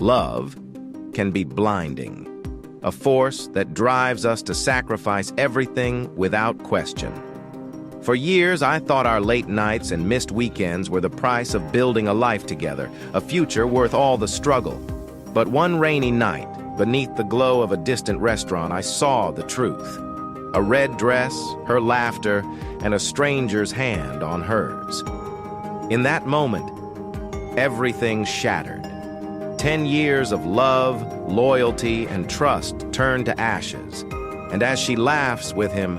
Love can be blinding, a force that drives us to sacrifice everything without question. For years, I thought our late nights and missed weekends were the price of building a life together, a future worth all the struggle. But one rainy night, beneath the glow of a distant restaurant, I saw the truth. A red dress, her laughter, and a stranger's hand on hers. In that moment, everything shattered. 10 years of love, loyalty, and trust turned to ashes. And as she laughs with him,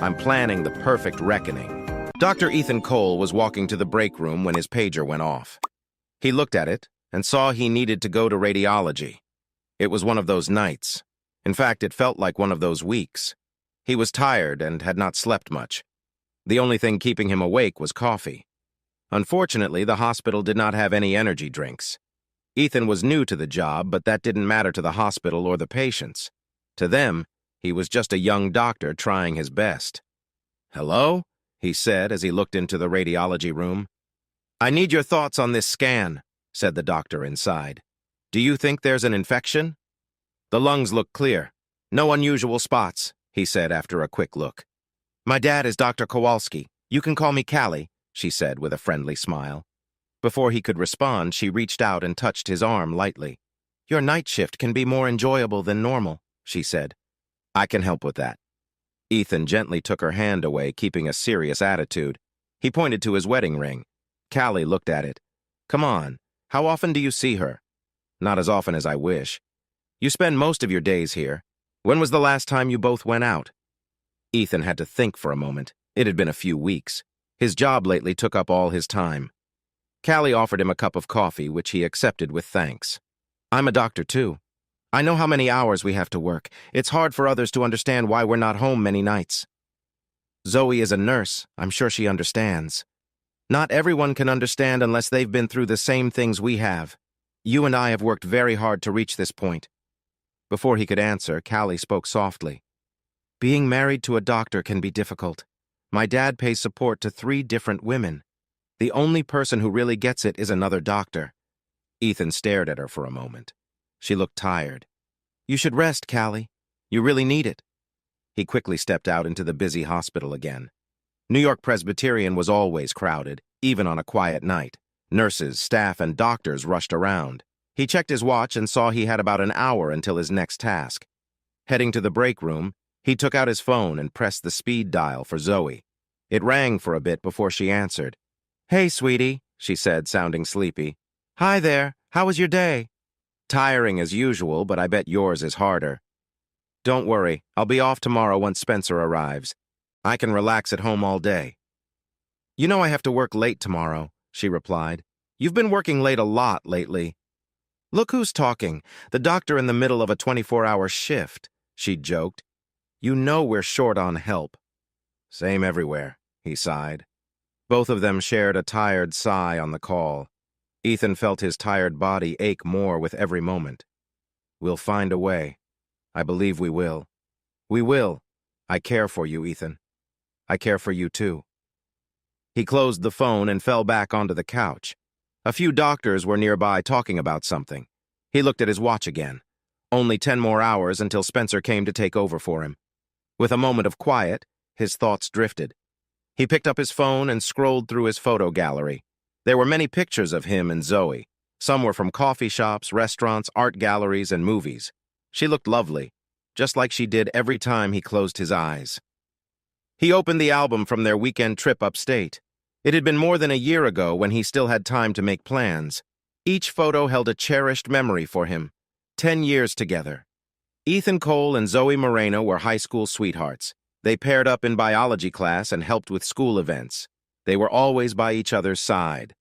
I'm planning the perfect reckoning. Dr. Ethan Cole was walking to the break room when his pager went off. He looked at it and saw he needed to go to radiology. It was one of those nights. In fact, it felt like one of those weeks. He was tired and had not slept much. The only thing keeping him awake was coffee. Unfortunately, the hospital did not have any energy drinks. Ethan was new to the job, but that didn't matter to the hospital or the patients. To them, he was just a young doctor trying his best. "Hello?" he said as he looked into the radiology room. "I need your thoughts on this scan," said the doctor inside. "Do you think there's an infection?" "The lungs look clear. No unusual spots," he said after a quick look. "My dad is Dr. Kowalski. You can call me Callie," she said with a friendly smile. Before he could respond, she reached out and touched his arm lightly. "Your night shift can be more enjoyable than normal," she said. "I can help with that." Ethan gently took her hand away, keeping a serious attitude. He pointed to his wedding ring. Callie looked at it. "Come on, how often do you see her?" "Not as often as I wish." "You spend most of your days here. When was the last time you both went out?" Ethan had to think for a moment. It had been a few weeks. His job lately took up all his time. Callie offered him a cup of coffee, which he accepted with thanks. "I'm a doctor, too. I know how many hours we have to work. It's hard for others to understand why we're not home many nights." "Zoe is a nurse. I'm sure she understands." "Not everyone can understand unless they've been through the same things we have. You and I have worked very hard to reach this point." Before he could answer, Callie spoke softly. "Being married to a doctor can be difficult. My dad pays support to 3 different women. The only person who really gets it is another doctor." Ethan stared at her for a moment. She looked tired. "You should rest, Callie. You really need it." He quickly stepped out into the busy hospital again. New York Presbyterian was always crowded, even on a quiet night. Nurses, staff, and doctors rushed around. He checked his watch and saw he had about an hour until his next task. Heading to the break room, he took out his phone and pressed the speed dial for Zoe. It rang for a bit before she answered. "Hey, sweetie," she said, sounding sleepy. "Hi there. How was your day?" "Tiring as usual, but I bet yours is harder." "Don't worry. I'll be off tomorrow once Spencer arrives. I can relax at home all day." "You know I have to work late tomorrow," she replied. "You've been working late a lot lately." "Look who's talking. The doctor in the middle of a 24-hour shift," she joked. "You know we're short on help." "Same everywhere," he sighed. Both of them shared a tired sigh on the call. Ethan felt his tired body ache more with every moment. "We'll find a way. I believe we will." "We will. I care for you, Ethan. I care for you, too." He closed the phone and fell back onto the couch. A few doctors were nearby talking about something. He looked at his watch again. Only 10 more hours until Spencer came to take over for him. With a moment of quiet, his thoughts drifted. He picked up his phone and scrolled through his photo gallery. There were many pictures of him and Zoe. Some were from coffee shops, restaurants, art galleries, and movies. She looked lovely, just like she did every time he closed his eyes. He opened the album from their weekend trip upstate. It had been more than a year ago when he still had time to make plans. Each photo held a cherished memory for him. 10 years together. Ethan Cole and Zoe Moreno were high school sweethearts. They paired up in biology class and helped with school events. They were always by each other's side.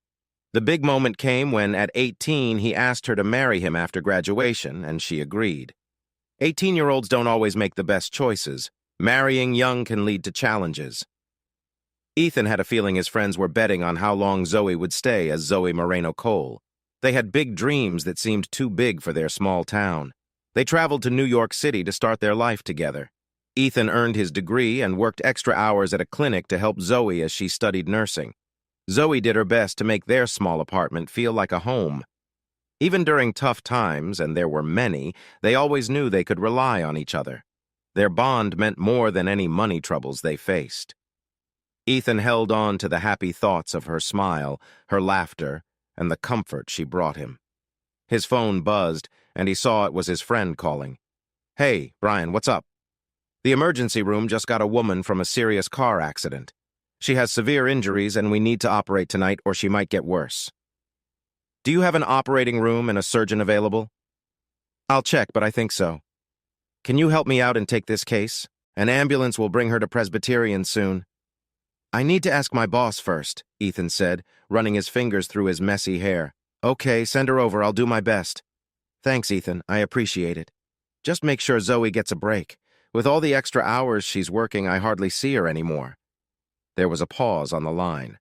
The big moment came when, at 18, he asked her to marry him after graduation, and she agreed. 18-year-olds don't always make the best choices. Marrying young can lead to challenges. Ethan had a feeling his friends were betting on how long Zoe would stay as Zoe Moreno Cole. They had big dreams that seemed too big for their small town. They traveled to New York City to start their life together. Ethan earned his degree and worked extra hours at a clinic to help Zoe as she studied nursing. Zoe did her best to make their small apartment feel like a home. Even during tough times, and there were many, they always knew they could rely on each other. Their bond meant more than any money troubles they faced. Ethan held on to the happy thoughts of her smile, her laughter, and the comfort she brought him. His phone buzzed, and he saw it was his friend calling. "Hey, Brian, what's up?" "The emergency room just got a woman from a serious car accident. She has severe injuries, and we need to operate tonight or she might get worse." "Do you have an operating room and a surgeon available?" "I'll check, but I think so." "Can you help me out and take this case? An ambulance will bring her to Presbyterian soon." "I need to ask my boss first," Ethan said, running his fingers through his messy hair. "Okay, send her over. I'll do my best." "Thanks, Ethan. I appreciate it. Just make sure Zoe gets a break. With all the extra hours she's working, I hardly see her anymore." There was a pause on the line.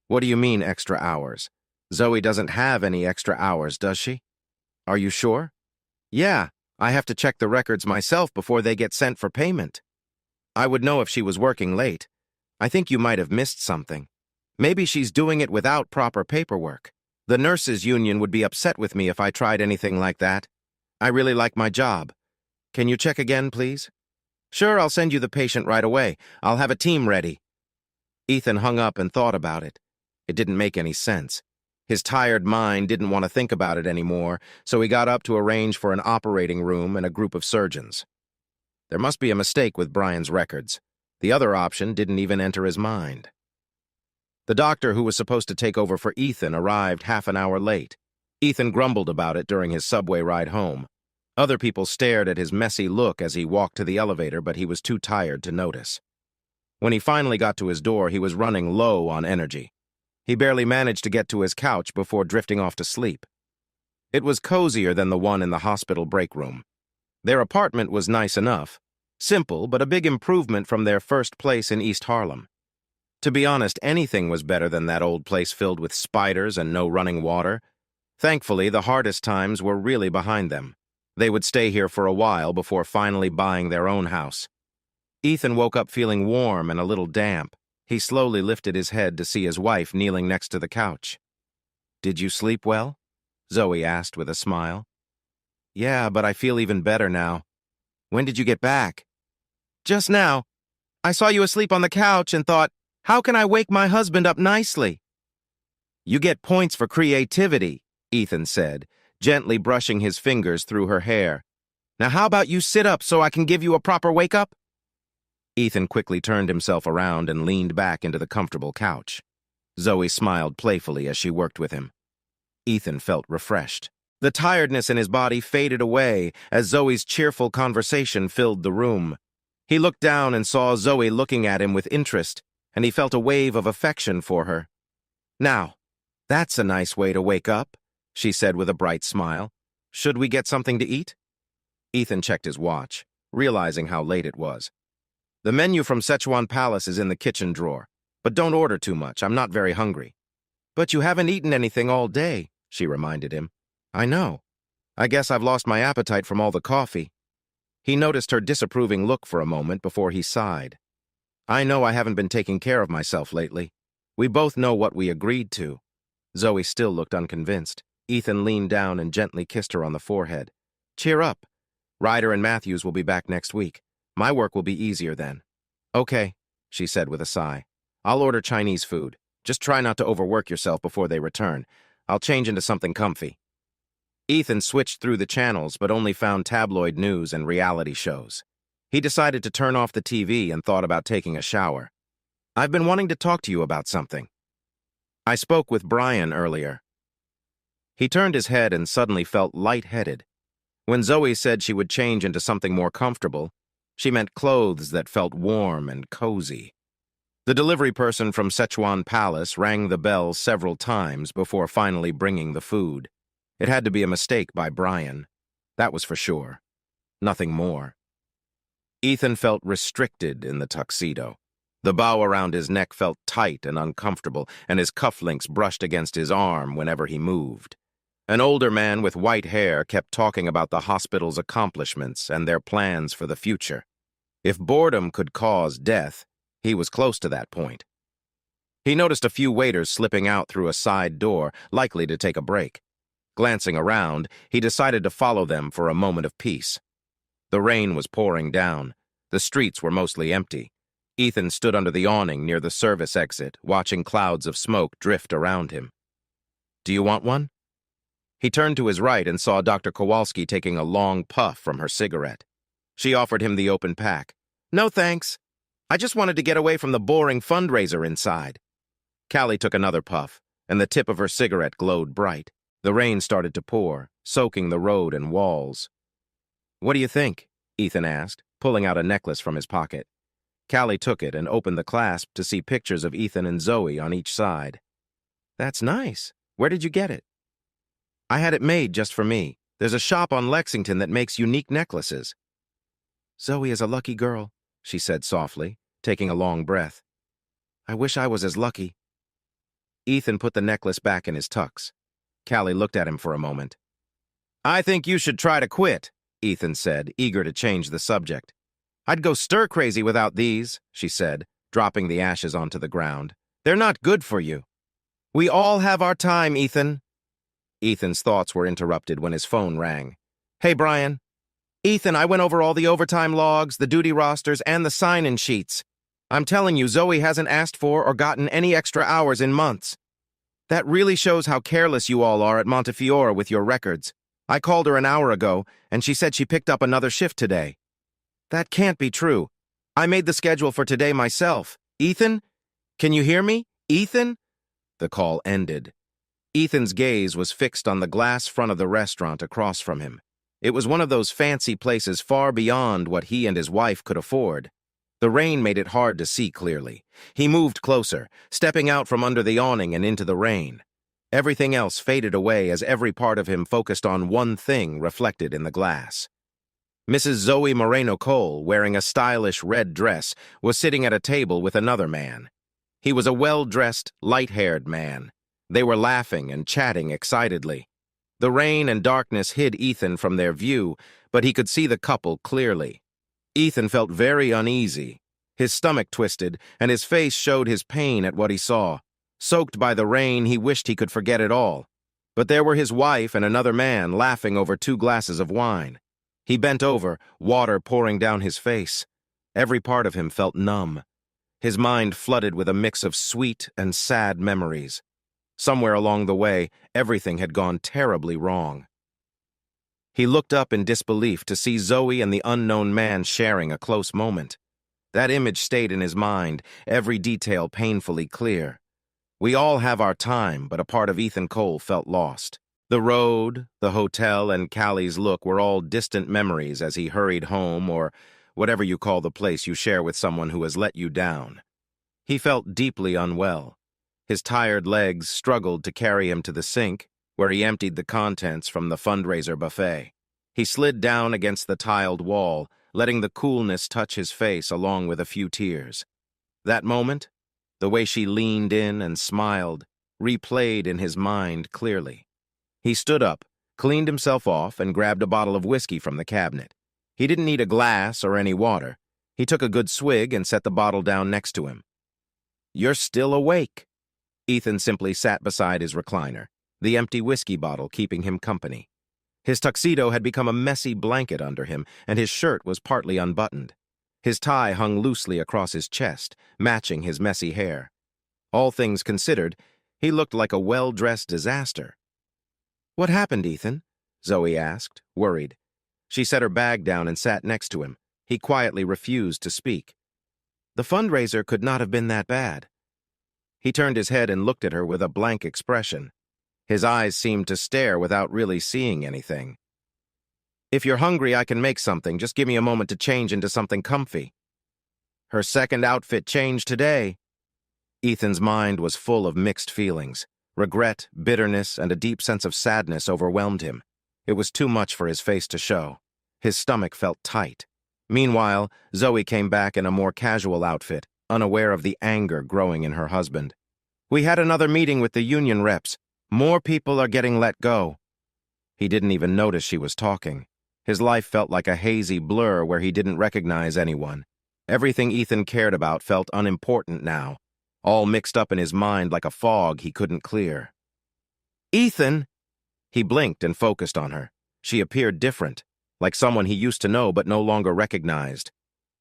"What do you mean, extra hours? Zoe doesn't have any extra hours, does she?" "Are you sure?" "Yeah, I have to check the records myself before they get sent for payment. I would know if she was working late. I think you might have missed something. Maybe she's doing it without proper paperwork. The nurses' union would be upset with me if I tried anything like that. I really like my job. Can you check again, please?" "Sure, I'll send you the patient right away. I'll have a team ready." Ethan hung up and thought about it. It didn't make any sense. His tired mind didn't want to think about it anymore, so he got up to arrange for an operating room and a group of surgeons. There must be a mistake with Brian's records. The other option didn't even enter his mind. The doctor who was supposed to take over for Ethan arrived half an hour late. Ethan grumbled about it during his subway ride home. Other people stared at his messy look as he walked to the elevator, but he was too tired to notice. When he finally got to his door, he was running low on energy. He barely managed to get to his couch before drifting off to sleep. It was cozier than the one in the hospital break room. Their apartment was nice enough, simple but a big improvement from their first place in East Harlem. To be honest, anything was better than that old place filled with spiders and no running water. Thankfully, the hardest times were really behind them. They would stay here for a while before finally buying their own house. Ethan woke up feeling warm and a little damp. He slowly lifted his head to see his wife kneeling next to the couch. "Did you sleep well?" Zoe asked with a smile. "Yeah, but I feel even better now." "When did you get back?" "Just now. I saw you asleep on the couch and thought, how can I wake my husband up nicely?" "You get points for creativity," Ethan said, gently brushing his fingers through her hair. "Now how about you sit up so I can give you a proper wake-up?" Ethan quickly turned himself around and leaned back into the comfortable couch. Zoe smiled playfully as she worked with him. Ethan felt refreshed. The tiredness in his body faded away as Zoe's cheerful conversation filled the room. He looked down and saw Zoe looking at him with interest, and he felt a wave of affection for her. "Now, that's a nice way to wake up," she said with a bright smile. "Should we get something to eat?" Ethan checked his watch, realizing how late it was. "The menu from Szechuan Palace is in the kitchen drawer, but don't order too much. I'm not very hungry." "But you haven't eaten anything all day," she reminded him. "I know. I guess I've lost my appetite from all the coffee." He noticed her disapproving look for a moment before he sighed. "I know I haven't been taking care of myself lately. We both know what we agreed to." Zoe still looked unconvinced. Ethan leaned down and gently kissed her on the forehead. "Cheer up. Ryder and Matthews will be back next week. My work will be easier then." "Okay," she said with a sigh. "I'll order Chinese food. Just try not to overwork yourself before they return. I'll change into something comfy." Ethan switched through the channels but only found tabloid news and reality shows. He decided to turn off the TV and thought about taking a shower. "I've been wanting to talk to you about something. I spoke with Brian earlier." He turned his head and suddenly felt lightheaded. When Zoe said she would change into something more comfortable, she meant clothes that felt warm and cozy. The delivery person from Szechuan Palace rang the bell several times before finally bringing the food. It had to be a mistake by Brian. That was for sure. Nothing more. Ethan felt restricted in the tuxedo. The bow around his neck felt tight and uncomfortable, and his cufflinks brushed against his arm whenever he moved. An older man with white hair kept talking about the hospital's accomplishments and their plans for the future. If boredom could cause death, he was close to that point. He noticed a few waiters slipping out through a side door, likely to take a break. Glancing around, he decided to follow them for a moment of peace. The rain was pouring down. The streets were mostly empty. Ethan stood under the awning near the service exit, watching clouds of smoke drift around him. "Do you want one?" He turned to his right and saw Dr. Kowalski taking a long puff from her cigarette. She offered him the open pack. "No thanks. I just wanted to get away from the boring fundraiser inside." Callie took another puff, and the tip of her cigarette glowed bright. The rain started to pour, soaking the road and walls. "What do you think?" Ethan asked, pulling out a necklace from his pocket. Callie took it and opened the clasp to see pictures of Ethan and Zoe on each side. "That's nice. Where did you get it?" "I had it made just for me. There's a shop on Lexington that makes unique necklaces." "Zoe is a lucky girl," she said softly, taking a long breath. "I wish I was as lucky." Ethan put the necklace back in his tux. Callie looked at him for a moment. "I think you should try to quit," Ethan said, eager to change the subject. "I'd go stir-crazy without these," she said, dropping the ashes onto the ground. "They're not good for you." "We all have our time, Ethan." Ethan's thoughts were interrupted when his phone rang. "Hey, Brian." "Ethan, I went over all the overtime logs, the duty rosters, and the sign-in sheets. I'm telling you, Zoe hasn't asked for or gotten any extra hours in months. That really shows how careless you all are at Montefiore with your records. I called her an hour ago, and she said she picked up another shift today." "That can't be true. I made the schedule for today myself. Ethan? Can you hear me? Ethan?" The call ended. Ethan's gaze was fixed on the glass front of the restaurant across from him. It was one of those fancy places far beyond what he and his wife could afford. The rain made it hard to see clearly. He moved closer, stepping out from under the awning and into the rain. Everything else faded away as every part of him focused on one thing reflected in the glass. Mrs. Zoe Moreno-Cole, wearing a stylish red dress, was sitting at a table with another man. He was a well-dressed, light-haired man. They were laughing and chatting excitedly. The rain and darkness hid Ethan from their view, but he could see the couple clearly. Ethan felt very uneasy. His stomach twisted, and his face showed his pain at what he saw. Soaked by the rain, he wished he could forget it all. But there were his wife and another man laughing over 2 glasses of wine. He bent over, water pouring down his face. Every part of him felt numb. His mind flooded with a mix of sweet and sad memories. Somewhere along the way, everything had gone terribly wrong. He looked up in disbelief to see Zoe and the unknown man sharing a close moment. That image stayed in his mind, every detail painfully clear. We all have our time, but a part of Ethan Cole felt lost. The road, the hotel, and Callie's look were all distant memories as he hurried home, or whatever you call the place you share with someone who has let you down. He felt deeply unwell. His tired legs struggled to carry him to the sink, where he emptied the contents from the fundraiser buffet. He slid down against the tiled wall, letting the coolness touch his face along with a few tears. That moment, the way she leaned in and smiled, replayed in his mind clearly. He stood up, cleaned himself off, and grabbed a bottle of whiskey from the cabinet. He didn't need a glass or any water. He took a good swig and set the bottle down next to him. "You're still awake." Ethan simply sat beside his recliner, the empty whiskey bottle keeping him company. His tuxedo had become a messy blanket under him, and his shirt was partly unbuttoned. His tie hung loosely across his chest, matching his messy hair. All things considered, he looked like a well-dressed disaster. "What happened, Ethan?" Zoe asked, worried. She set her bag down and sat next to him. He quietly refused to speak. "The fundraiser could not have been that bad." He turned his head and looked at her with a blank expression. His eyes seemed to stare without really seeing anything. "If you're hungry, I can make something. Just give me a moment to change into something comfy." Her second outfit changed today. Ethan's mind was full of mixed feelings. Regret, bitterness, and a deep sense of sadness overwhelmed him. It was too much for his face to show. His stomach felt tight. Meanwhile, Zoe came back in a more casual outfit, unaware of the anger growing in her husband. "We had another meeting with the union reps. More people are getting let go." He didn't even notice she was talking. His life felt like a hazy blur where he didn't recognize anyone. Everything Ethan cared about felt unimportant now, all mixed up in his mind like a fog he couldn't clear. "Ethan!" He blinked and focused on her. She appeared different, like someone he used to know but no longer recognized.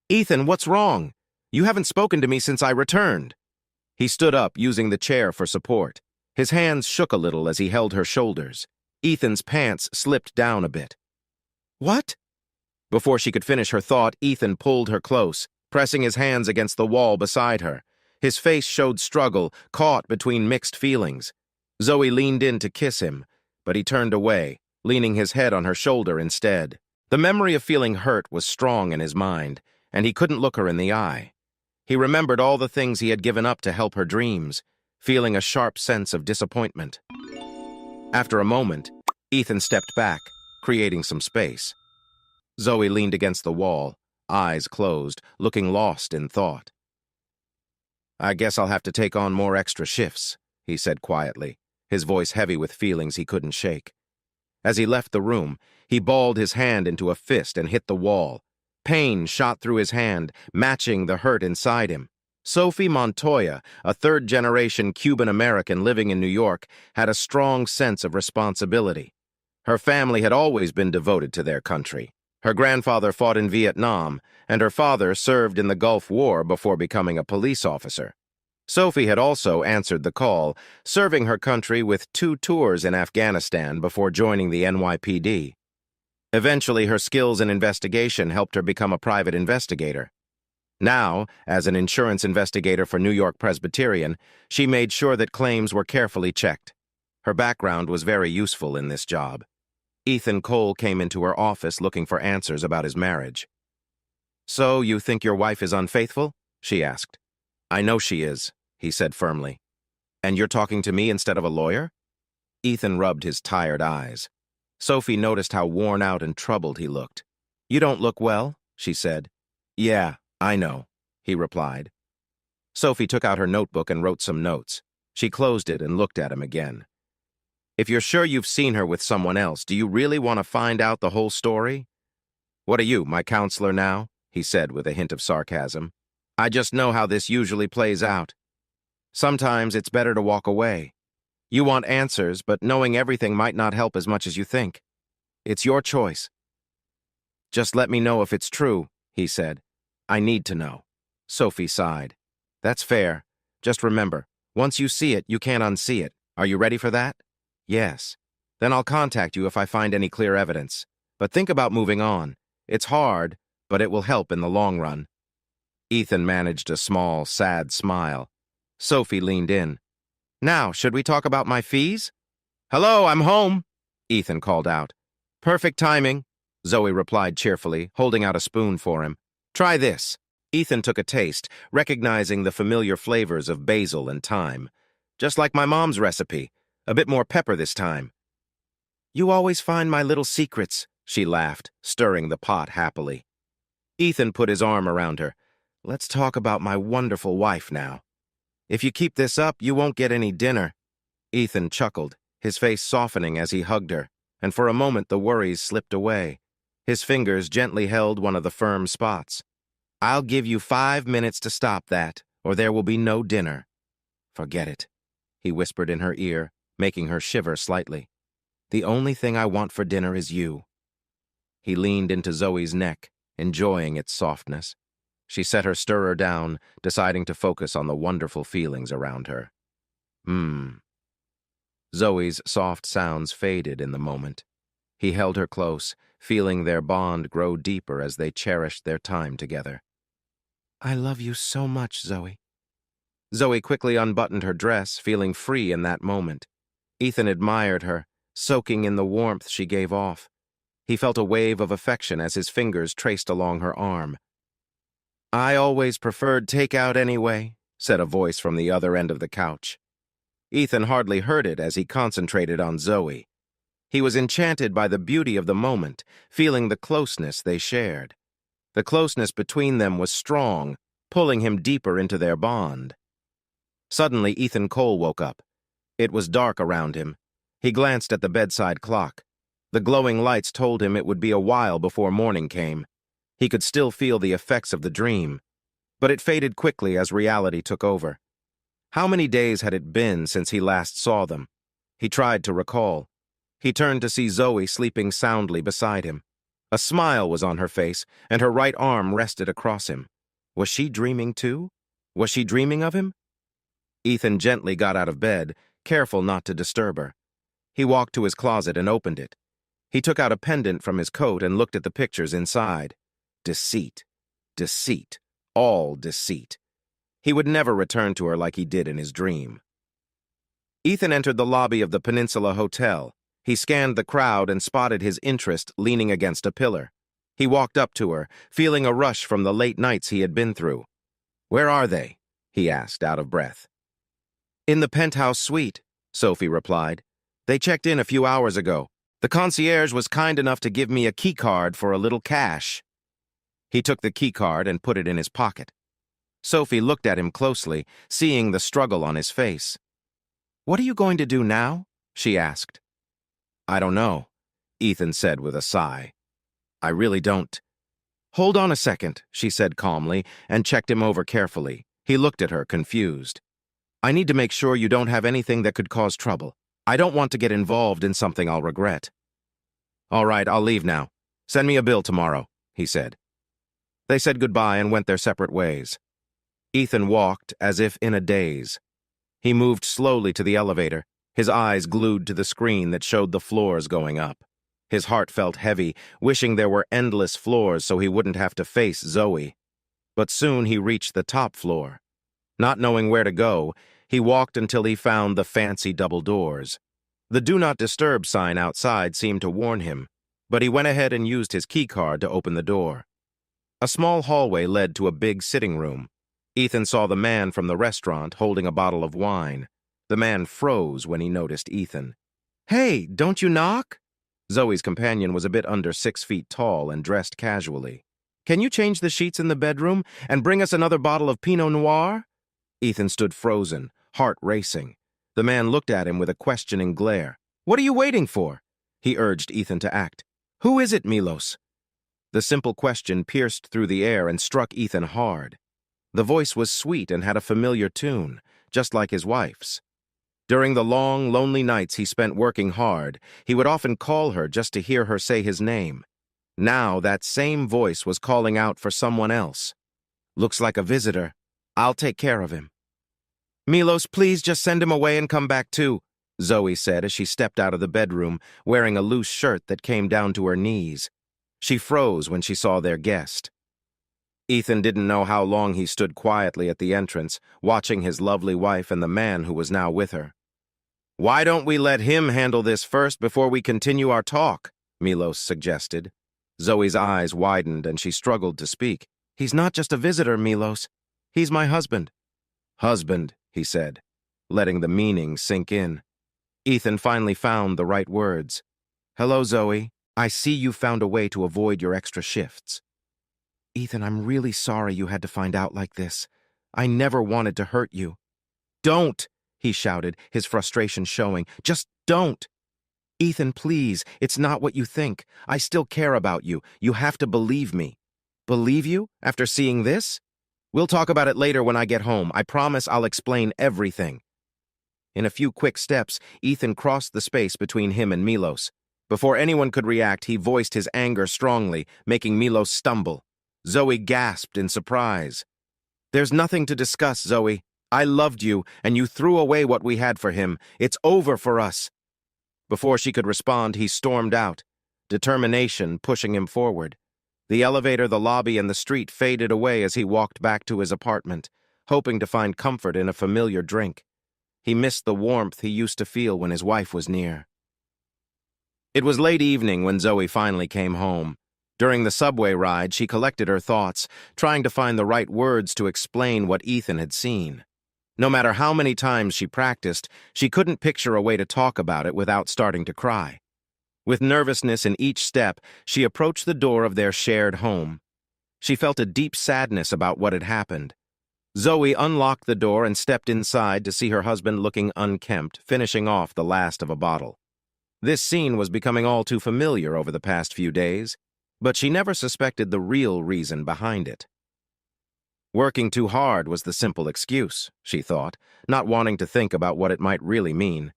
"Ethan, what's wrong? You haven't spoken to me since I returned." He stood up, using the chair for support. His hands shook a little as he held her shoulders. Ethan's pants slipped down a bit. "What?" Before she could finish her thought, Ethan pulled her close, pressing his hands against the wall beside her. His face showed struggle, caught between mixed feelings. Zoe leaned in to kiss him, but he turned away, leaning his head on her shoulder instead. The memory of feeling hurt was strong in his mind, and he couldn't look her in the eye. He remembered all the things he had given up to help her dreams, feeling a sharp sense of disappointment. After a moment, Ethan stepped back, creating some space. Zoe leaned against the wall, eyes closed, looking lost in thought. "I guess I'll have to take on more extra shifts," he said quietly, his voice heavy with feelings he couldn't shake. As he left the room, he balled his hand into a fist and hit the wall. Pain shot through his hand, matching the hurt inside him. Sophie Montoya, a third-generation Cuban-American living in New York, had a strong sense of responsibility. Her family had always been devoted to their country. Her grandfather fought in Vietnam, and her father served in the Gulf War before becoming a police officer. Sophie had also answered the call, serving her country with 2 tours in Afghanistan before joining the NYPD. Eventually, her skills in investigation helped her become a private investigator. Now, as an insurance investigator for New York Presbyterian, she made sure that claims were carefully checked. Her background was very useful in this job. Ethan Cole came into her office looking for answers about his marriage. "So, you think your wife is unfaithful?" she asked. "I know she is," he said firmly. "And you're talking to me instead of a lawyer?" Ethan rubbed his tired eyes. Sophie noticed how worn out and troubled he looked. "You don't look well," she said. "Yeah, I know," he replied. Sophie took out her notebook and wrote some notes. She closed it and looked at him again. "If you're sure you've seen her with someone else, do you really want to find out the whole story?" "What are you, my counselor now?" he said with a hint of sarcasm. "I just know how this usually plays out. Sometimes it's better to walk away. You want answers, but knowing everything might not help as much as you think. It's your choice." "Just let me know if it's true," he said. "I need to know." Sophie sighed. "That's fair. Just remember, once you see it, you can't unsee it. Are you ready for that?" "Yes." "Then I'll contact you if I find any clear evidence. But think about moving on. It's hard, but it will help in the long run." Ethan managed a small, sad smile. Sophie leaned in. "Now, should we talk about my fees?" "Hello, I'm home," Ethan called out. "Perfect timing," Zoe replied cheerfully, holding out a spoon for him. "Try this." Ethan took a taste, recognizing the familiar flavors of basil and thyme. "Just like my mom's recipe. A bit more pepper this time." "You always find my little secrets," she laughed, stirring the pot happily. Ethan put his arm around her. "Let's talk about my wonderful wife now. If you keep this up, you won't get any dinner." Ethan chuckled, his face softening as he hugged her, and for a moment the worries slipped away. His fingers gently held one of the firm spots. "I'll give you 5 minutes to stop that, or there will be no dinner." "Forget it," he whispered in her ear, making her shiver slightly. "The only thing I want for dinner is you." He leaned into Zoe's neck, enjoying its softness. She set her stirrer down, deciding to focus on the wonderful feelings around her. Zoe's soft sounds faded in the moment. He held her close, feeling their bond grow deeper as they cherished their time together. "I love you so much, Zoe." Zoe quickly unbuttoned her dress, feeling free in that moment. Ethan admired her, soaking in the warmth she gave off. He felt a wave of affection as his fingers traced along her arm. "I always preferred takeout anyway," said a voice from the other end of the couch. Ethan hardly heard it as he concentrated on Zoe. He was enchanted by the beauty of the moment, feeling the closeness they shared. The closeness between them was strong, pulling him deeper into their bond. Suddenly, Ethan Cole woke up. It was dark around him. He glanced at the bedside clock. The glowing lights told him it would be a while before morning came. He could still feel the effects of the dream, but it faded quickly as reality took over. How many days had it been since he last saw them? He tried to recall. He turned to see Zoe sleeping soundly beside him. A smile was on her face, and her right arm rested across him. Was she dreaming too? Was she dreaming of him? Ethan gently got out of bed, careful not to disturb her. He walked to his closet and opened it. He took out a pendant from his coat and looked at the pictures inside. Deceit. Deceit. All deceit. He would never return to her like he did in his dream. Ethan entered the lobby of the Peninsula Hotel. He scanned the crowd and spotted his interest leaning against a pillar. He walked up to her, feeling a rush from the late nights he had been through. "Where are they?" he asked, out of breath. "In the penthouse suite," Sophie replied. "They checked in a few hours ago. The concierge was kind enough to give me a key card for a little cash." He took the key card and put it in his pocket. Sophie looked at him closely, seeing the struggle on his face. "What are you going to do now?" she asked. "I don't know," Ethan said with a sigh. "I really don't." "Hold on a second," she said calmly, and checked him over carefully. He looked at her, confused. "I need to make sure you don't have anything that could cause trouble. I don't want to get involved in something I'll regret." "All right, I'll leave now. Send me a bill tomorrow," he said. They said goodbye and went their separate ways. Ethan walked as if in a daze. He moved slowly to the elevator, his eyes glued to the screen that showed the floors going up. His heart felt heavy, wishing there were endless floors so he wouldn't have to face Zoe. But soon he reached the top floor. Not knowing where to go, he walked until he found the fancy double doors. The Do Not Disturb sign outside seemed to warn him, but he went ahead and used his key card to open the door. A small hallway led to a big sitting room. Ethan saw the man from the restaurant holding a bottle of wine. The man froze when he noticed Ethan. "Hey, don't you knock?" Zoe's companion was a bit under 6 feet tall and dressed casually. "Can you change the sheets in the bedroom and bring us another bottle of Pinot Noir?" Ethan stood frozen, heart racing. The man looked at him with a questioning glare. "What are you waiting for?" He urged Ethan to act. "Who is it, Milos?" The simple question pierced through the air and struck Ethan hard. The voice was sweet and had a familiar tune, just like his wife's. During the long, lonely nights he spent working hard, he would often call her just to hear her say his name. Now that same voice was calling out for someone else. "Looks like a visitor. I'll take care of him." "Milos, please just send him away and come back too," Zoe said as she stepped out of the bedroom, wearing a loose shirt that came down to her knees. She froze when she saw their guest. Ethan didn't know how long he stood quietly at the entrance, watching his lovely wife and the man who was now with her. "Why don't we let him handle this first before we continue our talk?" Milos suggested. Zoe's eyes widened and she struggled to speak. "He's not just a visitor, Milos. He's my husband." "Husband," he said, letting the meaning sink in. Ethan finally found the right words. "Hello, Zoe. I see you found a way to avoid your extra shifts." "Ethan, I'm really sorry you had to find out like this. I never wanted to hurt you." "Don't!" he shouted, his frustration showing. "Just don't!" "Ethan, please, it's not what you think. I still care about you. You have to believe me." "Believe you? After seeing this?" "We'll talk about it later when I get home. I promise I'll explain everything." In a few quick steps, Ethan crossed the space between him and Milos. Before anyone could react, he voiced his anger strongly, making Milos stumble. Zoe gasped in surprise. "There's nothing to discuss, Zoe. I loved you, and you threw away what we had for him. It's over for us." Before she could respond, he stormed out, determination pushing him forward. The elevator, the lobby, and the street faded away as he walked back to his apartment, hoping to find comfort in a familiar drink. He missed the warmth he used to feel when his wife was near. It was late evening when Zoe finally came home. During the subway ride, she collected her thoughts, trying to find the right words to explain what Ethan had seen. No matter how many times she practiced, she couldn't picture a way to talk about it without starting to cry. With nervousness in each step, she approached the door of their shared home. She felt a deep sadness about what had happened. Zoe unlocked the door and stepped inside to see her husband looking unkempt, finishing off the last of a bottle. This scene was becoming all too familiar over the past few days, but she never suspected the real reason behind it. Working too hard was the simple excuse, she thought, not wanting to think about what it might really mean.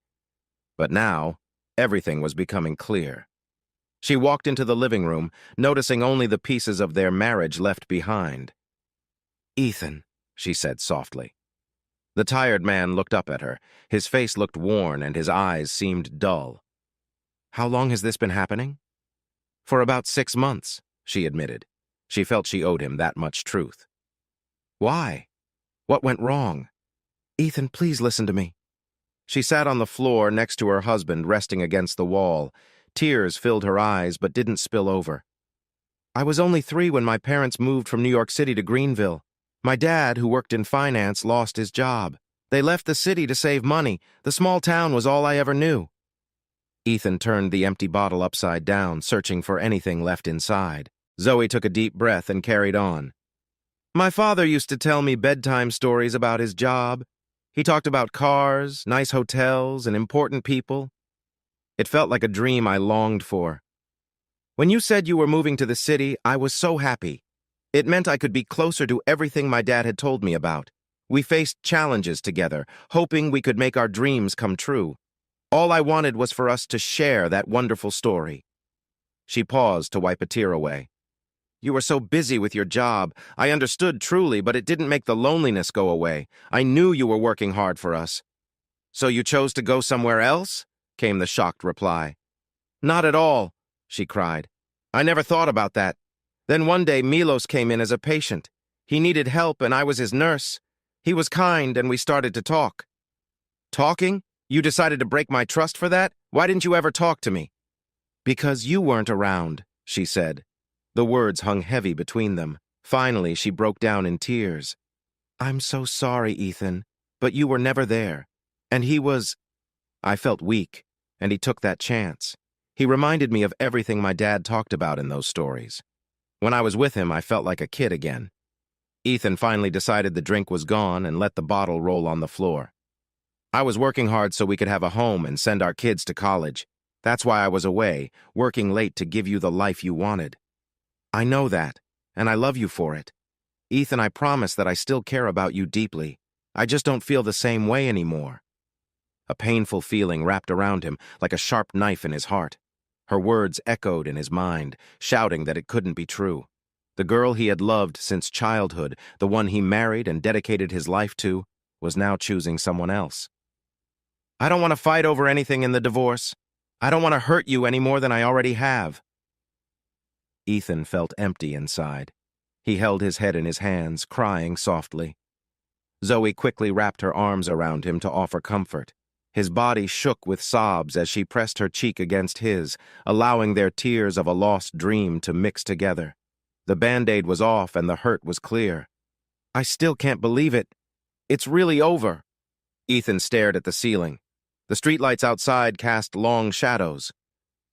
But now, Everything was becoming clear. She walked into the living room, noticing only the pieces of their marriage left behind. "Ethan," she said softly. The tired man looked up at her. His face looked worn and his eyes seemed dull. "How long has this been happening?" "For about 6 months," she admitted. She felt she owed him that much truth. "Why? What went wrong?" "Ethan, please listen to me." She sat on the floor next to her husband, resting against the wall. Tears filled her eyes but didn't spill over. "I was only 3 when my parents moved from New York City to Greenville. My dad, who worked in finance, lost his job. They left the city to save money. The small town was all I ever knew." Ethan turned the empty bottle upside down, searching for anything left inside. Zoe took a deep breath and carried on. "My father used to tell me bedtime stories about his job. He talked about cars, nice hotels, and important people. It felt like a dream I longed for. When you said you were moving to the city, I was so happy. It meant I could be closer to everything my dad had told me about. We faced challenges together, hoping we could make our dreams come true. All I wanted was for us to share that wonderful story." She paused to wipe a tear away. "You were so busy with your job. I understood truly, but it didn't make the loneliness go away. I knew you were working hard for us." "So you chose to go somewhere else?" came the shocked reply. "Not at all," she cried. "I never thought about that. Then one day Milos came in as a patient. He needed help and I was his nurse. He was kind and we started to talk." "Talking? You decided to break my trust for that? Why didn't you ever talk to me?" "Because you weren't around," she said. The words hung heavy between them. Finally, she broke down in tears. "I'm so sorry, Ethan, but you were never there. And he was—" I felt weak, and he took that chance. He reminded me of everything my dad talked about in those stories. When I was with him, I felt like a kid again. Ethan finally decided the drink was gone and let the bottle roll on the floor. "I was working hard so we could have a home and send our kids to college. That's why I was away, working late to give you the life you wanted. I know that, and I love you for it. Ethan, I promise that I still care about you deeply. I just don't feel the same way anymore." A painful feeling wrapped around him like a sharp knife in his heart. Her words echoed in his mind, shouting that it couldn't be true. The girl he had loved since childhood, the one he married and dedicated his life to, was now choosing someone else. "I don't want to fight over anything in the divorce. I don't want to hurt you any more than I already have." Ethan felt empty inside. He held his head in his hands, crying softly. Zoe quickly wrapped her arms around him to offer comfort. His body shook with sobs as she pressed her cheek against his, allowing their tears of a lost dream to mix together. The Band-Aid was off and the hurt was clear. "I still can't believe it. It's really over." Ethan stared at the ceiling. The streetlights outside cast long shadows.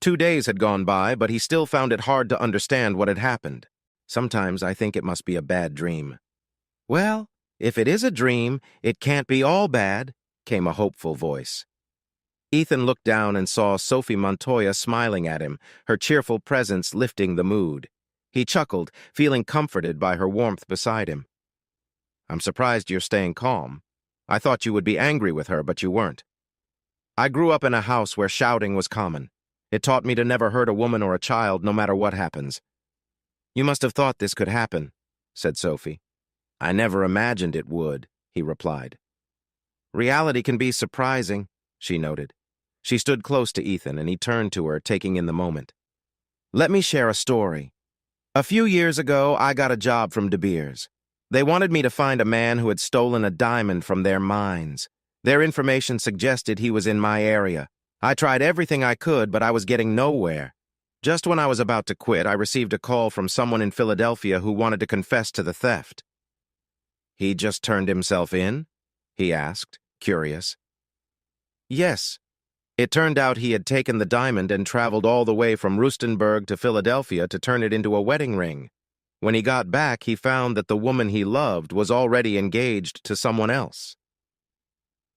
2 days had gone by, but he still found it hard to understand what had happened. "Sometimes I think it must be a bad dream." "Well, if it is a dream, it can't be all bad," came a hopeful voice. Ethan looked down and saw Sophie Montoya smiling at him, her cheerful presence lifting the mood. He chuckled, feeling comforted by her warmth beside him. "I'm surprised you're staying calm. I thought you would be angry with her, but you weren't. I grew up in a house where shouting was common. It taught me to never hurt a woman or a child, no matter what happens." "You must have thought this could happen," said Sophie. "I never imagined it would," he replied. "Reality can be surprising," she noted. She stood close to Ethan, and he turned to her, taking in the moment. "Let me share a story. A few years ago, I got a job from De Beers. They wanted me to find a man who had stolen a diamond from their mines. Their information suggested he was in my area. I tried everything I could, but I was getting nowhere. Just when I was about to quit, I received a call from someone in Philadelphia who wanted to confess to the theft." "He just turned himself in?" he asked, curious. "Yes. It turned out he had taken the diamond and traveled all the way from Rustenburg to Philadelphia to turn it into a wedding ring. When he got back, he found that the woman he loved was already engaged to someone else.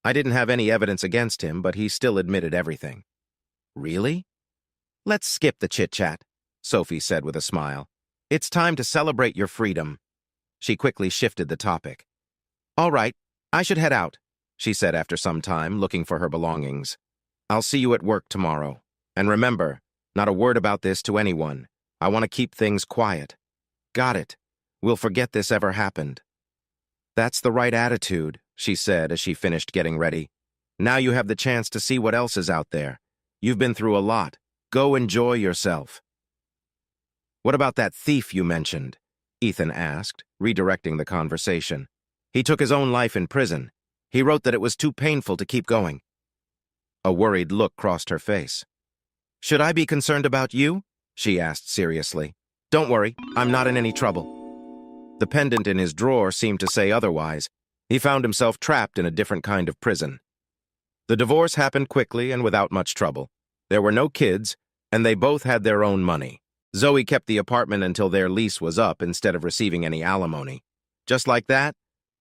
I didn't have any evidence against him, but he still admitted everything." "Really?" "Let's skip the chit-chat," Sophie said with a smile. "It's time to celebrate your freedom." She quickly shifted the topic. "All right, I should head out," she said after some time, looking for her belongings. I'll see you at work tomorrow. And remember, not a word about this to anyone. I want to keep things quiet. Got it. We'll forget this ever happened. That's the right attitude, she said as she finished getting ready. Now you have the chance to see what else is out there. You've been through a lot. Go enjoy yourself. What about that thief you mentioned? Ethan asked, redirecting the conversation. He took his own life in prison. He wrote that it was too painful to keep going. A worried look crossed her face. Should I be concerned about you? She asked seriously. Don't worry, I'm not in any trouble. The pendant in his drawer seemed to say otherwise. He found himself trapped in a different kind of prison. The divorce happened quickly and without much trouble. There were no kids, and they both had their own money. Zoe kept the apartment until their lease was up instead of receiving any alimony. Just like that,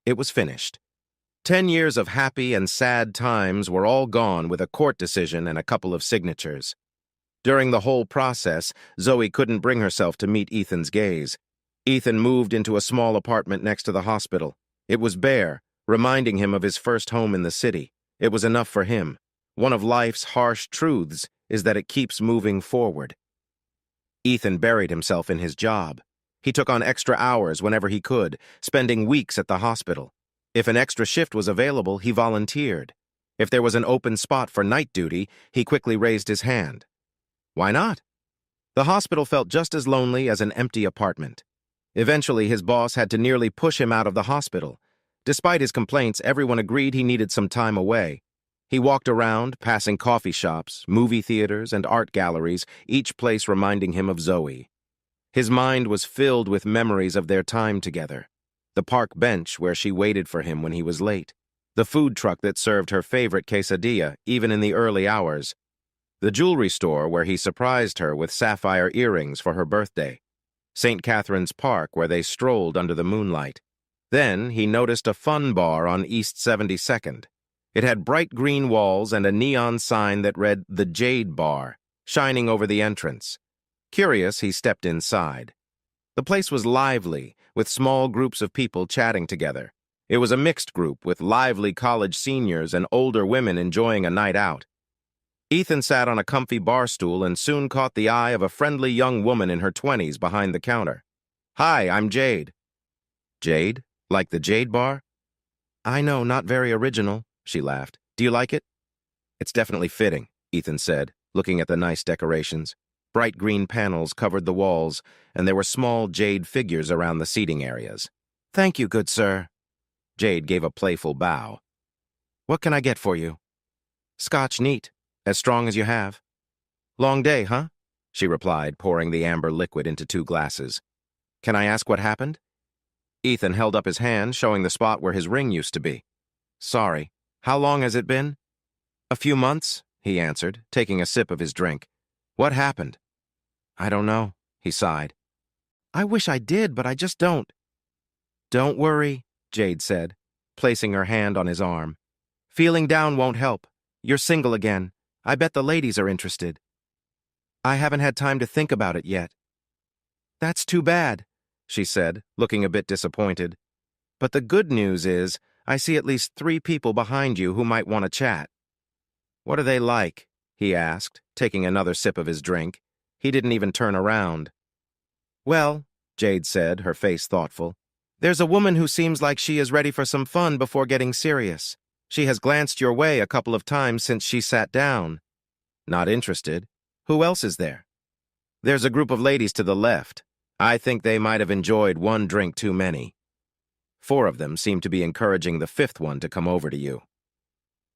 it was finished. 10 years of happy and sad times were all gone with a court decision and a couple of signatures. During the whole process, Zoe couldn't bring herself to meet Ethan's gaze. Ethan moved into a small apartment next to the hospital. It was bare, reminding him of his first home in the city. It was enough for him. One of life's harsh truths is that it keeps moving forward. Ethan buried himself in his job. He took on extra hours whenever he could, spending weeks at the hospital. If an extra shift was available, he volunteered. If there was an open spot for night duty, he quickly raised his hand. Why not? The hospital felt just as lonely as an empty apartment. Eventually, his boss had to nearly push him out of the hospital. Despite his complaints, everyone agreed he needed some time away. He walked around, passing coffee shops, movie theaters, and art galleries, each place reminding him of Zoe. His mind was filled with memories of their time together. The park bench where she waited for him when he was late. The food truck that served her favorite quesadilla, even in the early hours. The jewelry store where he surprised her with sapphire earrings for her birthday. St. Catherine's Park where they strolled under the moonlight. Then he noticed a fun bar on East 72nd. It had bright green walls and a neon sign that read The Jade Bar, shining over the entrance. Curious, he stepped inside. The place was lively, with small groups of people chatting together. It was a mixed group with lively college seniors and older women enjoying a night out. Ethan sat on a comfy bar stool and soon caught the eye of a friendly young woman in her 20s behind the counter. Hi, I'm Jade. Jade? Like the Jade Bar? I know, not very original, she laughed. Do you like it? It's definitely fitting, Ethan said, looking at the nice decorations. Bright green panels covered the walls, and there were small jade figures around the seating areas. Thank you, good sir. Jade gave a playful bow. What can I get for you? Scotch neat. As strong as you have. Long day, huh? She replied, pouring the amber liquid into 2 glasses. Can I ask what happened? Ethan held up his hand, showing the spot where his ring used to be. Sorry. How long has it been? A few months, he answered, taking a sip of his drink. What happened? I don't know, he sighed. I wish I did, but I just don't. Don't worry, Jade said, placing her hand on his arm. Feeling down won't help. You're single again. I bet the ladies are interested. I haven't had time to think about it yet. That's too bad, she said, looking a bit disappointed. But the good news is, I see at least 3 people behind you who might want to chat. What are they like? He asked, taking another sip of his drink. He didn't even turn around. Well, Jade said, her face thoughtful, there's a woman who seems like she is ready for some fun before getting serious. She has glanced your way a couple of times since she sat down. Not interested. Who else is there? There's a group of ladies to the left. I think they might have enjoyed 1 drink too many. 4 of them seem to be encouraging the 5th one to come over to you.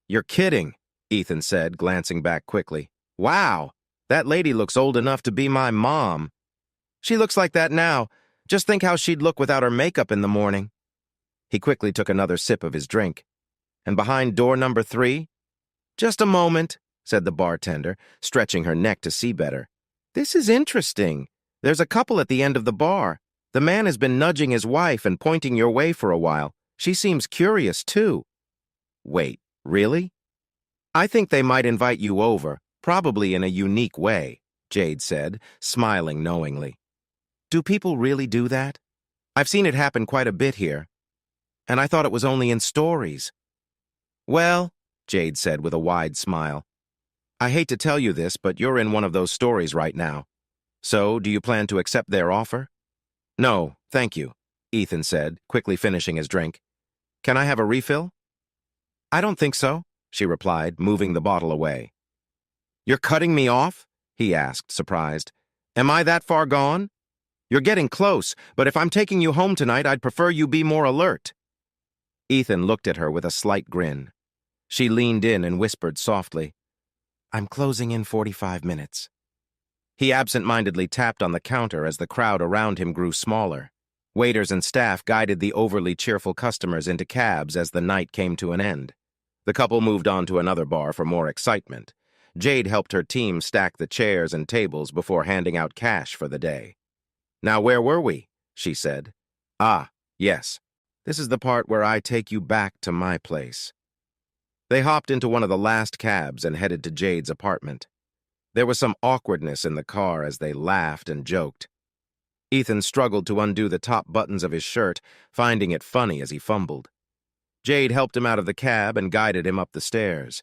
You're kidding, Ethan said, glancing back quickly. Wow, that lady looks old enough to be my mom. She looks like that now. Just think how she'd look without her makeup in the morning. He quickly took another sip of his drink. And behind door number 3? Just a moment, said the bartender, stretching her neck to see better. This is interesting. There's a couple at the end of the bar. The man has been nudging his wife and pointing your way for a while. She seems curious, too. Wait, really? I think they might invite you over, probably in a unique way, Jade said, smiling knowingly. Do people really do that? I've seen it happen quite a bit here. And I thought it was only in stories. Well, Jade said with a wide smile, I hate to tell you this, but you're in one of those stories right now. So, do you plan to accept their offer? No, thank you, Ethan said, quickly finishing his drink. Can I have a refill? I don't think so, she replied, moving the bottle away. You're cutting me off? He asked, surprised. Am I that far gone? You're getting close, but if I'm taking you home tonight, I'd prefer you be more alert. Ethan looked at her with a slight grin. She leaned in and whispered softly, I'm closing in 45 minutes. He absent-mindedly tapped on the counter as the crowd around him grew smaller. Waiters and staff guided the overly cheerful customers into cabs as the night came to an end. The couple moved on to another bar for more excitement. Jade helped her team stack the chairs and tables before handing out cash for the day. Now where were we? She said. Ah, yes. This is the part where I take you back to my place. They hopped into one of the last cabs and headed to Jade's apartment. There was some awkwardness in the car as they laughed and joked. Ethan struggled to undo the top buttons of his shirt, finding it funny as he fumbled. Jade helped him out of the cab and guided him up the stairs.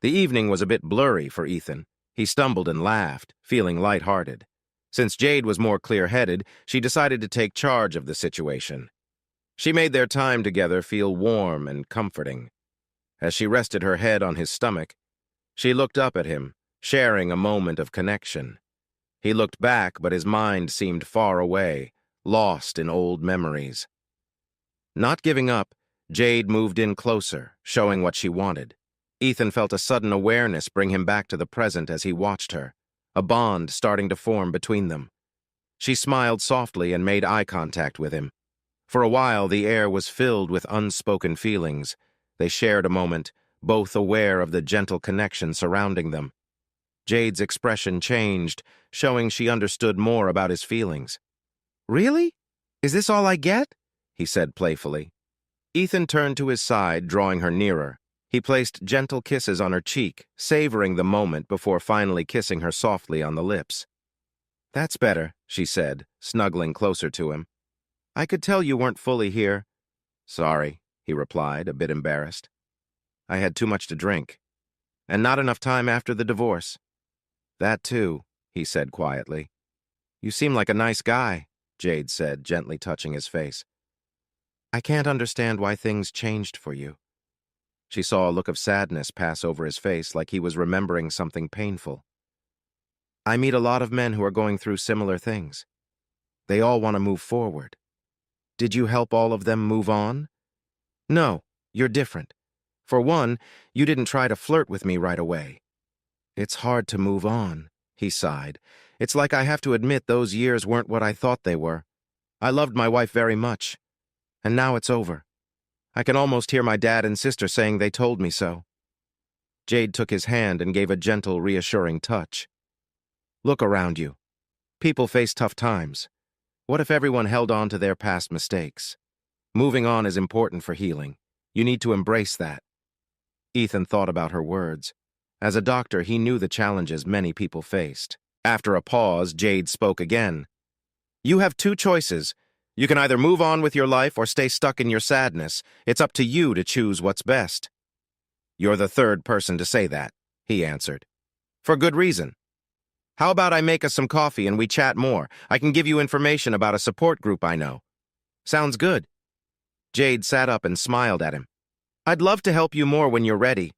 The evening was a bit blurry for Ethan. He stumbled and laughed, feeling lighthearted. Since Jade was more clear-headed, she decided to take charge of the situation. She made their time together feel warm and comforting. As she rested her head on his stomach, she looked up at him, sharing a moment of connection. He looked back, but his mind seemed far away, lost in old memories. Not giving up, Jade moved in closer, showing what she wanted. Ethan felt a sudden awareness bring him back to the present as he watched her, a bond starting to form between them. She smiled softly and made eye contact with him. For a while, the air was filled with unspoken feelings. They shared a moment, both aware of the gentle connection surrounding them. Jade's expression changed, showing she understood more about his feelings. Really? Is this all I get? He said playfully. Ethan turned to his side, drawing her nearer. He placed gentle kisses on her cheek, savoring the moment before finally kissing her softly on the lips. That's better, she said, snuggling closer to him. I could tell you weren't fully here. Sorry, he replied, a bit embarrassed. I had too much to drink, and not enough time after the divorce. That too, he said quietly. You seem like a nice guy, Jade said, gently touching his face. I can't understand why things changed for you. She saw a look of sadness pass over his face like he was remembering something painful. I meet a lot of men who are going through similar things. They all want to move forward. Did you help all of them move on? No, you're different. For one, you didn't try to flirt with me right away. It's hard to move on, he sighed. It's like I have to admit those years weren't what I thought they were. I loved my wife very much. And now it's over. I can almost hear my dad and sister saying they told me so. Jade took his hand and gave a gentle, reassuring touch. Look around you. People face tough times. What if everyone held on to their past mistakes? Moving on is important for healing. You need to embrace that. Ethan thought about her words. As a doctor, he knew the challenges many people faced. After a pause, Jade spoke again. You have two choices. You can either move on with your life or stay stuck in your sadness. It's up to you to choose what's best. You're the third person to say that, he answered. For good reason. How about I make us some coffee and we chat more? I can give you information about a support group I know. Sounds good. Jade sat up and smiled at him. I'd love to help you more when you're ready.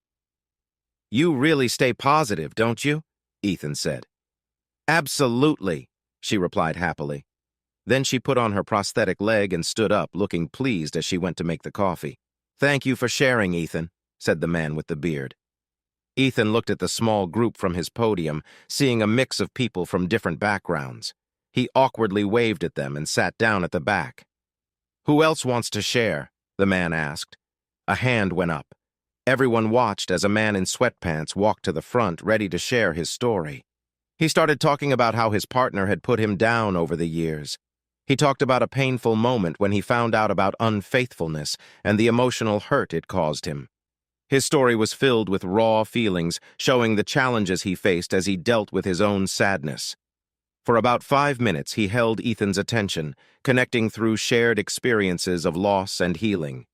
You really stay positive, don't you? Ethan said. Absolutely, she replied happily. Then she put on her prosthetic leg and stood up, looking pleased as she went to make the coffee. Thank you for sharing, Ethan, said the man with the beard. Ethan looked at the small group from his podium, seeing a mix of people from different backgrounds. He awkwardly waved at them and sat down at the back. Who else wants to share? The man asked. A hand went up. Everyone watched as a man in sweatpants walked to the front, ready to share his story. He started talking about how his partner had put him down over the years. He talked about a painful moment when he found out about unfaithfulness and the emotional hurt it caused him. His story was filled with raw feelings, showing the challenges he faced as he dealt with his own sadness. For about 5 minutes, he held Ethan's attention, connecting through shared experiences of loss and healing.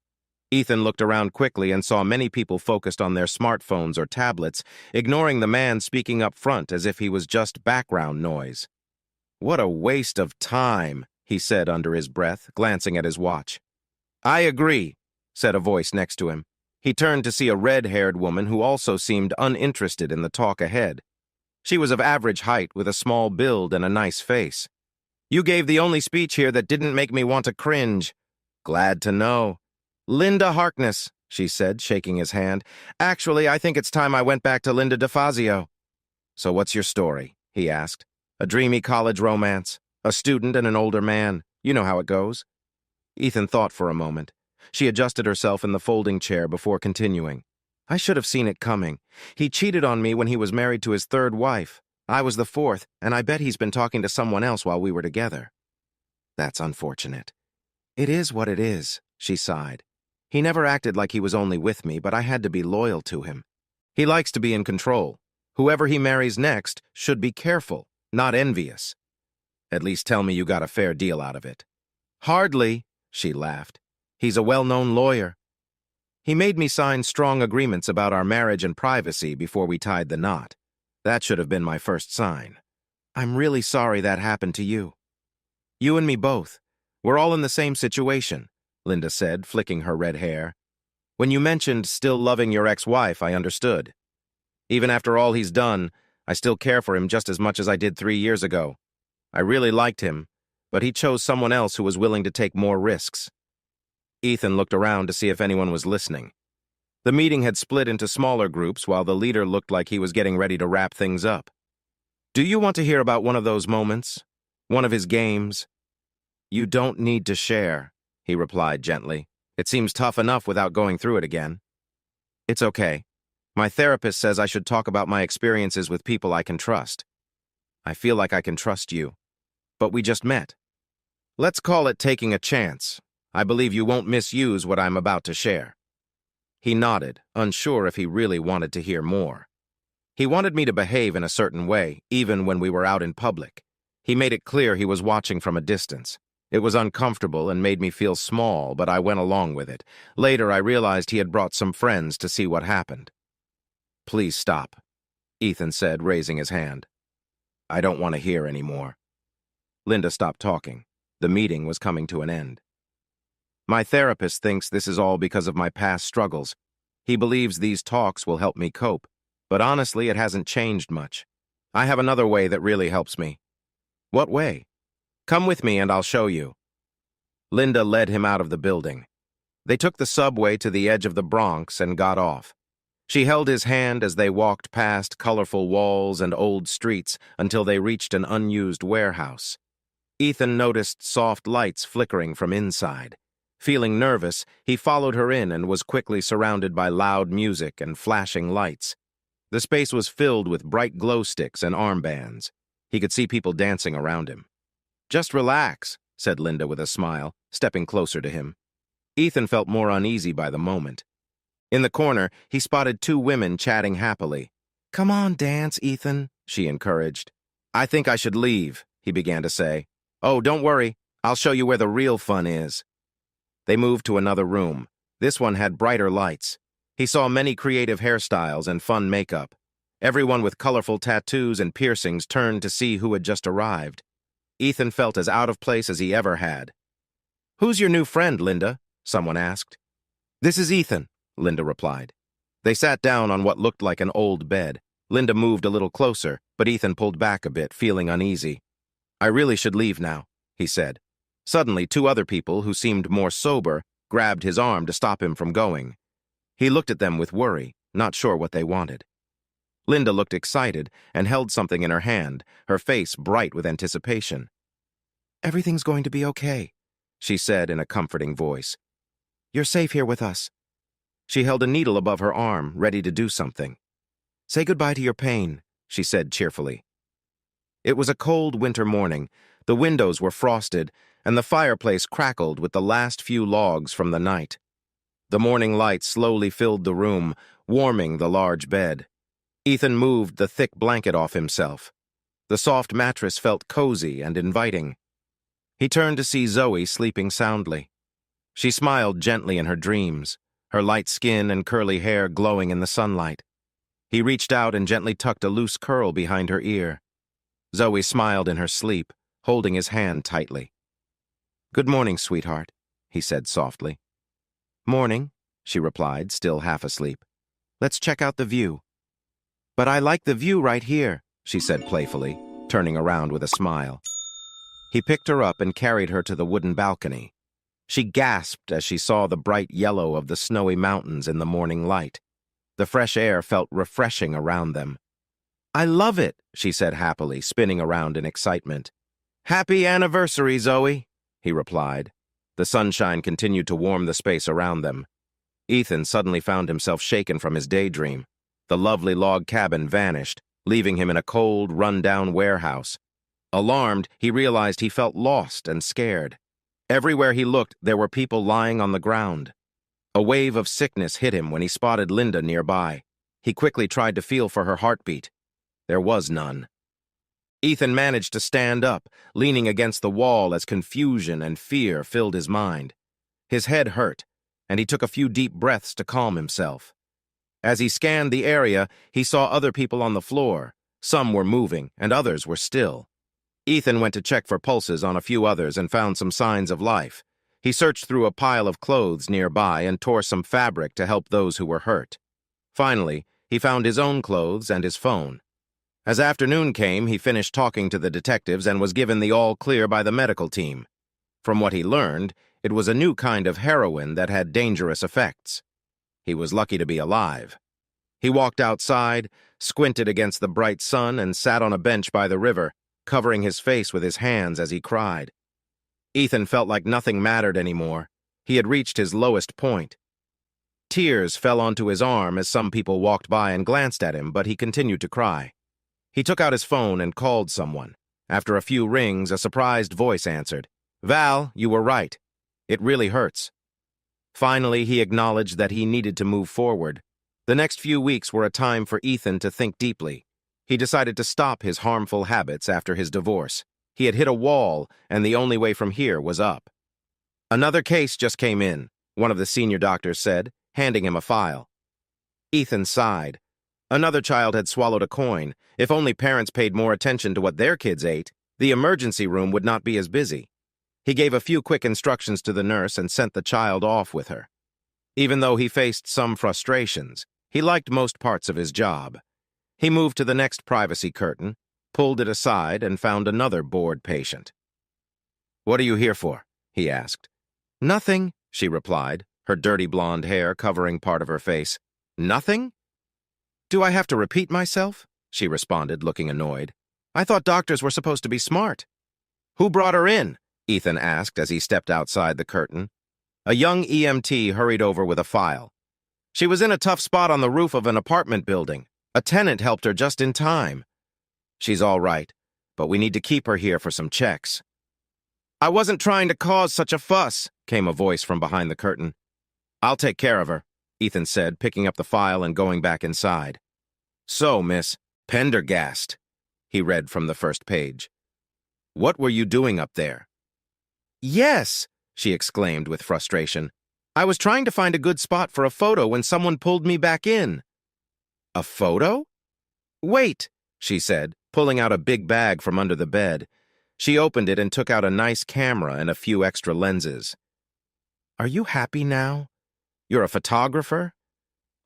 Ethan looked around quickly and saw many people focused on their smartphones or tablets, ignoring the man speaking up front as if he was just background noise. "What a waste of time," he said under his breath, glancing at his watch. "I agree," said a voice next to him. He turned to see a red-haired woman who also seemed uninterested in the talk ahead. She was of average height with a small build and a nice face. "You gave the only speech here that didn't make me want to cringe." "Glad to know." "Linda Harkness," she said, shaking his hand. "Actually, I think it's time I went back to Linda DeFazio." "So what's your story?" he asked. "A dreamy college romance, a student and an older man. You know how it goes." Ethan thought for a moment. She adjusted herself in the folding chair before continuing. "I should have seen it coming. He cheated on me when he was married to his third wife. I was the fourth, and I bet he's been talking to someone else while we were together." "That's unfortunate." "It is what it is," she sighed. "He never acted like he was only with me, but I had to be loyal to him. He likes to be in control. Whoever he marries next should be careful, not envious." "At least tell me you got a fair deal out of it." "Hardly," she laughed. "He's a well-known lawyer. He made me sign strong agreements about our marriage and privacy before we tied the knot. That should have been my first sign. I'm really sorry that happened to you." "You and me both. We're all in the same situation," Linda said, flicking her red hair. "When you mentioned still loving your ex-wife, I understood. Even after all he's done, I still care for him just as much as I did 3 years ago. I really liked him, but he chose someone else who was willing to take more risks." Ethan looked around to see if anyone was listening. The meeting had split into smaller groups while the leader looked like he was getting ready to wrap things up. "Do you want to hear about one of those moments? One of his games?" "You don't need to share," he replied gently. "It seems tough enough without going through it again." "It's okay. My therapist says I should talk about my experiences with people I can trust. I feel like I can trust you. But we just met. Let's call it taking a chance. I believe you won't misuse what I'm about to share." He nodded, unsure if he really wanted to hear more. He wanted me to behave in a certain way, even when we were out in public. He made it clear he was watching from a distance. It was uncomfortable and made me feel small, but I went along with it. Later, I realized he had brought some friends to see what happened. "Please stop," Ethan said, raising his hand. "I don't want to hear any more." Linda stopped talking. The meeting was coming to an end. "My therapist thinks this is all because of my past struggles. He believes these talks will help me cope, but honestly, it hasn't changed much. I have another way that really helps me." "What way?" "Come with me and I'll show you." Linda led him out of the building. They took the subway to the edge of the Bronx and got off. She held his hand as they walked past colorful walls and old streets until they reached an unused warehouse. Ethan noticed soft lights flickering from inside. Feeling nervous, he followed her in and was quickly surrounded by loud music and flashing lights. The space was filled with bright glow sticks and armbands. He could see people dancing around him. "Just relax," said Linda with a smile, stepping closer to him. Ethan felt more uneasy by the moment. In the corner, he spotted 2 women chatting happily. "Come on, dance, Ethan," she encouraged. "I think I should leave," he began to say. "Oh, don't worry. I'll show you where the real fun is." They moved to another room. This one had brighter lights. He saw many creative hairstyles and fun makeup. Everyone with colorful tattoos and piercings turned to see who had just arrived. Ethan felt as out of place as he ever had. "Who's your new friend, Linda?" someone asked. "This is Ethan," Linda replied. They sat down on what looked like an old bed. Linda moved a little closer, but Ethan pulled back a bit, feeling uneasy. "I really should leave now," he said. Suddenly, 2 other people, who seemed more sober, grabbed his arm to stop him from going. He looked at them with worry, not sure what they wanted. Linda looked excited and held something in her hand, her face bright with anticipation. "Everything's going to be okay," she said in a comforting voice. "You're safe here with us." She held a needle above her arm, ready to do something. "Say goodbye to your pain," she said cheerfully. It was a cold winter morning. The windows were frosted, and the fireplace crackled with the last few logs from the night. The morning light slowly filled the room, warming the large bed. Ethan moved the thick blanket off himself. The soft mattress felt cozy and inviting. He turned to see Zoe sleeping soundly. She smiled gently in her dreams, her light skin and curly hair glowing in the sunlight. He reached out and gently tucked a loose curl behind her ear. Zoe smiled in her sleep, holding his hand tightly. "Good morning, sweetheart," he said softly. "Morning," she replied, still half asleep. "Let's check out the view." "But I like the view right here," she said playfully, turning around with a smile. He picked her up and carried her to the wooden balcony. She gasped as she saw the bright yellow of the snowy mountains in the morning light. The fresh air felt refreshing around them. "I love it," she said happily, spinning around in excitement. "Happy anniversary, Zoe," he replied. The sunshine continued to warm the space around them. Ethan suddenly found himself shaken from his daydream. The lovely log cabin vanished, leaving him in a cold, run-down warehouse. Alarmed, he realized he felt lost and scared. Everywhere he looked, there were people lying on the ground. A wave of sickness hit him when he spotted Linda nearby. He quickly tried to feel for her heartbeat. There was none. Ethan managed to stand up, leaning against the wall as confusion and fear filled his mind. His head hurt, and he took a few deep breaths to calm himself. As he scanned the area, he saw other people on the floor. Some were moving, and others were still. Ethan went to check for pulses on a few others and found some signs of life. He searched through a pile of clothes nearby and tore some fabric to help those who were hurt. Finally, he found his own clothes and his phone. As afternoon came, he finished talking to the detectives and was given the all-clear by the medical team. From what he learned, it was a new kind of heroin that had dangerous effects. He was lucky to be alive. He walked outside, squinted against the bright sun, and sat on a bench by the river, covering his face with his hands as he cried. Ethan felt like nothing mattered anymore. He had reached his lowest point. Tears fell onto his arm as some people walked by and glanced at him, but he continued to cry. He took out his phone and called someone. After a few rings, a surprised voice answered. "Val, you were right. It really hurts." Finally, he acknowledged that he needed to move forward. The next few weeks were a time for Ethan to think deeply. He decided to stop his harmful habits after his divorce. He had hit a wall, and the only way from here was up. "Another case just came in," one of the senior doctors said, handing him a file. Ethan sighed. Another child had swallowed a coin. If only parents paid more attention to what their kids ate, the emergency room would not be as busy. He gave a few quick instructions to the nurse and sent the child off with her. Even though he faced some frustrations, he liked most parts of his job. He moved to the next privacy curtain, pulled it aside, and found another bored patient. "What are you here for?" he asked. "Nothing," she replied, her dirty blonde hair covering part of her face. "Nothing? Do I have to repeat myself?" she responded, looking annoyed. "I thought doctors were supposed to be smart." "Who brought her in?" Ethan asked as he stepped outside the curtain. A young EMT hurried over with a file. "She was in a tough spot on the roof of an apartment building. A tenant helped her just in time. She's all right, but we need to keep her here for some checks." "I wasn't trying to cause such a fuss," came a voice from behind the curtain. "I'll take care of her," Ethan said, picking up the file and going back inside. "So, Miss Pendergast," he read from the first page. "What were you doing up there?" "Yes," she exclaimed with frustration. "I was trying to find a good spot for a photo when someone pulled me back in." "A photo?" "Wait," she said, pulling out a big bag from under the bed. She opened it and took out a nice camera and a few extra lenses. "Are you happy now? You're a photographer?"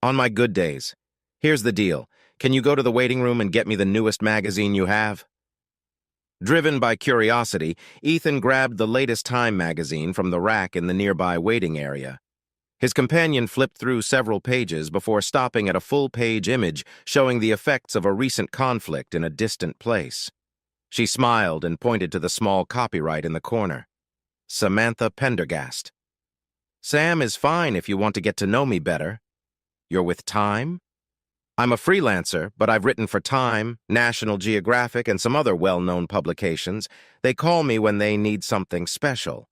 "On my good days. Here's the deal. Can you go to the waiting room and get me the newest magazine you have?" Driven by curiosity, Ethan grabbed the latest Time magazine from the rack in the nearby waiting area. His companion flipped through several pages before stopping at a full-page image showing the effects of a recent conflict in a distant place. She smiled and pointed to the small copyright in the corner. Samantha Pendergast. "Sam is fine if you want to get to know me better." "You're with Time?" "I'm a freelancer, but I've written for Time, National Geographic, and some other well-known publications. They call me when they need something special."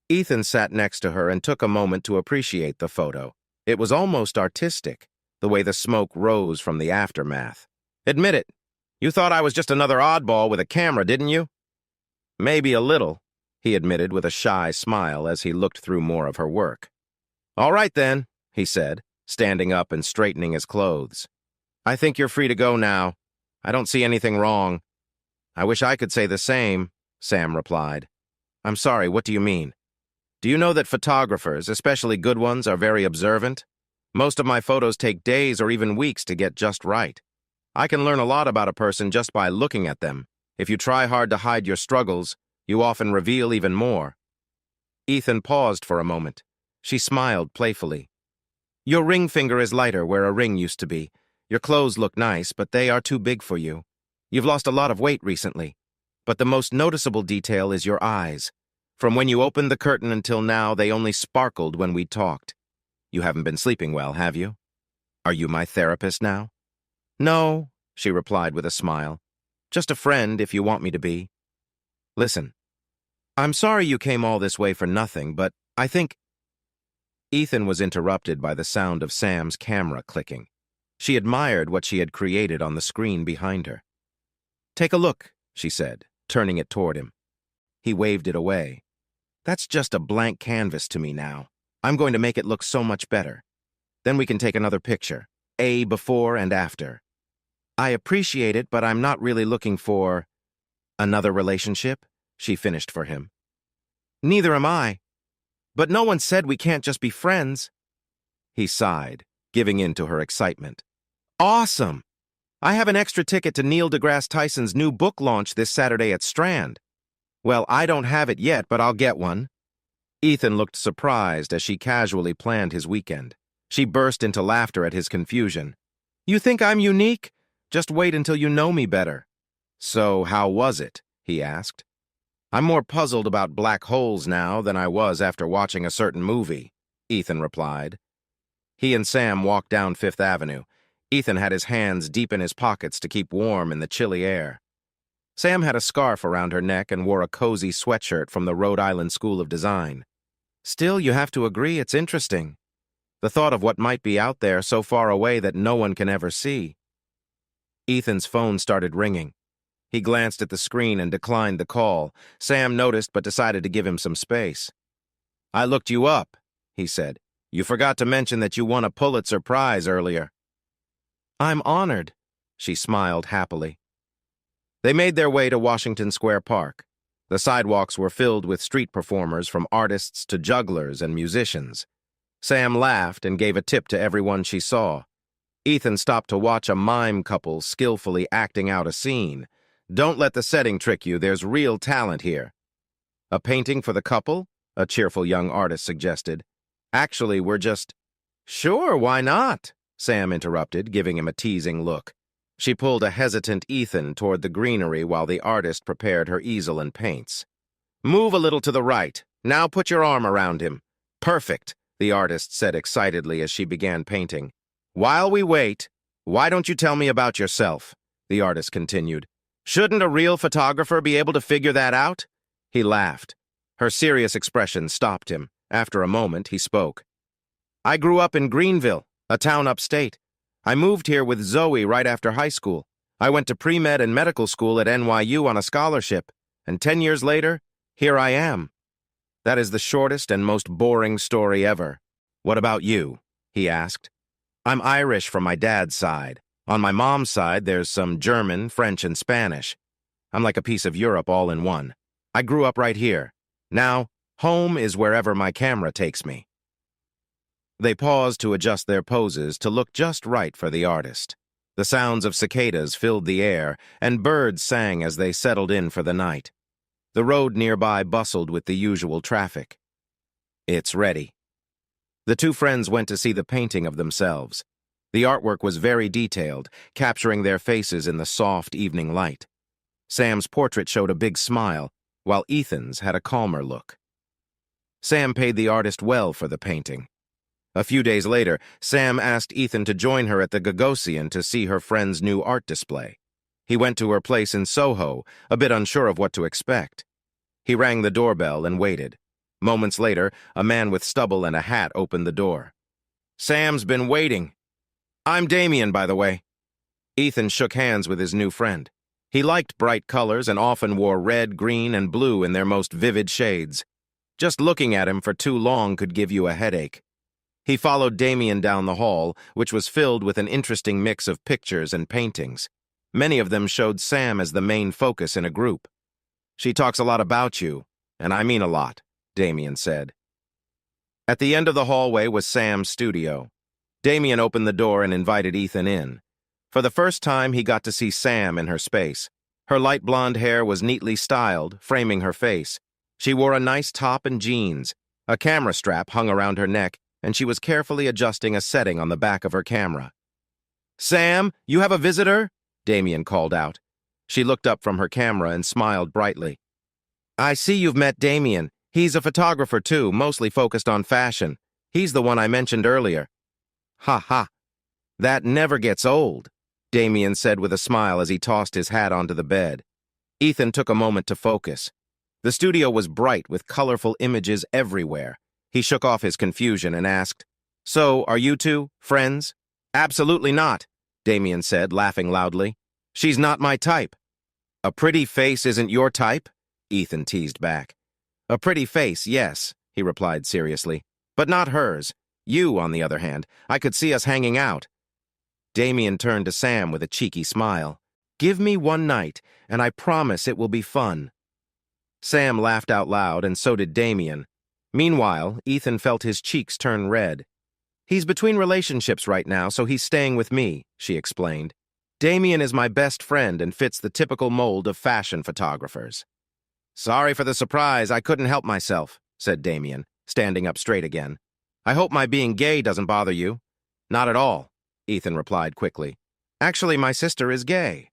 Ethan sat next to her and took a moment to appreciate the photo. It was almost artistic, the way the smoke rose from the aftermath. "Admit it, you thought I was just another oddball with a camera, didn't you?" "Maybe a little." he admitted with a shy smile as he looked through more of her work. "All right then," he said, standing up and straightening his clothes. "I think you're free to go now. I don't see anything wrong." "I wish I could say the same," Sam replied. "I'm sorry, what do you mean?" "Do you know that photographers, especially good ones, are very observant? Most of my photos take days or even weeks to get just right. I can learn a lot about a person just by looking at them. If you try hard to hide your struggles, you often reveal even more." Ethan paused for a moment. She smiled playfully. "Your ring finger is lighter where a ring used to be. Your clothes look nice, but they are too big for you. You've lost a lot of weight recently. But the most noticeable detail is your eyes. From when you opened the curtain until now, they only sparkled when we talked. You haven't been sleeping well, have you? Are you my therapist now?" "No," she replied with a smile. "Just a friend, if you want me to be. Listen, I'm sorry you came all this way for nothing, but I think—" Ethan was interrupted by the sound of Sam's camera clicking. She admired what she had created on the screen behind her. "Take a look," she said, turning it toward him. He waved it away. "That's just a blank canvas to me now. I'm going to make it look so much better. Then we can take another picture, a before and after. I appreciate it, but I'm not really looking for—" "Another relationship?" she finished for him. "Neither am I. But no one said we can't just be friends." He sighed, giving in to her excitement. "Awesome! I have an extra ticket to Neil deGrasse Tyson's new book launch this Saturday at Strand. Well, I don't have it yet, but I'll get one." Ethan looked surprised as she casually planned his weekend. She burst into laughter at his confusion. "You think I'm unique? Just wait until you know me better." "So, how was it?" he asked. "I'm more puzzled about black holes now than I was after watching a certain movie," Ethan replied. He and Sam walked down Fifth Avenue. Ethan had his hands deep in his pockets to keep warm in the chilly air. Sam had a scarf around her neck and wore a cozy sweatshirt from the Rhode Island School of Design. "Still, you have to agree it's interesting. The thought of what might be out there so far away that no one can ever see." Ethan's phone started ringing. He glanced at the screen and declined the call. Sam noticed but decided to give him some space. "I looked you up," he said. "You forgot to mention that you won a Pulitzer Prize earlier." "I'm honored," she smiled happily. They made their way to Washington Square Park. The sidewalks were filled with street performers, from artists to jugglers and musicians. Sam laughed and gave a tip to everyone she saw. Ethan stopped to watch a mime couple skillfully acting out a scene. "Don't let the setting trick you, there's real talent here." "A painting for the couple?" a cheerful young artist suggested. "Actually, we're just—" "Sure, why not?" Sam interrupted, giving him a teasing look. She pulled a hesitant Ethan toward the greenery while the artist prepared her easel and paints. "Move a little to the right. Now put your arm around him." "Perfect," the artist said excitedly as she began painting. "While we wait, why don't you tell me about yourself?" the artist continued. "Shouldn't a real photographer be able to figure that out?" He laughed. Her serious expression stopped him. After a moment, he spoke. "I grew up in Greenville, a town upstate. I moved here with Zoe right after high school. I went to pre-med and medical school at NYU on a scholarship, and 10 years later, here I am." "That is the shortest and most boring story ever. What about you?" he asked. "I'm Irish from my dad's side. On my mom's side, there's some German, French, and Spanish. I'm like a piece of Europe all in one. I grew up right here. Now, home is wherever my camera takes me." They paused to adjust their poses to look just right for the artist. The sounds of cicadas filled the air, and birds sang as they settled in for the night. The road nearby bustled with the usual traffic. "It's ready." The two friends went to see the painting of themselves. The artwork was very detailed, capturing their faces in the soft evening light. Sam's portrait showed a big smile, while Ethan's had a calmer look. Sam paid the artist well for the painting. A few days later, Sam asked Ethan to join her at the Gagosian to see her friend's new art display. He went to her place in Soho, a bit unsure of what to expect. He rang the doorbell and waited. Moments later, a man with stubble and a hat opened the door. "Sam's been waiting. I'm Damien, by the way." Ethan shook hands with his new friend. He liked bright colors and often wore red, green, and blue in their most vivid shades. Just looking at him for too long could give you a headache. He followed Damien down the hall, which was filled with an interesting mix of pictures and paintings. Many of them showed Sam as the main focus in a group. "She talks a lot about you, and I mean a lot," Damien said. At the end of the hallway was Sam's studio. Damien opened the door and invited Ethan in. For the first time, he got to see Sam in her space. Her light blonde hair was neatly styled, framing her face. She wore a nice top and jeans. A camera strap hung around her neck, and she was carefully adjusting a setting on the back of her camera. "Sam, you have a visitor?" Damien called out. She looked up from her camera and smiled brightly. "I see you've met Damien. He's a photographer too, mostly focused on fashion. He's the one I mentioned earlier." "Ha ha. That never gets old," Damien said with a smile as he tossed his hat onto the bed. Ethan took a moment to focus. The studio was bright with colorful images everywhere. He shook off his confusion and asked, "So, are you two friends?" "Absolutely not," Damien said, laughing loudly. "She's not my type." "A pretty face isn't your type?" Ethan teased back. "A pretty face, yes," he replied seriously, "but not hers. You, on the other hand, I could see us hanging out." Damien turned to Sam with a cheeky smile. "Give me one night, and I promise it will be fun." Sam laughed out loud, and so did Damien. Meanwhile, Ethan felt his cheeks turn red. "He's between relationships right now, so he's staying with me," she explained. "Damien is my best friend and fits the typical mold of fashion photographers." "Sorry for the surprise, I couldn't help myself," said Damien, standing up straight again. "I hope my being gay doesn't bother you." "Not at all," Ethan replied quickly. "Actually, my sister is gay.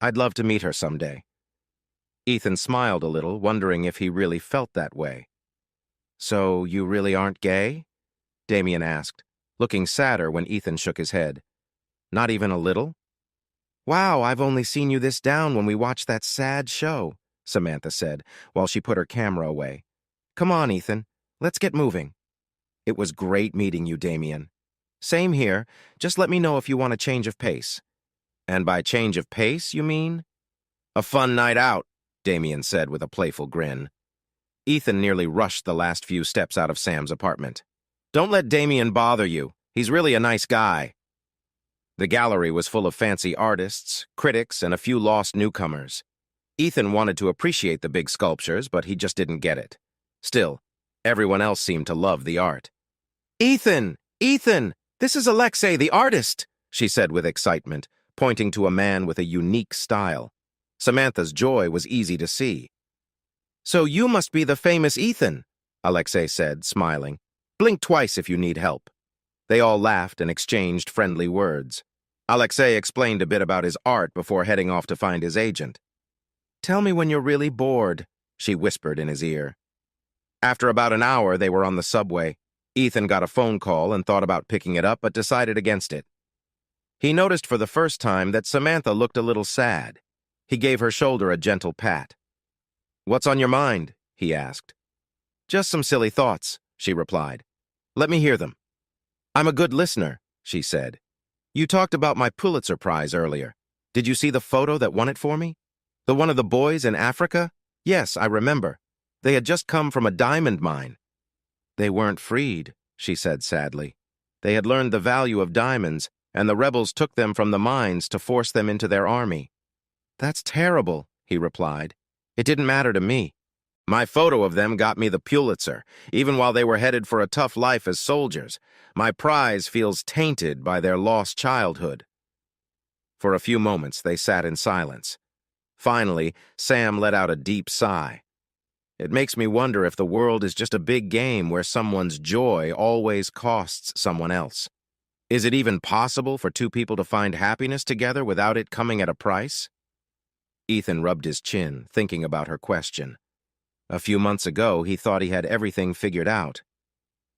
I'd love to meet her someday." Ethan smiled a little, wondering if he really felt that way. "So you really aren't gay?" Damien asked, looking sadder when Ethan shook his head. "Not even a little?" "Wow, I've only seen you this down when we watched that sad show," Samantha said, while she put her camera away. "Come on, Ethan. Let's get moving." "It was great meeting you, Damien." "Same here. Just let me know if you want a change of pace." "And by change of pace, you mean?" "A fun night out," Damien said with a playful grin. Ethan nearly rushed the last few steps out of Sam's apartment. "Don't let Damien bother you. He's really a nice guy." The gallery was full of fancy artists, critics, and a few lost newcomers. Ethan wanted to appreciate the big sculptures, but he just didn't get it. Still, everyone else seemed to love the art. "Ethan! Ethan! This is Alexei, the artist!" she said with excitement, pointing to a man with a unique style. Samantha's joy was easy to see. "So you must be the famous Ethan," Alexei said, smiling. "Blink twice if you need help." They all laughed and exchanged friendly words. Alexei explained a bit about his art before heading off to find his agent. "Tell me when you're really bored," she whispered in his ear. After about an hour, they were on the subway. Ethan got a phone call and thought about picking it up, but decided against it. He noticed for the first time that Samantha looked a little sad. He gave her shoulder a gentle pat. "What's on your mind?" he asked. "Just some silly thoughts," she replied. "Let me hear them." "I'm a good listener," she said. "You talked about my Pulitzer Prize earlier. Did you see the photo that won it for me? The one of the boys in Africa? Yes, I remember. They had just come from a diamond mine." "They weren't freed," she said sadly. "They had learned the value of diamonds, and the rebels took them from the mines to force them into their army." "That's terrible," he replied. "It didn't matter to me. My photo of them got me the Pulitzer, even while they were headed for a tough life as soldiers. My prize feels tainted by their lost childhood." For a few moments, they sat in silence. Finally, Sam let out a deep sigh. "It makes me wonder if the world is just a big game where someone's joy always costs someone else. Is it even possible for two people to find happiness together without it coming at a price?" Ethan rubbed his chin, thinking about her question. A few months ago, he thought he had everything figured out.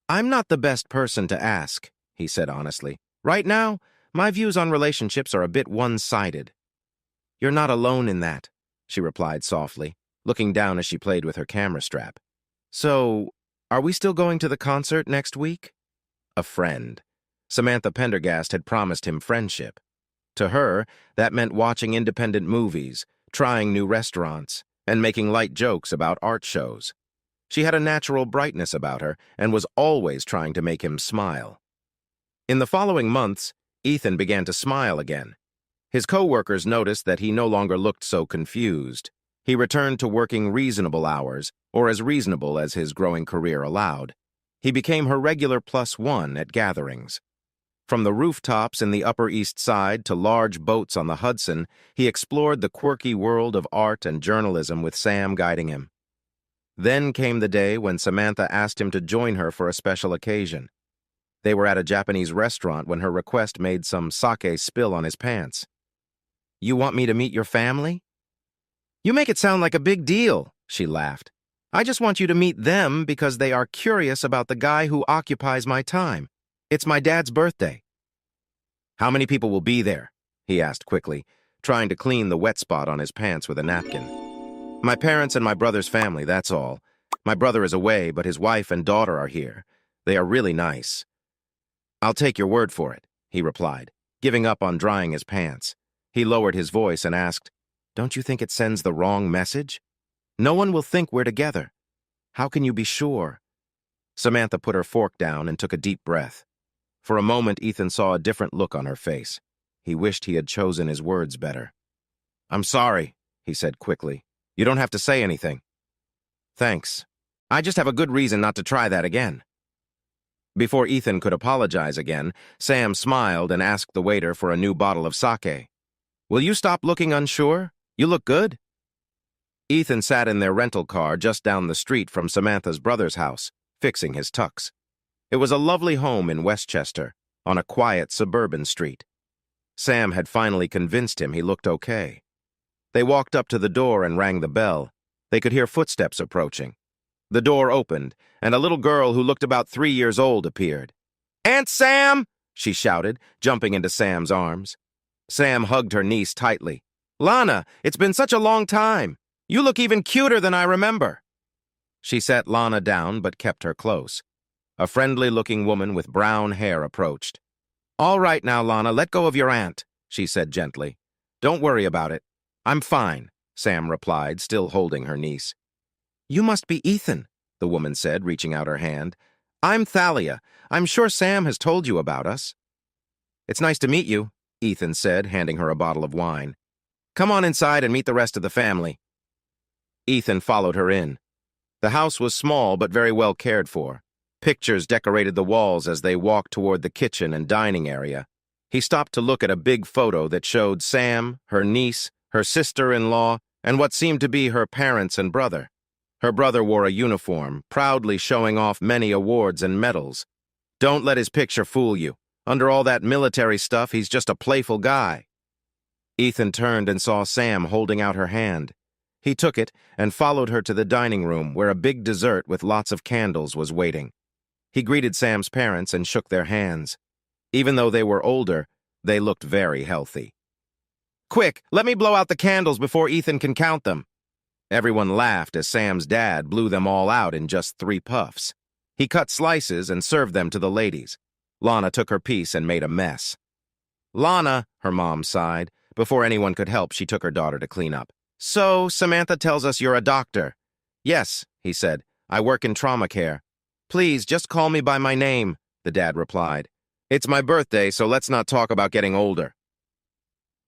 "I'm not the best person to ask," he said honestly. "Right now, my views on relationships are a bit one-sided." "You're not alone in that," she replied softly, looking down as she played with her camera strap. "So, are we still going to the concert next week?" A friend. Samantha Pendergast had promised him friendship. To her, that meant watching independent movies, trying new restaurants, and making light jokes about art shows. She had a natural brightness about her and was always trying to make him smile. In the following months, Ethan began to smile again. His co-workers noticed that he no longer looked so confused. He returned to working reasonable hours, or as reasonable as his growing career allowed. He became her regular +1 at gatherings. From the rooftops in the Upper East Side to large boats on the Hudson, he explored the quirky world of art and journalism with Sam guiding him. Then came the day when Samantha asked him to join her for a special occasion. They were at a Japanese restaurant when her request made some sake spill on his pants. "You want me to meet your family?" "You make it sound like a big deal," she laughed. "I just want you to meet them because they are curious about the guy who occupies my time. It's my dad's birthday." "How many people will be there?" he asked quickly, trying to clean the wet spot on his pants with a napkin. "My parents and my brother's family, that's all. My brother is away, but his wife and daughter are here. They are really nice." "I'll take your word for it," he replied, giving up on drying his pants. He lowered his voice and asked, "Don't you think it sends the wrong message? No one will think we're together. How can you be sure?" Samantha put her fork down and took a deep breath. For a moment, Ethan saw a different look on her face. He wished he had chosen his words better. "I'm sorry," he said quickly. "You don't have to say anything." "Thanks. I just have a good reason not to try that again." Before Ethan could apologize again, Sam smiled and asked the waiter for a new bottle of sake. "Will you stop looking unsure? You look good." Ethan sat in their rental car just down the street from Samantha's brother's house, fixing his tux. It was a lovely home in Westchester, on a quiet suburban street. Sam had finally convinced him he looked okay. They walked up to the door and rang the bell. They could hear footsteps approaching. The door opened, and a little girl who looked about 3 years old appeared. "Aunt Sam!" she shouted, jumping into Sam's arms. Sam hugged her niece tightly. "Lana, it's been such a long time. You look even cuter than I remember." She set Lana down but kept her close. A friendly-looking woman with brown hair approached. "All right now, Lana, let go of your aunt," she said gently. "Don't worry about it." "I'm fine," Sam replied, still holding her niece. "You must be Ethan," the woman said, reaching out her hand. "I'm Thalia. I'm sure Sam has told you about us." "It's nice to meet you," Ethan said, handing her a bottle of wine. "Come on inside and meet the rest of the family." Ethan followed her in. The house was small but very well cared for. Pictures decorated the walls as they walked toward the kitchen and dining area. He stopped to look at a big photo that showed Sam, her niece, her sister-in-law, and what seemed to be her parents and brother. Her brother wore a uniform, proudly showing off many awards and medals. Don't let his picture fool you. Under all that military stuff, he's just a playful guy. Ethan turned and saw Sam holding out her hand. He took it and followed her to the dining room where a big dessert with lots of candles was waiting. He greeted Sam's parents and shook their hands. Even though they were older, they looked very healthy. "Quick, let me blow out the candles before Ethan can count them." Everyone laughed as Sam's dad blew them all out in just 3 puffs. He cut slices and served them to the ladies. Lana took her piece and made a mess. "Lana," her mom sighed. Before anyone could help, she took her daughter to clean up. "So, Samantha tells us you're a doctor." "Yes," he said. "I work in trauma care." "Please, just call me by my name," the dad replied. "It's my birthday, so let's not talk about getting older."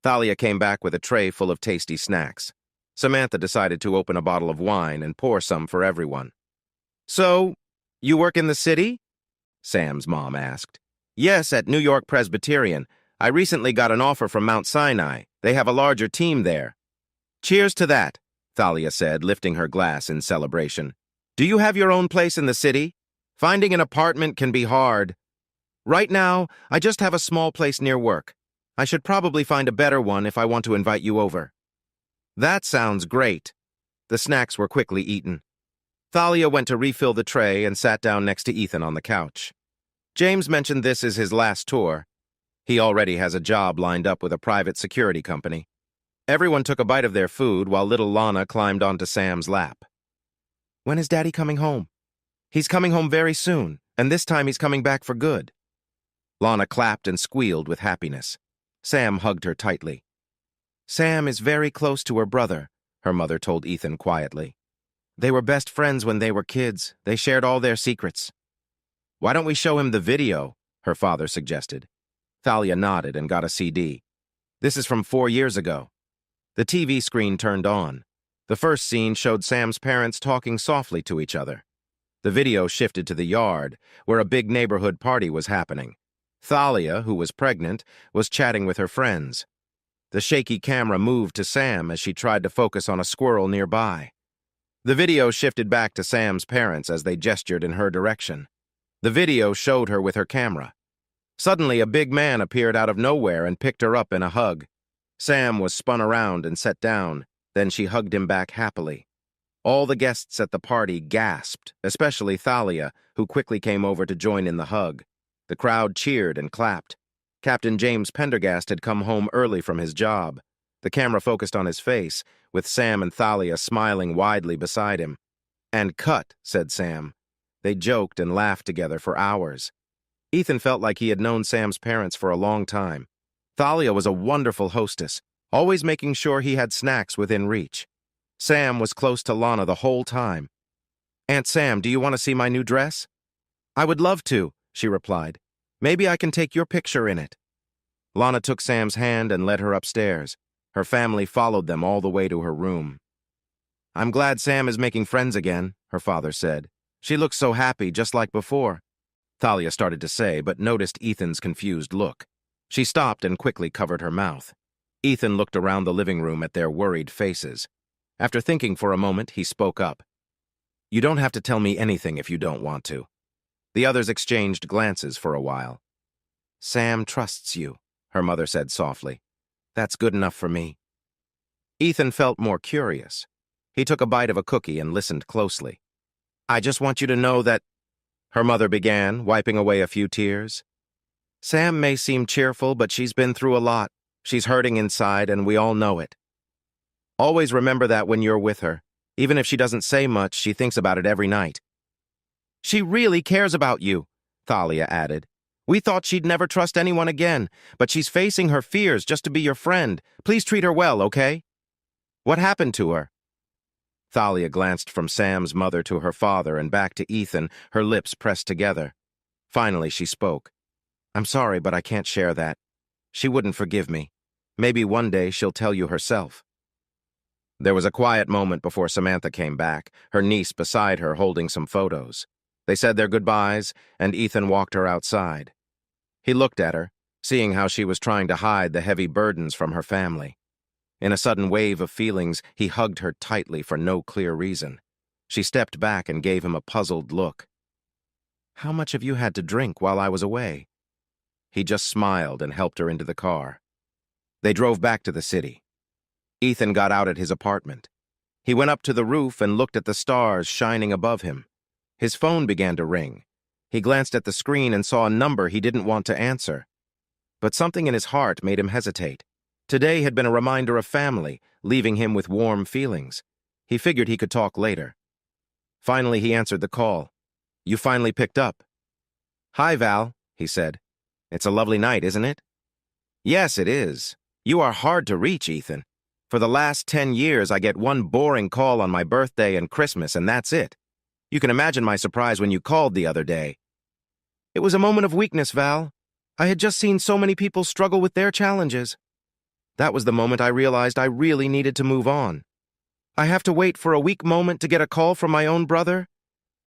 Thalia came back with a tray full of tasty snacks. Samantha decided to open a bottle of wine and pour some for everyone. "So, you work in the city?" Sam's mom asked. "Yes, at New York Presbyterian. I recently got an offer from Mount Sinai. They have a larger team there." "Cheers to that," Thalia said, lifting her glass in celebration. "Do you have your own place in the city? Finding an apartment can be hard." "Right now, I just have a small place near work. I should probably find a better one if I want to invite you over." "That sounds great." The snacks were quickly eaten. Thalia went to refill the tray and sat down next to Ethan on the couch. James mentioned this is his last tour. He already has a job lined up with a private security company. Everyone took a bite of their food while little Lana climbed onto Sam's lap. "When is Daddy coming home?" "He's coming home very soon, and this time he's coming back for good." Lana clapped and squealed with happiness. Sam hugged her tightly. Sam is very close to her brother, her mother told Ethan quietly. They were best friends when they were kids. They shared all their secrets. Why don't we show him the video? Her father suggested. Thalia nodded and got a CD. This is from 4 years ago. The TV screen turned on. The first scene showed Sam's parents talking softly to each other. The video shifted to the yard, where a big neighborhood party was happening. Thalia, who was pregnant, was chatting with her friends. The shaky camera moved to Sam as she tried to focus on a squirrel nearby. The video shifted back to Sam's parents as they gestured in her direction. The video showed her with her camera. Suddenly, a big man appeared out of nowhere and picked her up in a hug. Sam was spun around and set down. Then she hugged him back happily. All the guests at the party gasped, especially Thalia, who quickly came over to join in the hug. The crowd cheered and clapped. Captain James Pendergast had come home early from his job. The camera focused on his face, with Sam and Thalia smiling widely beside him. "And cut," said Sam. They joked and laughed together for hours. Ethan felt like he had known Sam's parents for a long time. Thalia was a wonderful hostess, always making sure he had snacks within reach. Sam was close to Lana the whole time. "Aunt Sam, do you want to see my new dress?" "I would love to," she replied. "Maybe I can take your picture in it." Lana took Sam's hand and led her upstairs. Her family followed them all the way to her room. "I'm glad Sam is making friends again," her father said. "She looks so happy, just like before." Thalia started to say, but noticed Ethan's confused look. She stopped and quickly covered her mouth. Ethan looked around the living room at their worried faces. After thinking for a moment, he spoke up. "You don't have to tell me anything if you don't want to." The others exchanged glances for a while. "Sam trusts you," her mother said softly. "That's good enough for me." Ethan felt more curious. He took a bite of a cookie and listened closely. "I just want you to know that," her mother began, wiping away a few tears. "Sam may seem cheerful, but she's been through a lot. She's hurting inside, and we all know it. Always remember that when you're with her. Even if she doesn't say much, she thinks about it every night." "She really cares about you," Thalia added. "We thought she'd never trust anyone again, but she's facing her fears just to be your friend. Please treat her well, okay?" "What happened to her?" Thalia glanced from Sam's mother to her father and back to Ethan, her lips pressed together. Finally, she spoke. "I'm sorry, but I can't share that. She wouldn't forgive me. Maybe one day she'll tell you herself." There was a quiet moment before Samantha came back, her niece beside her holding some photos. They said their goodbyes, and Ethan walked her outside. He looked at her, seeing how she was trying to hide the heavy burdens from her family. In a sudden wave of feelings, he hugged her tightly for no clear reason. She stepped back and gave him a puzzled look. "How much have you had to drink while I was away?" He just smiled and helped her into the car. They drove back to the city. Ethan got out at his apartment. He went up to the roof and looked at the stars shining above him. His phone began to ring. He glanced at the screen and saw a number he didn't want to answer. But something in his heart made him hesitate. Today had been a reminder of family, leaving him with warm feelings. He figured he could talk later. Finally, he answered the call. "You finally picked up." "Hi, Val," he said. "It's a lovely night, isn't it?" "Yes, it is. You are hard to reach, Ethan. For the last 10 years, I get one boring call on my birthday and Christmas, and that's it. You can imagine my surprise when you called the other day." "It was a moment of weakness, Val. I had just seen so many people struggle with their challenges. That was the moment I realized I really needed to move on. I have to wait for a weak moment to get a call from my own brother?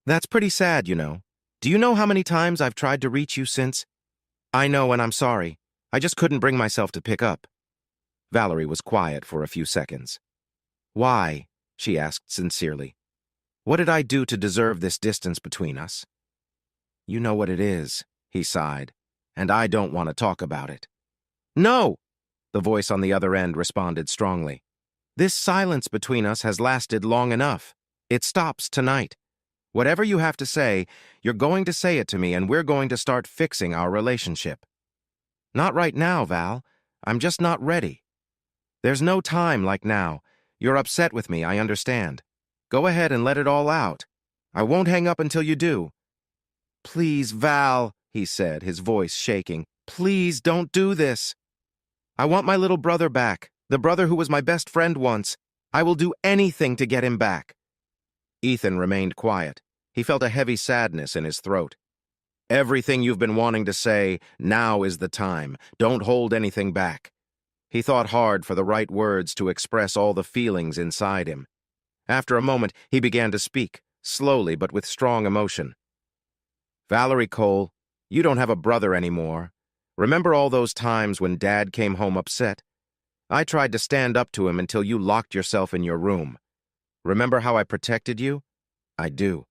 That's pretty sad, you know. Do you know how many times I've tried to reach you since?" "I know, and I'm sorry. I just couldn't bring myself to pick up." Valerie was quiet for a few seconds. "Why?" she asked sincerely. "What did I do to deserve this distance between us?" "You know what it is," he sighed, "and I don't want to talk about it." "No!" the voice on the other end responded strongly. "This silence between us has lasted long enough. It stops tonight. Whatever you have to say, you're going to say it to me, and we're going to start fixing our relationship." "Not right now, Val. I'm just not ready." "There's no time like now. You're upset with me, I understand. Go ahead and let it all out. I won't hang up until you do." "Please, Val," he said, his voice shaking. "Please don't do this." I want my little brother back, the brother who was my best friend once. I will do anything to get him back." Ethan remained quiet. He felt a heavy sadness in his throat. "Everything you've been wanting to say, now is the time. Don't hold anything back." He thought hard for the right words to express all the feelings inside him. After a moment, he began to speak, slowly but with strong emotion. "Valerie Cole, you don't have a brother anymore. Remember all those times when Dad came home upset? I tried to stand up to him until you locked yourself in your room. Remember how I protected you? I do.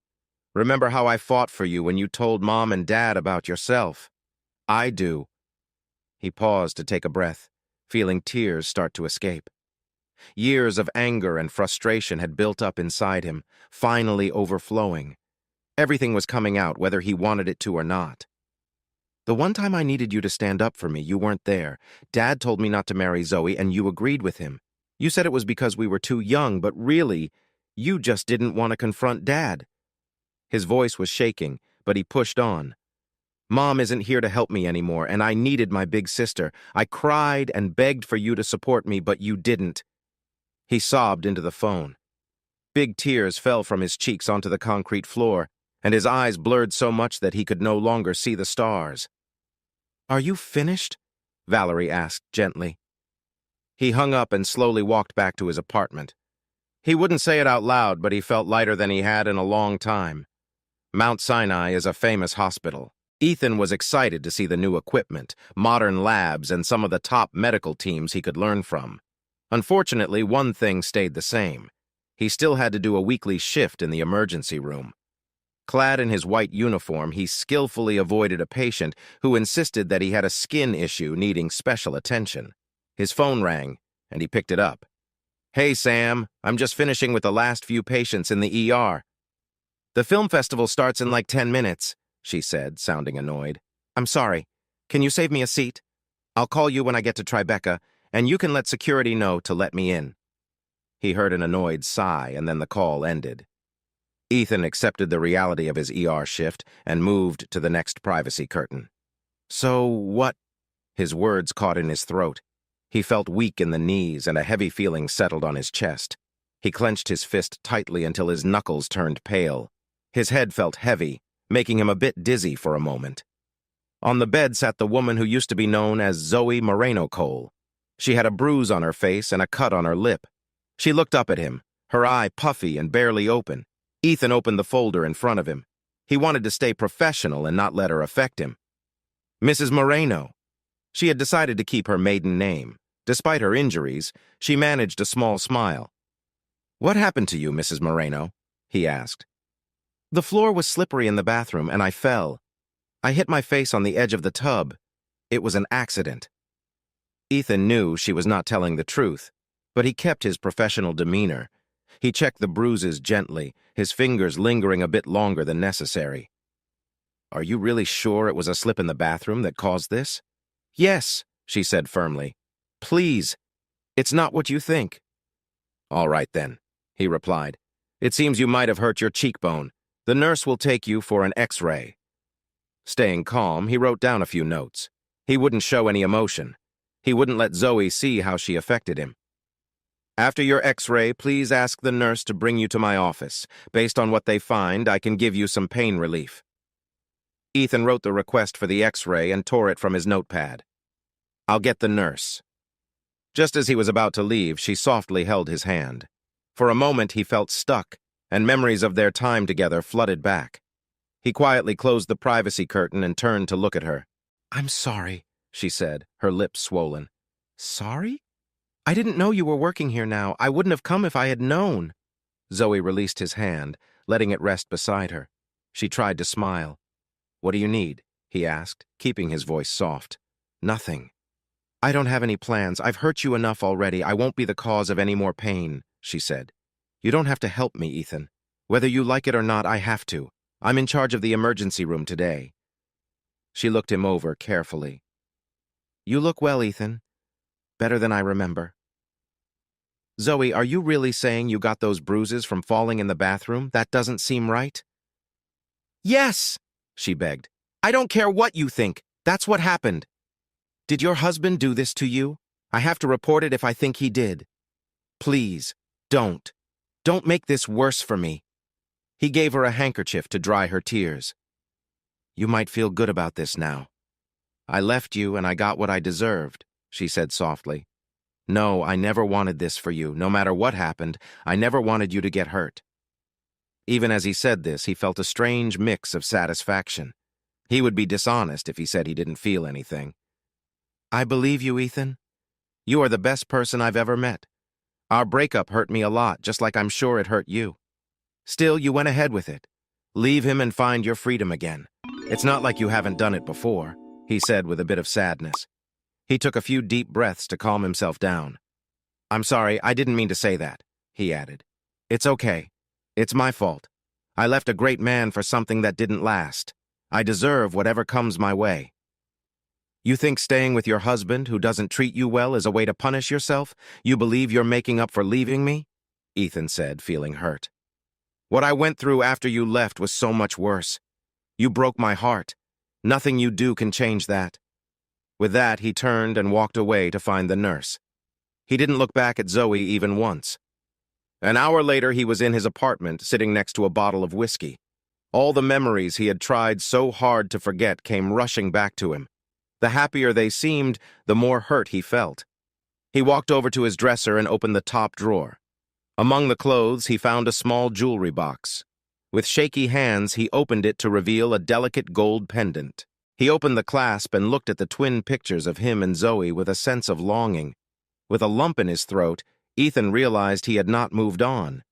Remember how I fought for you when you told Mom and Dad about yourself? I do." He paused to take a breath, feeling tears start to escape. Years of anger and frustration had built up inside him, finally overflowing. Everything was coming out whether he wanted it to or not. "The one time I needed you to stand up for me, you weren't there. Dad told me not to marry Zoe, and you agreed with him. You said it was because we were too young, but really, you just didn't want to confront Dad." His voice was shaking, but he pushed on. "Mom isn't here to help me anymore, and I needed my big sister. I cried and begged for you to support me, but you didn't." He sobbed into the phone. Big tears fell from his cheeks onto the concrete floor, and his eyes blurred so much that he could no longer see the stars. "Are you finished?" Valerie asked gently. He hung up and slowly walked back to his apartment. He wouldn't say it out loud, but he felt lighter than he had in a long time. Mount Sinai is a famous hospital. Ethan was excited to see the new equipment, modern labs, and some of the top medical teams he could learn from. Unfortunately, one thing stayed the same. He still had to do a weekly shift in the emergency room. Clad in his white uniform, he skillfully avoided a patient who insisted that he had a skin issue needing special attention. His phone rang, and he picked it up. "Hey, Sam, I'm just finishing with the last few patients in the ER. "The film festival starts in like 10 minutes, she said, sounding annoyed. "I'm sorry. Can you save me a seat? I'll call you when I get to Tribeca, and you can let security know to let me in." He heard an annoyed sigh, and then the call ended. Ethan accepted the reality of his ER shift and moved to the next privacy curtain. "So what?" His words caught in his throat. He felt weak in the knees, and a heavy feeling settled on his chest. He clenched his fist tightly until his knuckles turned pale. His head felt heavy, making him a bit dizzy for a moment. On the bed sat the woman who used to be known as Zoe Moreno Cole. She had a bruise on her face and a cut on her lip. She looked up at him, her eye puffy and barely open. Ethan opened the folder in front of him. He wanted to stay professional and not let her affect him. Mrs. Moreno. She had decided to keep her maiden name. Despite her injuries, she managed a small smile. "What happened to you, Mrs. Moreno?" he asked. "The floor was slippery in the bathroom, and I fell. I hit my face on the edge of the tub. It was an accident." Ethan knew she was not telling the truth, but he kept his professional demeanor. He checked the bruises gently, his fingers lingering a bit longer than necessary. "Are you really sure it was a slip in the bathroom that caused this?" "Yes," she said firmly. "Please, it's not what you think." "All right then," he replied. "It seems you might have hurt your cheekbone. The nurse will take you for an X-ray." Staying calm, he wrote down a few notes. He wouldn't show any emotion. He wouldn't let Zoe see how she affected him. "After your X-ray, please ask the nurse to bring you to my office. Based on what they find, I can give you some pain relief." Ethan wrote the request for the X-ray and tore it from his notepad. "I'll get the nurse." Just as he was about to leave, she softly held his hand. For a moment, he felt stuck, and memories of their time together flooded back. He quietly closed the privacy curtain and turned to look at her. "I'm sorry," she said, her lips swollen. "Sorry? I didn't know you were working here now. I wouldn't have come if I had known." Zoe released his hand, letting it rest beside her. She tried to smile. "What do you need?" he asked, keeping his voice soft. "Nothing. I don't have any plans. I've hurt you enough already. I won't be the cause of any more pain," she said. "You don't have to help me, Ethan. Whether you like it or not, I have to. I'm in charge of the emergency room today." She looked him over carefully. "You look well, Ethan. Better than I remember." "Zoe, are you really saying you got those bruises from falling in the bathroom? That doesn't seem right." "Yes," she begged. "I don't care what you think. That's what happened." "Did your husband do this to you?" I have to report it if I think he did. Please, don't. Don't make this worse for me." He gave her a handkerchief to dry her tears. "You might feel good about this now. I left you and I got what I deserved," she said softly. "No, I never wanted this for you. No matter what happened, I never wanted you to get hurt." Even as he said this, he felt a strange mix of satisfaction. He would be dishonest if he said he didn't feel anything. "I believe you, Ethan. You are the best person I've ever met. Our breakup hurt me a lot, just like I'm sure it hurt you. Still, you went ahead with it. Leave him and find your freedom again. It's not like you haven't done it before," he said with a bit of sadness. He took a few deep breaths to calm himself down. "I'm sorry, I didn't mean to say that," he added. "It's okay. It's my fault. I left a great man for something that didn't last. I deserve whatever comes my way." "You think staying with your husband, who doesn't treat you well, is a way to punish yourself? You believe you're making up for leaving me?" Ethan said, feeling hurt. "What I went through after you left was so much worse. You broke my heart. Nothing you do can change that." With that, he turned and walked away to find the nurse. He didn't look back at Zoe even once. An hour later, he was in his apartment, sitting next to a bottle of whiskey. All the memories he had tried so hard to forget came rushing back to him. The happier they seemed, the more hurt he felt. He walked over to his dresser and opened the top drawer. Among the clothes, he found a small jewelry box. With shaky hands, he opened it to reveal a delicate gold pendant. He opened the clasp and looked at the twin pictures of him and Zoe with a sense of longing. With a lump in his throat, Ethan realized he had not moved on.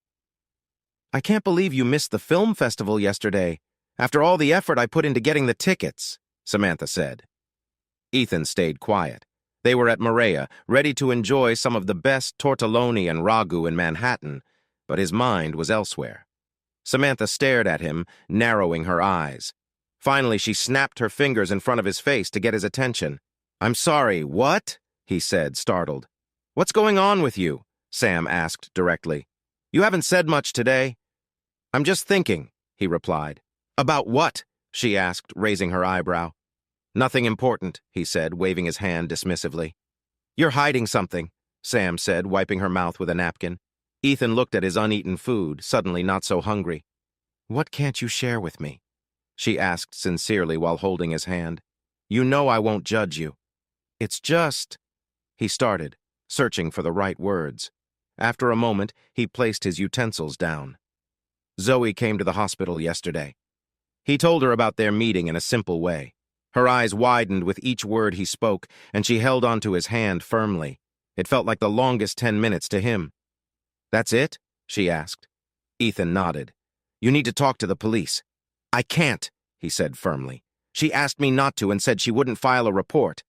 "I can't believe you missed the film festival yesterday, after all the effort I put into getting the tickets," Samantha said. Ethan stayed quiet. They were at Maria, ready to enjoy some of the best tortelloni and ragu in Manhattan, but his mind was elsewhere. Samantha stared at him, narrowing her eyes. Finally, she snapped her fingers in front of his face to get his attention. "I'm sorry, what?" he said, startled. "What's going on with you?" Sam asked directly. "You haven't said much today." "I'm just thinking," he replied. "About what?" she asked, raising her eyebrow. "Nothing important," he said, waving his hand dismissively. "You're hiding something," Sam said, wiping her mouth with a napkin. Ethan looked at his uneaten food, suddenly not so hungry. "What can't you share with me?" she asked sincerely while holding his hand. "You know I won't judge you." "It's just—" he started, searching for the right words. After a moment, he placed his utensils down. "Zoe came to the hospital yesterday." He told her about their meeting in a simple way. Her eyes widened with each word he spoke, and she held onto his hand firmly. It felt like the longest 10 minutes to him. "That's it?" she asked. Ethan nodded. "You need to talk to the police." "I can't," he said firmly. "She asked me not to and said she wouldn't file a report.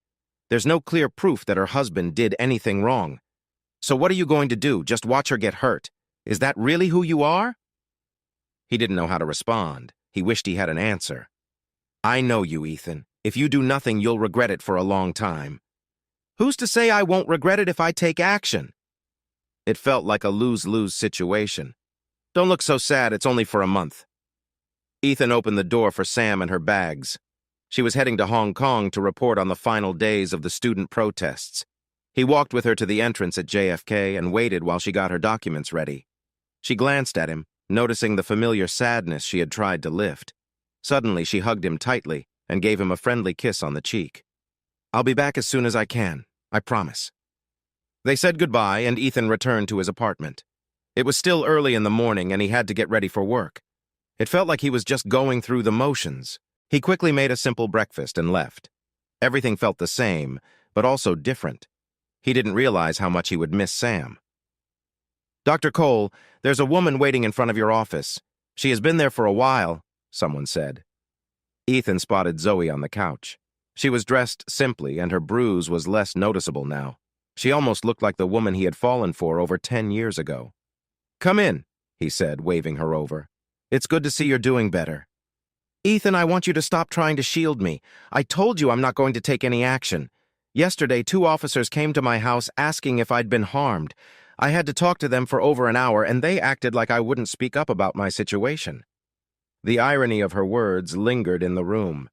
There's no clear proof that her husband did anything wrong. So what are you going to do, just watch her get hurt? Is that really who you are?" He didn't know how to respond. He wished he had an answer. "I know you, Ethan. If you do nothing, you'll regret it for a long time." "Who's to say I won't regret it if I take action?" It felt like a lose-lose situation. "Don't look so sad, it's only for a month." Ethan opened the door for Sam and her bags. She was heading to Hong Kong to report on the final days of the student protests. He walked with her to the entrance at JFK and waited while she got her documents ready. She glanced at him, noticing the familiar sadness she had tried to lift. Suddenly, she hugged him tightly and gave him a friendly kiss on the cheek. "I'll be back as soon as I can, I promise." They said goodbye, and Ethan returned to his apartment. It was still early in the morning, and he had to get ready for work. It felt like he was just going through the motions. He quickly made a simple breakfast and left. Everything felt the same, but also different. He didn't realize how much he would miss Sam. "Dr. Cole, there's a woman waiting in front of your office. She has been there for a while," someone said. Ethan spotted Zoe on the couch. She was dressed simply, and her bruise was less noticeable now. She almost looked like the woman he had fallen for over 10 years ago. "Come in," he said, waving her over. "It's good to see you're doing better." "Ethan, I want you to stop trying to shield me. I told you I'm not going to take any action. Yesterday, 2 officers came to my house asking if I'd been harmed. I had to talk to them for over an hour, and they acted like I wouldn't speak up about my situation." The irony of her words lingered in the room.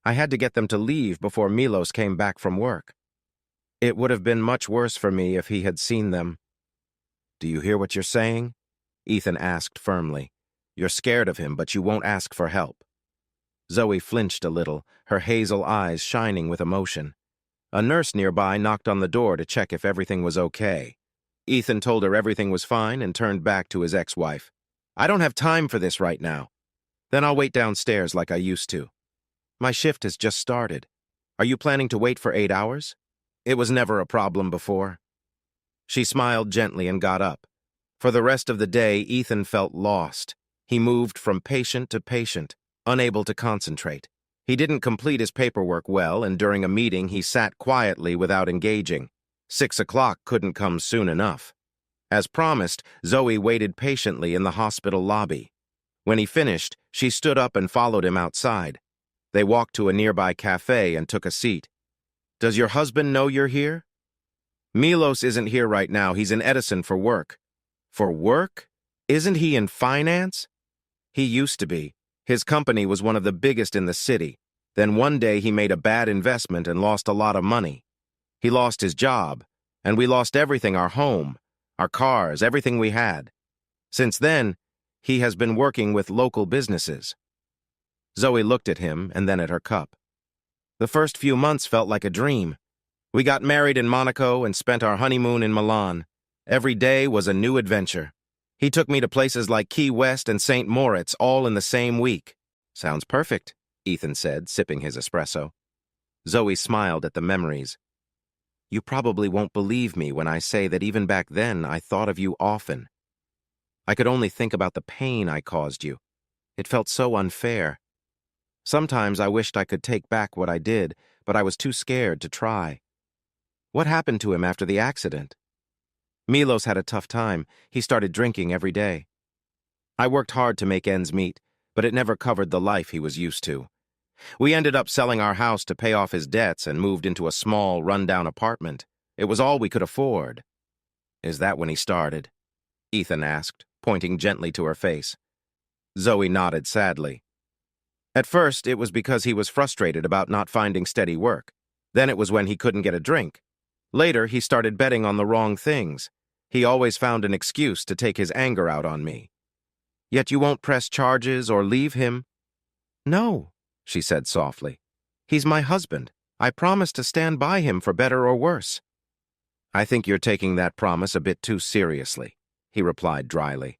"I had to get them to leave before Milos came back from work." It would have been much worse for me if he had seen them. Do you hear what you're saying? Ethan asked firmly. You're scared of him, but you won't ask for help. Zoe flinched a little, her hazel eyes shining with emotion. A nurse nearby knocked on the door to check if everything was okay. Ethan told her everything was fine and turned back to his ex-wife. I don't have time for this right now. Then I'll wait downstairs like I used to. My shift has just started. Are you planning to wait for 8 hours? It was never a problem before. She smiled gently and got up. For the rest of the day, Ethan felt lost. He moved from patient to patient, unable to concentrate. He didn't complete his paperwork well, and during a meeting, he sat quietly without engaging. 6 o'clock couldn't come soon enough. As promised, Zoe waited patiently in the hospital lobby. When he finished, she stood up and followed him outside. They walked to a nearby cafe and took a seat. Does your husband know you're here? Milos isn't here right now. He's in Edison for work. For work? Isn't he in finance? He used to be. His company was one of the biggest in the city. Then one day he made a bad investment and lost a lot of money. He lost his job, and we lost everything, our home, our cars, everything we had. Since then, he has been working with local businesses. Zoe looked at him and then at her cup. The first few months felt like a dream. We got married in Monaco and spent our honeymoon in Milan. Every day was a new adventure. He took me to places like Key West and St. Moritz all in the same week. Sounds perfect, Ethan said, sipping his espresso. Zoe smiled at the memories. You probably won't believe me when I say that even back then I thought of you often. I could only think about the pain I caused you. It felt so unfair. Sometimes I wished I could take back what I did, but I was too scared to try. What happened to him after the accident? Milos had a tough time. He started drinking every day. I worked hard to make ends meet, but it never covered the life he was used to. We ended up selling our house to pay off his debts and moved into a small, run-down apartment. It was all we could afford. Is that when he started? Ethan asked, pointing gently to her face. Zoe nodded sadly. At first, it was because he was frustrated about not finding steady work. Then it was when he couldn't get a drink. Later, he started betting on the wrong things. He always found an excuse to take his anger out on me. Yet you won't press charges or leave him? No, she said softly. He's my husband. I promise to stand by him for better or worse. I think you're taking that promise a bit too seriously, he replied dryly.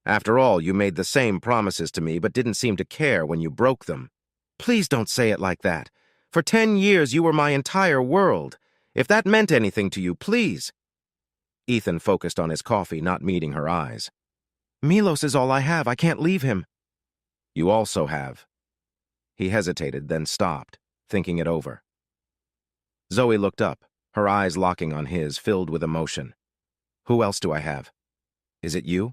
After all, you made the same promises to me but didn't seem to care when you broke them. Please don't say it like that. For 10 years you were my entire world. If that meant anything to you, please. Ethan focused on his coffee, not meeting her eyes. Milos is all I have. I can't leave him. You also have. He hesitated, then stopped, thinking it over. Zoe looked up, her eyes locking on his, filled with emotion. Who else do I have? Is it you?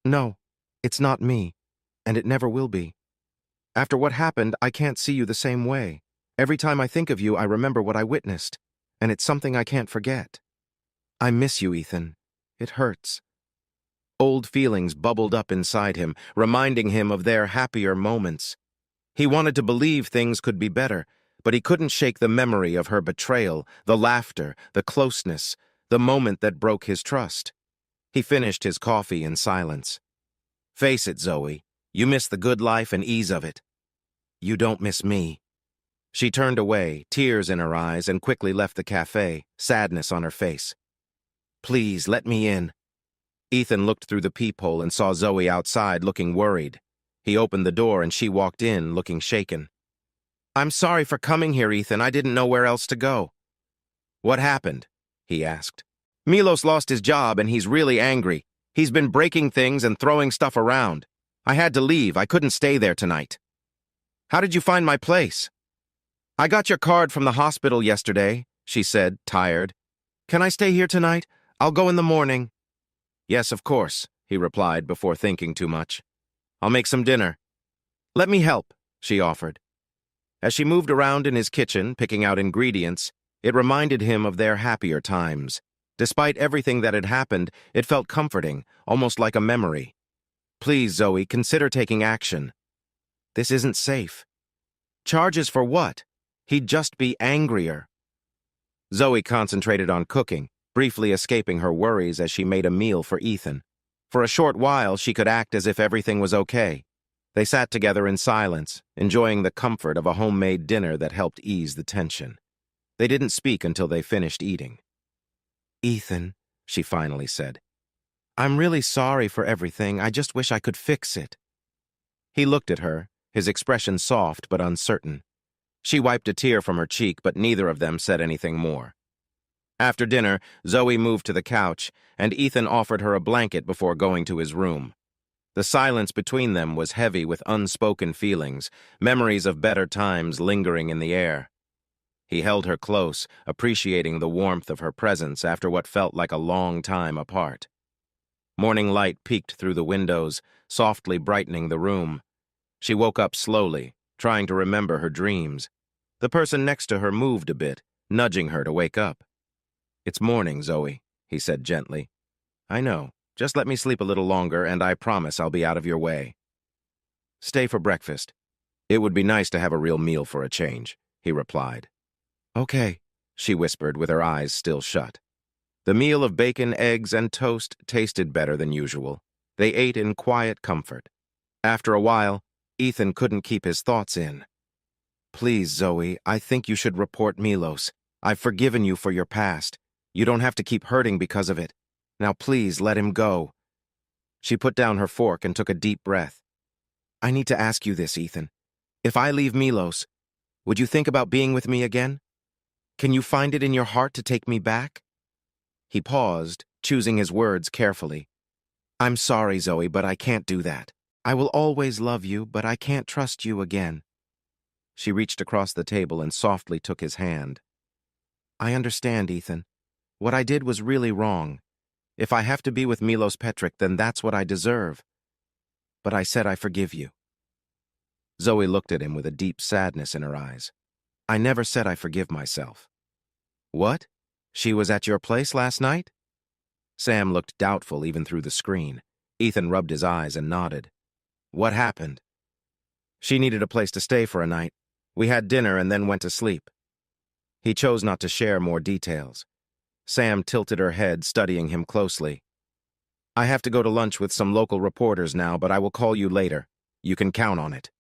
No, it's not me, and it never will be. After what happened, I can't see you the same way. Every time I think of you, I remember what I witnessed, and it's something I can't forget. I miss you, Ethan. It hurts. Old feelings bubbled up inside him, reminding him of their happier moments. He wanted to believe things could be better, but he couldn't shake the memory of her betrayal, the laughter, the closeness, the moment that broke his trust. He finished his coffee in silence. Face it, Zoe. You miss the good life and ease of it. You don't miss me. She turned away, tears in her eyes, and quickly left the cafe, sadness on her face. Please, let me in. Ethan looked through the peephole and saw Zoe outside, looking worried. He opened the door and she walked in, looking shaken. I'm sorry for coming here, Ethan. I didn't know where else to go. What happened? He asked. Milos lost his job and he's really angry. He's been breaking things and throwing stuff around. I had to leave. I couldn't stay there tonight. How did you find my place? I got your card from the hospital yesterday, she said, tired. Can I stay here tonight? I'll go in the morning. Yes, of course, he replied before thinking too much. I'll make some dinner. Let me help, she offered. As she moved around in his kitchen, picking out ingredients, it reminded him of their happier times. Despite everything that had happened, it felt comforting, almost like a memory. Please, Zoe, consider taking action. This isn't safe. Charges for what? He'd just be angrier. Zoe concentrated on cooking, briefly escaping her worries as she made a meal for Ethan. For a short while, she could act as if everything was okay. They sat together in silence, enjoying the comfort of a homemade dinner that helped ease the tension. They didn't speak until they finished eating. "Ethan," she finally said, "I'm really sorry for everything. I just wish I could fix it." He looked at her, his expression soft but uncertain. She wiped a tear from her cheek, but neither of them said anything more. After dinner, Zoe moved to the couch, and Ethan offered her a blanket before going to his room. The silence between them was heavy with unspoken feelings, memories of better times lingering in the air. He held her close, appreciating the warmth of her presence after what felt like a long time apart. Morning light peeked through the windows, softly brightening the room. She woke up slowly, trying to remember her dreams. The person next to her moved a bit, nudging her to wake up. "It's morning, Zoe," he said gently. "I know. Just let me sleep a little longer, and I promise I'll be out of your way." "Stay for breakfast. It would be nice to have a real meal for a change," he replied. "Okay," she whispered with her eyes still shut. The meal of bacon, eggs, and toast tasted better than usual. They ate in quiet comfort. After a while, Ethan couldn't keep his thoughts in. "Please, Zoe, I think you should report Milos. I've forgiven you for your past. You don't have to keep hurting because of it. Now please let him go." She put down her fork and took a deep breath. "I need to ask you this, Ethan. If I leave Milos, would you think about being with me again? Can you find it in your heart to take me back?" He paused, choosing his words carefully. "I'm sorry, Zoe, but I can't do that. I will always love you, but I can't trust you again." She reached across the table and softly took his hand. "I understand, Ethan. What I did was really wrong. If I have to be with Milos Petric, then that's what I deserve. But I said I forgive you." Zoe looked at him with a deep sadness in her eyes. "I never said I forgive myself." "What? She was at your place last night?" Sam looked doubtful even through the screen. Ethan rubbed his eyes and nodded. "What happened?" "She needed a place to stay for a night. We had dinner and then went to sleep." He chose not to share more details. Sam tilted her head, studying him closely. "I have to go to lunch with some local reporters now, but I will call you later. You can count on it."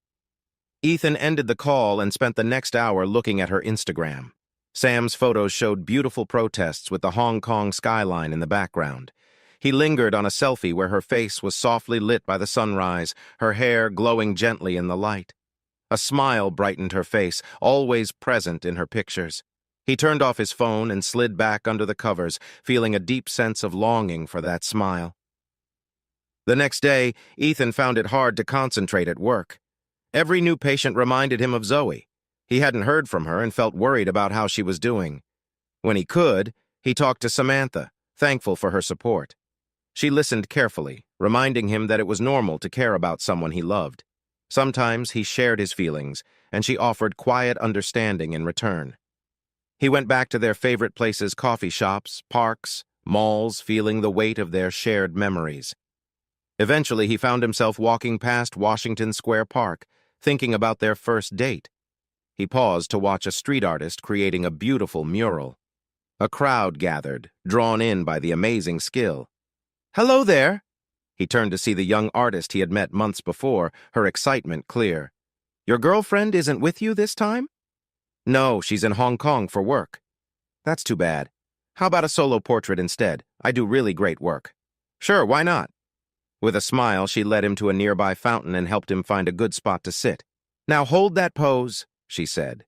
Ethan ended the call and spent the next hour looking at her Instagram. Sam's photos showed beautiful protests with the Hong Kong skyline in the background. He lingered on a selfie where her face was softly lit by the sunrise, her hair glowing gently in the light. A smile brightened her face, always present in her pictures. He turned off his phone and slid back under the covers, feeling a deep sense of longing for that smile. The next day, Ethan found it hard to concentrate at work. Every new patient reminded him of Zoe. He hadn't heard from her and felt worried about how she was doing. When he could, he talked to Samantha, thankful for her support. She listened carefully, reminding him that it was normal to care about someone he loved. Sometimes he shared his feelings, and she offered quiet understanding in return. He went back to their favorite places, coffee shops, parks, malls, feeling the weight of their shared memories. Eventually, he found himself walking past Washington Square Park, thinking about their first date. He paused to watch a street artist creating a beautiful mural. A crowd gathered, drawn in by the amazing skill. "Hello there!" He turned to see the young artist he had met months before, her excitement clear. "Your girlfriend isn't with you this time?" "No, she's in Hong Kong for work." "That's too bad. How about a solo portrait instead? I do really great work." "Sure, why not?" With a smile, she led him to a nearby fountain and helped him find a good spot to sit. "Now hold that pose," she said.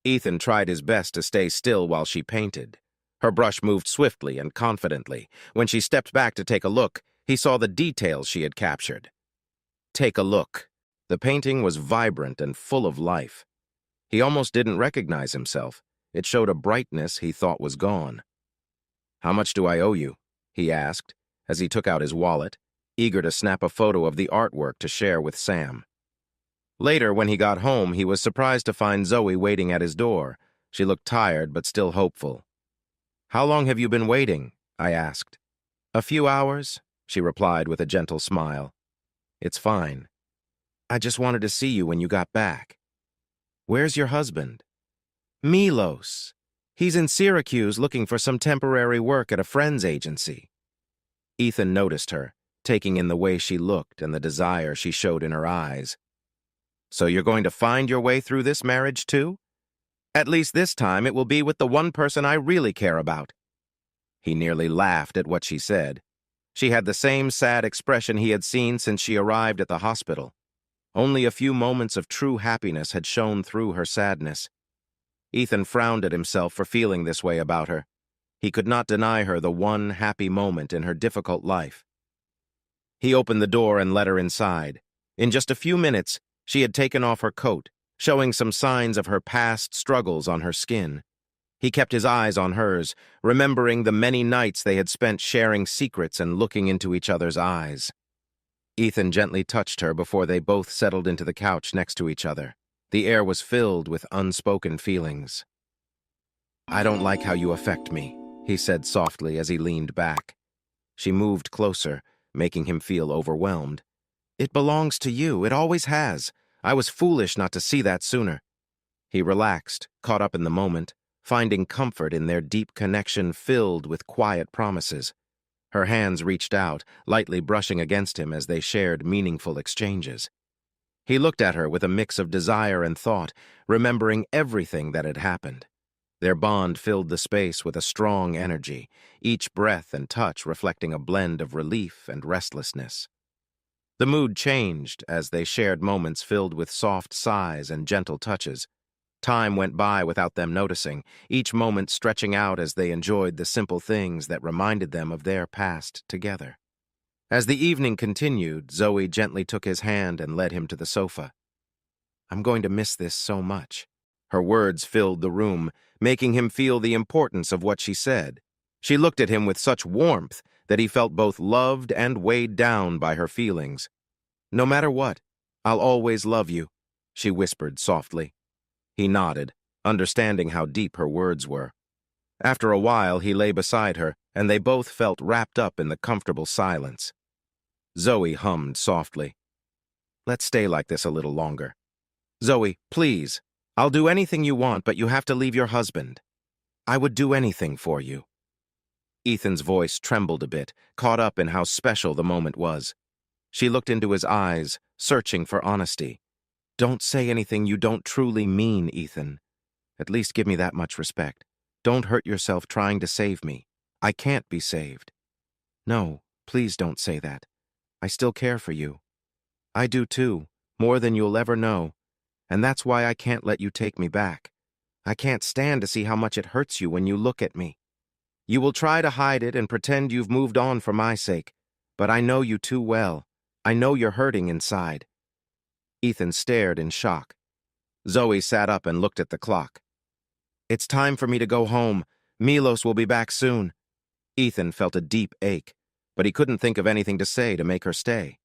Ethan tried his best to stay still while she painted. Her brush moved swiftly and confidently. When she stepped back to take a look, he saw the details she had captured. Take a look. The painting was vibrant and full of life. He almost didn't recognize himself. It showed a brightness he thought was gone. "How much do I owe you?" he asked, as he took out his wallet, eager to snap a photo of the artwork to share with Sam. Later, when he got home, he was surprised to find Zoe waiting at his door. She looked tired, but still hopeful. "How long have you been waiting?" I asked. "A few hours," she replied with a gentle smile. "It's fine. I just wanted to see you when you got back." "Where's your husband?" "Milos. He's in Syracuse looking for some temporary work at a friend's agency. Ethan noticed her, taking in the way she looked and the desire she showed in her eyes. So you're going to find your way through this marriage too? At least this time it will be with the one person I really care about. He nearly laughed at what she said. She had the same sad expression he had seen since she arrived at the hospital. Only a few moments of true happiness had shone through her sadness. Ethan frowned at himself for feeling this way about her. He could not deny her the one happy moment in her difficult life. He opened the door and let her inside. In just a few minutes, she had taken off her coat, showing some signs of her past struggles on her skin. He kept his eyes on hers, remembering the many nights they had spent sharing secrets and looking into each other's eyes. Ethan gently touched her before they both settled into the couch next to each other. The air was filled with unspoken feelings. "I don't like how you affect me," he said softly as he leaned back. She moved closer, making him feel overwhelmed. "It belongs to you. It always has. I was foolish not to see that sooner." He relaxed, caught up in the moment, finding comfort in their deep connection filled with quiet promises. Her hands reached out, lightly brushing against him as they shared meaningful exchanges. He looked at her with a mix of desire and thought, remembering everything that had happened. Their bond filled the space with a strong energy, each breath and touch reflecting a blend of relief and restlessness. The mood changed as they shared moments filled with soft sighs and gentle touches. Time went by without them noticing, each moment stretching out as they enjoyed the simple things that reminded them of their past together. As the evening continued, Zoe gently took his hand and led him to the sofa. "I'm going to miss this so much." Her words filled the room, making him feel the importance of what she said. She looked at him with such warmth that he felt both loved and weighed down by her feelings. "No matter what, I'll always love you," she whispered softly. He nodded, understanding how deep her words were. After a while, he lay beside her, and they both felt wrapped up in the comfortable silence. Zoe hummed softly. "Let's stay like this a little longer. Zoe, please. I'll do anything you want, but you have to leave your husband. I would do anything for you." Ethan's voice trembled a bit, caught up in how special the moment was. She looked into his eyes, searching for honesty. "Don't say anything you don't truly mean, Ethan. At least give me that much respect. Don't hurt yourself trying to save me. I can't be saved." "No, please don't say that. I still care for you. I do too, more than you'll ever know. And that's why I can't let you take me back. I can't stand to see how much it hurts you when you look at me. You will try to hide it and pretend you've moved on for my sake, but I know you too well. I know you're hurting inside." Ethan stared in shock. Zoe sat up and looked at the clock. "It's time for me to go home. Milos will be back soon." Ethan felt a deep ache, but he couldn't think of anything to say to make her stay.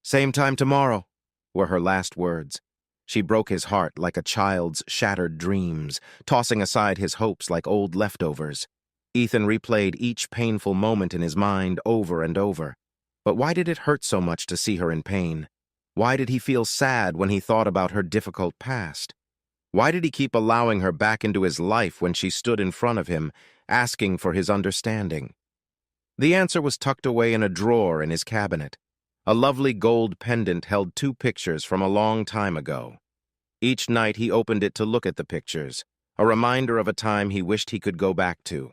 "Same time tomorrow," were her last words. She broke his heart like a child's shattered dreams, tossing aside his hopes like old leftovers. Ethan replayed each painful moment in his mind over and over. But why did it hurt so much to see her in pain? Why did he feel sad when he thought about her difficult past? Why did he keep allowing her back into his life when she stood in front of him, asking for his understanding? The answer was tucked away in a drawer in his cabinet. A lovely gold pendant held 2 pictures from a long time ago. Each night he opened it to look at the pictures, a reminder of a time he wished he could go back to.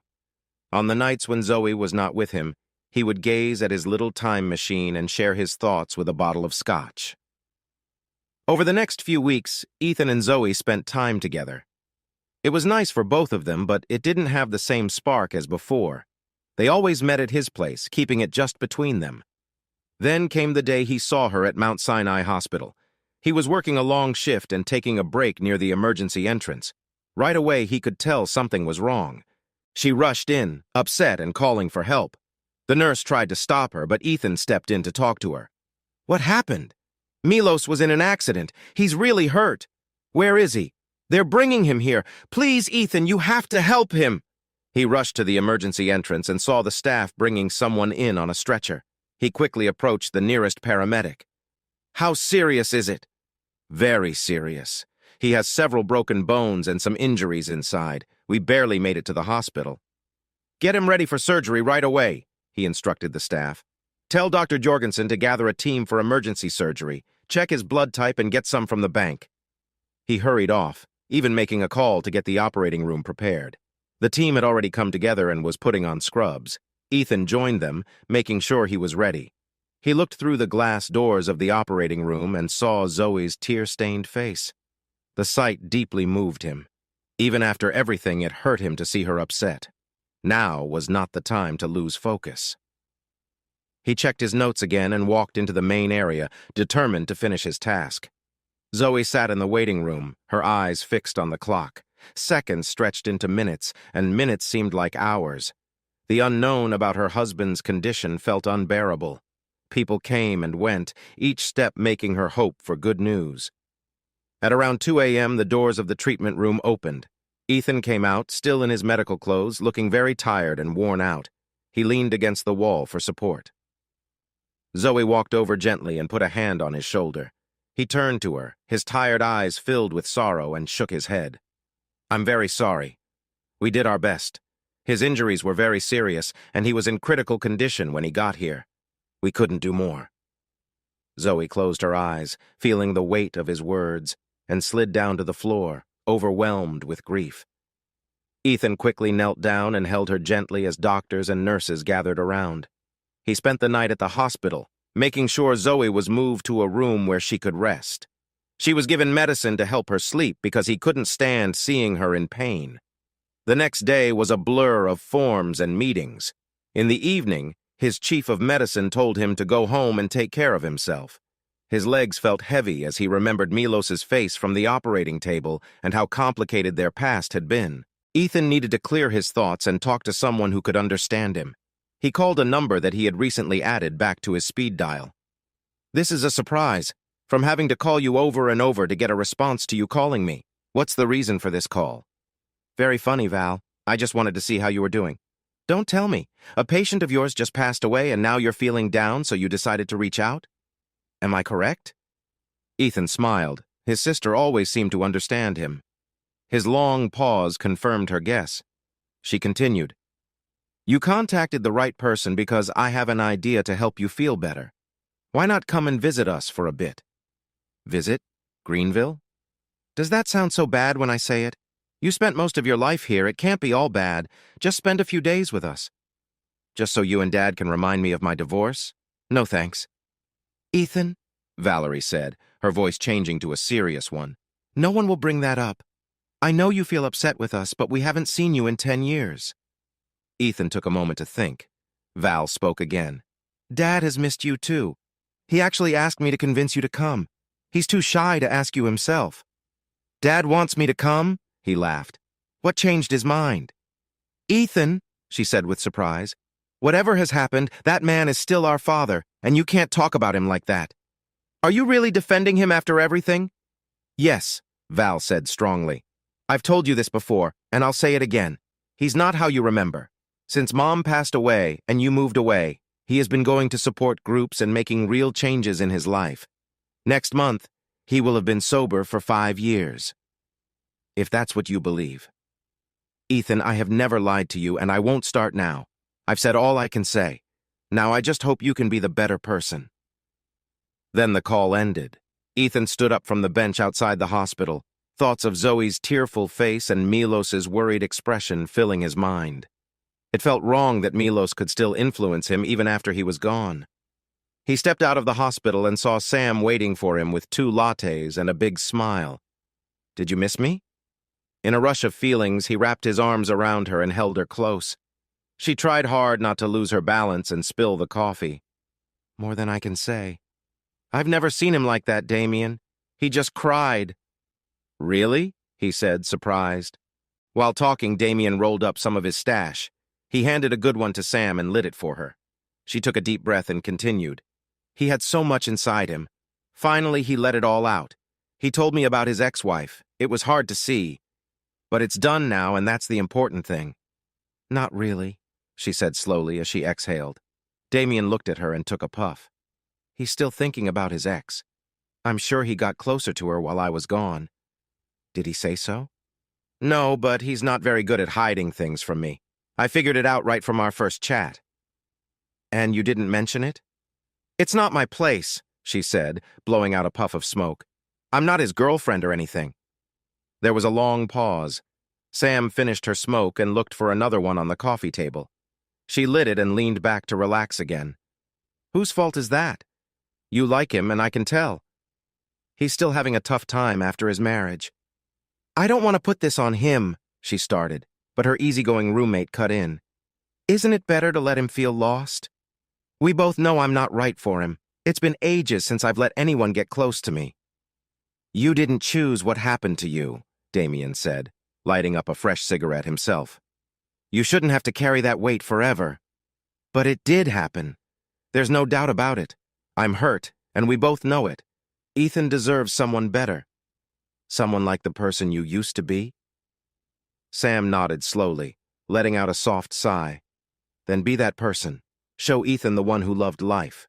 On the nights when Zoe was not with him, he would gaze at his little time machine and share his thoughts with a bottle of scotch. Over the next few weeks, Ethan and Zoe spent time together. It was nice for both of them, but it didn't have the same spark as before. They always met at his place, keeping it just between them. Then came the day he saw her at Mount Sinai Hospital. He was working a long shift and taking a break near the emergency entrance. Right away, he could tell something was wrong. She rushed in, upset and calling for help. The nurse tried to stop her, but Ethan stepped in to talk to her. "What happened?" "Milos was in an accident. He's really hurt." "Where is he?" "They're bringing him here. Please, Ethan, you have to help him." He rushed to the emergency entrance and saw the staff bringing someone in on a stretcher. He quickly approached the nearest paramedic. "How serious is it?" "Very serious. He has several broken bones and some injuries inside. We barely made it to the hospital. Get him ready for surgery right away, he instructed the staff. Tell Dr. Jorgensen to gather a team for emergency surgery. Check his blood type and get some from the bank. He hurried off, even making a call to get the operating room prepared. The team had already come together and was putting on scrubs. Ethan joined them, making sure he was ready. He looked through the glass doors of the operating room and saw Zoe's tear-stained face. The sight deeply moved him. Even after everything, it hurt him to see her upset. Now was not the time to lose focus. He checked his notes again and walked into the main area, determined to finish his task. Zoe sat in the waiting room, her eyes fixed on the clock. Seconds stretched into minutes, and minutes seemed like hours. The unknown about her husband's condition felt unbearable. People came and went, each step making her hope for good news. At around 2 a.m., the doors of the treatment room opened. Ethan came out, still in his medical clothes, looking very tired and worn out. He leaned against the wall for support. Zoe walked over gently and put a hand on his shoulder. He turned to her, his tired eyes filled with sorrow, and shook his head. I'm very sorry. We did our best. His injuries were very serious, and he was in critical condition when he got here. We couldn't do more. Zoe closed her eyes, feeling the weight of his words, and slid down to the floor, overwhelmed with grief. Ethan quickly knelt down and held her gently as doctors and nurses gathered around. He spent the night at the hospital, making sure Zoe was moved to a room where she could rest. She was given medicine to help her sleep because he couldn't stand seeing her in pain. The next day was a blur of forms and meetings. In the evening, his chief of medicine told him to go home and take care of himself. His legs felt heavy as he remembered Milos's face from the operating table and how complicated their past had been. Ethan needed to clear his thoughts and talk to someone who could understand him. He called a number that he had recently added back to his speed dial. This is a surprise. From having to call you over and over to get a response to you calling me. What's the reason for this call? Very funny, Val. I just wanted to see how you were doing. Don't tell me. A patient of yours just passed away and now you're feeling down, so you decided to reach out? Am I correct? Ethan smiled. His sister always seemed to understand him. His long pause confirmed her guess. She continued. You contacted the right person because I have an idea to help you feel better. Why not come and visit us for a bit? Visit? Greenville? Does that sound so bad when I say it? You spent most of your life here. It can't be all bad. Just spend a few days with us. Just so you and Dad can remind me of my divorce? No thanks. Ethan, Valerie said, her voice changing to a serious one. No one will bring that up. I know you feel upset with us, but we haven't seen you in 10 years. Ethan took a moment to think. Val spoke again. Dad has missed you too. He actually asked me to convince you to come. He's too shy to ask you himself. Dad wants me to come? He laughed. What changed his mind? Ethan, she said with surprise, whatever has happened, that man is still our father, and you can't talk about him like that. Are you really defending him after everything? Yes, Val said strongly. I've told you this before, and I'll say it again. He's not how you remember. Since Mom passed away and you moved away, he has been going to support groups and making real changes in his life. Next month, he will have been sober for 5 years. If that's what you believe. Ethan, I have never lied to you, and I won't start now. I've said all I can say. Now I just hope you can be the better person. Then the call ended. Ethan stood up from the bench outside the hospital, thoughts of Zoe's tearful face and Milos's worried expression filling his mind. It felt wrong that Milos could still influence him even after he was gone. He stepped out of the hospital and saw Sam waiting for him with 2 lattes and a big smile. Did you miss me? In a rush of feelings, he wrapped his arms around her and held her close. She tried hard not to lose her balance and spill the coffee. More than I can say. I've never seen him like that, Damien. He just cried. Really? He said, surprised. While talking, Damien rolled up some of his stash. He handed a good one to Sam and lit it for her. She took a deep breath and continued. He had so much inside him. Finally, he let it all out. He told me about his ex-wife. It was hard to see. But it's done now, and that's the important thing. Not really, she said slowly as she exhaled. Damien looked at her and took a puff. He's still thinking about his ex. I'm sure he got closer to her while I was gone. Did he say so? No, but he's not very good at hiding things from me. I figured it out right from our first chat. And you didn't mention it? It's not my place, she said, blowing out a puff of smoke. I'm not his girlfriend or anything. There was a long pause. Sam finished her smoke and looked for another one on the coffee table. She lit it and leaned back to relax again. Whose fault is that? You like him, and I can tell. He's still having a tough time after his marriage. I don't want to put this on him, she started, but her easygoing roommate cut in. Isn't it better to let him feel lost? We both know I'm not right for him. It's been ages since I've let anyone get close to me. You didn't choose what happened to you, Damien said, lighting up a fresh cigarette himself. You shouldn't have to carry that weight forever. But it did happen. There's no doubt about it. I'm hurt, and we both know it. Ethan deserves someone better. Someone like the person you used to be? Sam nodded slowly, letting out a soft sigh. Then be that person. Show Ethan the one who loved life.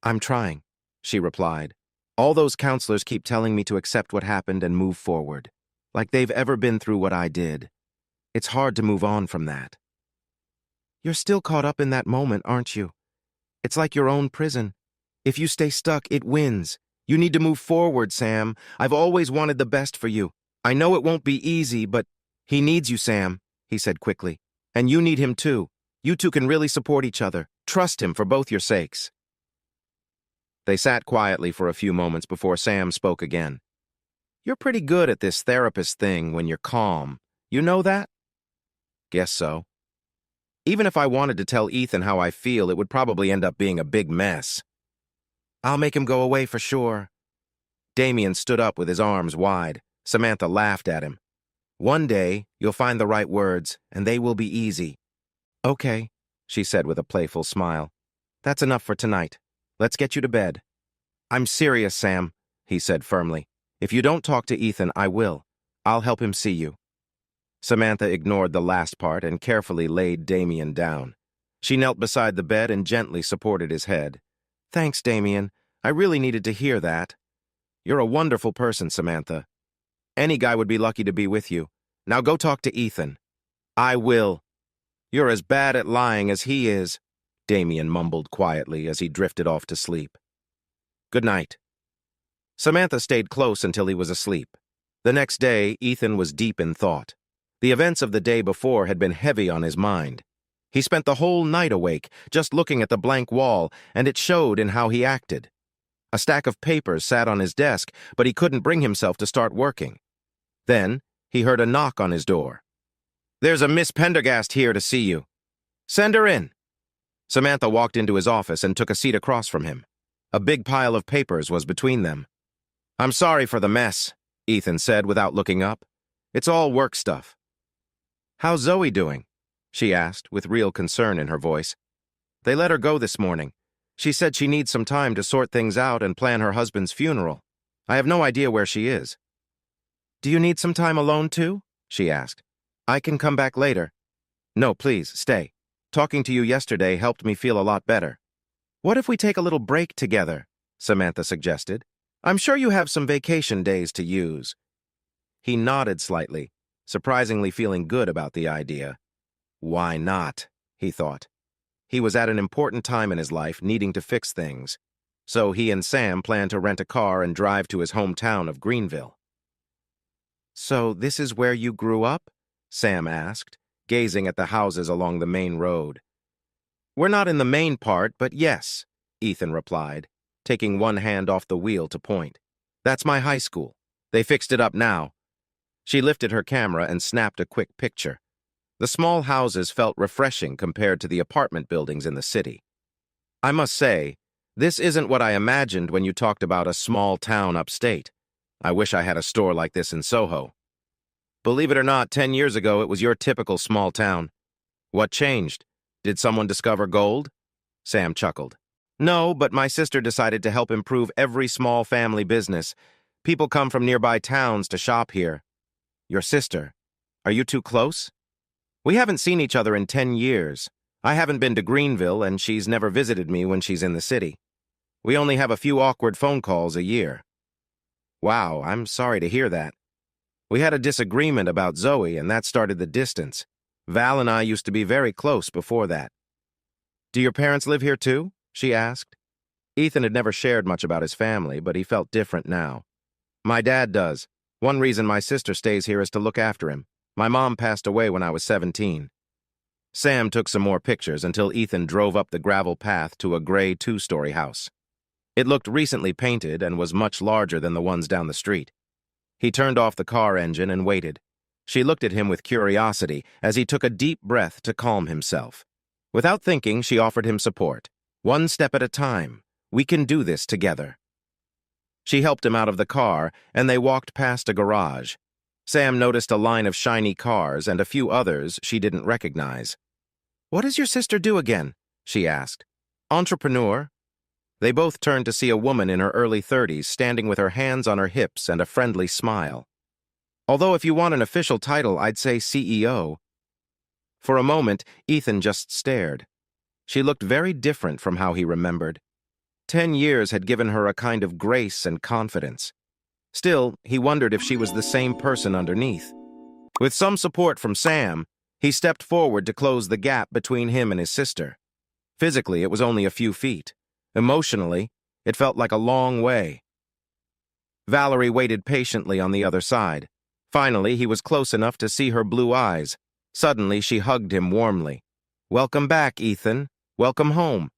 I'm trying, she replied. All those counselors keep telling me to accept what happened and move forward, like they've ever been through what I did. It's hard to move on from that. You're still caught up in that moment, aren't you? It's like your own prison. If you stay stuck, it wins. You need to move forward, Sam. I've always wanted the best for you. I know it won't be easy, but he needs you, Sam, he said quickly. And you need him too. You two can really support each other. Trust him for both your sakes. They sat quietly for a few moments before Sam spoke again. You're pretty good at this therapist thing when you're calm. You know that? Guess so. Even if I wanted to tell Ethan how I feel, it would probably end up being a big mess. I'll make him go away for sure. Damien stood up with his arms wide. Samantha laughed at him. One day, you'll find the right words, and they will be easy. Okay, she said with a playful smile. That's enough for tonight. Let's get you to bed. I'm serious, Sam, he said firmly. If you don't talk to Ethan, I will. I'll help him see you. Samantha ignored the last part and carefully laid Damien down. She knelt beside the bed and gently supported his head. Thanks, Damien. I really needed to hear that. You're a wonderful person, Samantha. Any guy would be lucky to be with you. Now go talk to Ethan. I will. You're as bad at lying as he is, Damien mumbled quietly as he drifted off to sleep. Good night. Samantha stayed close until he was asleep. The next day, Ethan was deep in thought. The events of the day before had been heavy on his mind. He spent the whole night awake, just looking at the blank wall, and it showed in how he acted. A stack of papers sat on his desk, but he couldn't bring himself to start working. Then, he heard a knock on his door. There's a Miss Pendergast here to see you. Send her in. Samantha walked into his office and took a seat across from him. A big pile of papers was between them. I'm sorry for the mess, Ethan said without looking up. It's all work stuff. How's Zoe doing? She asked, with real concern in her voice. They let her go this morning. She said she needs some time to sort things out and plan her husband's funeral. I have no idea where she is. Do you need some time alone too? She asked. I can come back later. No, please, stay. Talking to you yesterday helped me feel a lot better. What if we take a little break together? Samantha suggested. I'm sure you have some vacation days to use. He nodded slightly, surprisingly feeling good about the idea. Why not? He thought. He was at an important time in his life, needing to fix things. So he and Sam planned to rent a car and drive to his hometown of Greenville. So this is where you grew up? Sam asked, gazing at the houses along the main road. We're not in the main part, but yes, Ethan replied, taking one hand off the wheel to point. That's my high school. They fixed it up now. She lifted her camera and snapped a quick picture. The small houses felt refreshing compared to the apartment buildings in the city. I must say, this isn't what I imagined when you talked about a small town upstate. I wish I had a store like this in Soho. Believe it or not, 10 years ago it was your typical small town. What changed? Did someone discover gold? Sam chuckled. No, but my sister decided to help improve every small family business. People come from nearby towns to shop here. Your sister? Are you two close? We haven't seen each other in 10 years. I haven't been to Greenville, and she's never visited me when she's in the city. We only have a few awkward phone calls a year. Wow, I'm sorry to hear that. We had a disagreement about Zoe, and that started the distance. Val and I used to be very close before that. Do your parents live here too? She asked. Ethan had never shared much about his family, but he felt different now. My dad does. One reason my sister stays here is to look after him. My mom passed away when I was 17. Sam took some more pictures until Ethan drove up the gravel path to a gray two-story house. It looked recently painted and was much larger than the ones down the street. He turned off the car engine and waited. She looked at him with curiosity as he took a deep breath to calm himself. Without thinking, she offered him support. One step at a time. We can do this together. She helped him out of the car, and they walked past a garage. Sam noticed a line of shiny cars and a few others she didn't recognize. What does your sister do again? She asked. Entrepreneur. They both turned to see a woman in her early 30s standing with her hands on her hips and a friendly smile. Although if you want an official title, I'd say CEO. For a moment, Ethan just stared. She looked very different from how he remembered. 10 years had given her a kind of grace and confidence. Still, he wondered if she was the same person underneath. With some support from Sam, he stepped forward to close the gap between him and his sister. Physically, it was only a few feet. Emotionally, it felt like a long way. Valerie waited patiently on the other side. Finally, he was close enough to see her blue eyes. Suddenly, she hugged him warmly. Welcome back, Ethan. Welcome home.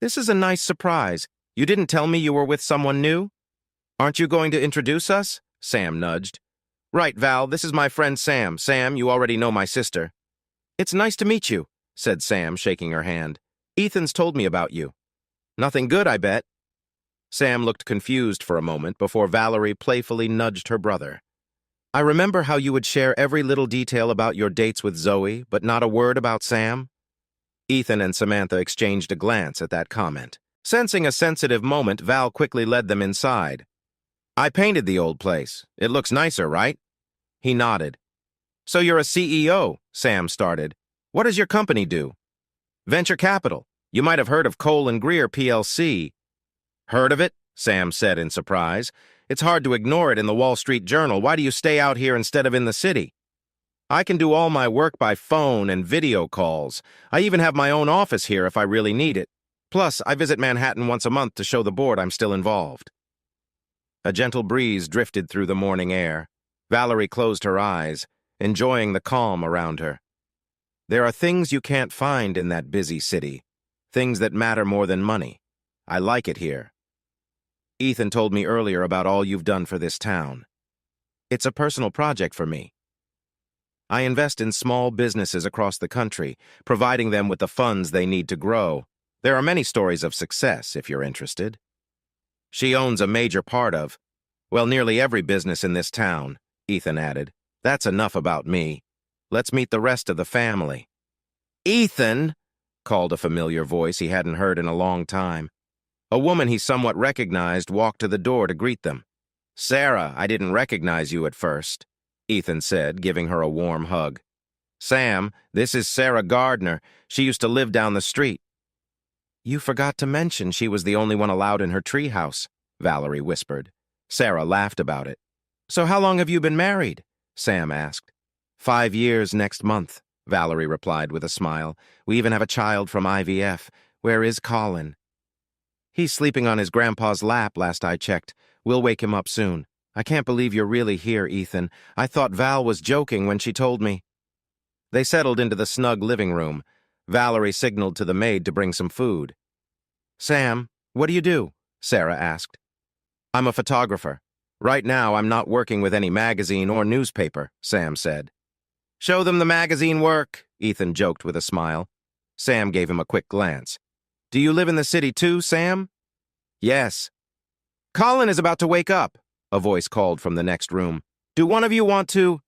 This is a nice surprise. You didn't tell me you were with someone new? Aren't you going to introduce us? Sam nudged. Right, Val, this is my friend Sam. Sam, you already know my sister. It's nice to meet you, said Sam, shaking her hand. Ethan's told me about you. Nothing good, I bet. Sam looked confused for a moment before Valerie playfully nudged her brother. I remember how you would share every little detail about your dates with Zoe, but not a word about Sam. Ethan and Samantha exchanged a glance at that comment. Sensing a sensitive moment, Val quickly led them inside. I painted the old place. It looks nicer, right? He nodded. So you're a CEO, Sam started. What does your company do? Venture capital. You might have heard of Cole & Greer PLC. Heard of it? Sam said in surprise. It's hard to ignore it in the Wall Street Journal. Why do you stay out here instead of in the city? I can do all my work by phone and video calls. I even have my own office here if I really need it. Plus, I visit Manhattan once a month to show the board I'm still involved. A gentle breeze drifted through the morning air. Valerie closed her eyes, enjoying the calm around her. There are things you can't find in that busy city, things that matter more than money. I like it here. Ethan told me earlier about all you've done for this town. It's a personal project for me. I invest in small businesses across the country, providing them with the funds they need to grow. There are many stories of success, if you're interested. She owns a major part of, well, nearly every business in this town, Ethan added. That's enough about me. Let's meet the rest of the family. Ethan, called a familiar voice he hadn't heard in a long time. A woman he somewhat recognized walked to the door to greet them. Sarah, I didn't recognize you at first, Ethan said, giving her a warm hug. Sam, this is Sarah Gardner. She used to live down the street. You forgot to mention she was the only one allowed in her treehouse, Valerie whispered. Sarah laughed about it. So how long have you been married? Sam asked. 5 years next month, Valerie replied with a smile. We even have a child from IVF. Where is Colin? He's sleeping on his grandpa's lap last I checked. We'll wake him up soon. I can't believe you're really here, Ethan. I thought Val was joking when she told me. They settled into the snug living room. Valerie signaled to the maid to bring some food. Sam, what do you do? Sarah asked. I'm a photographer. Right now, I'm not working with any magazine or newspaper, Sam said. Show them the magazine work, Ethan joked with a smile. Sam gave him a quick glance. Do you live in the city too, Sam? Yes. Colin is about to wake up, a voice called from the next room. Do one of you want to?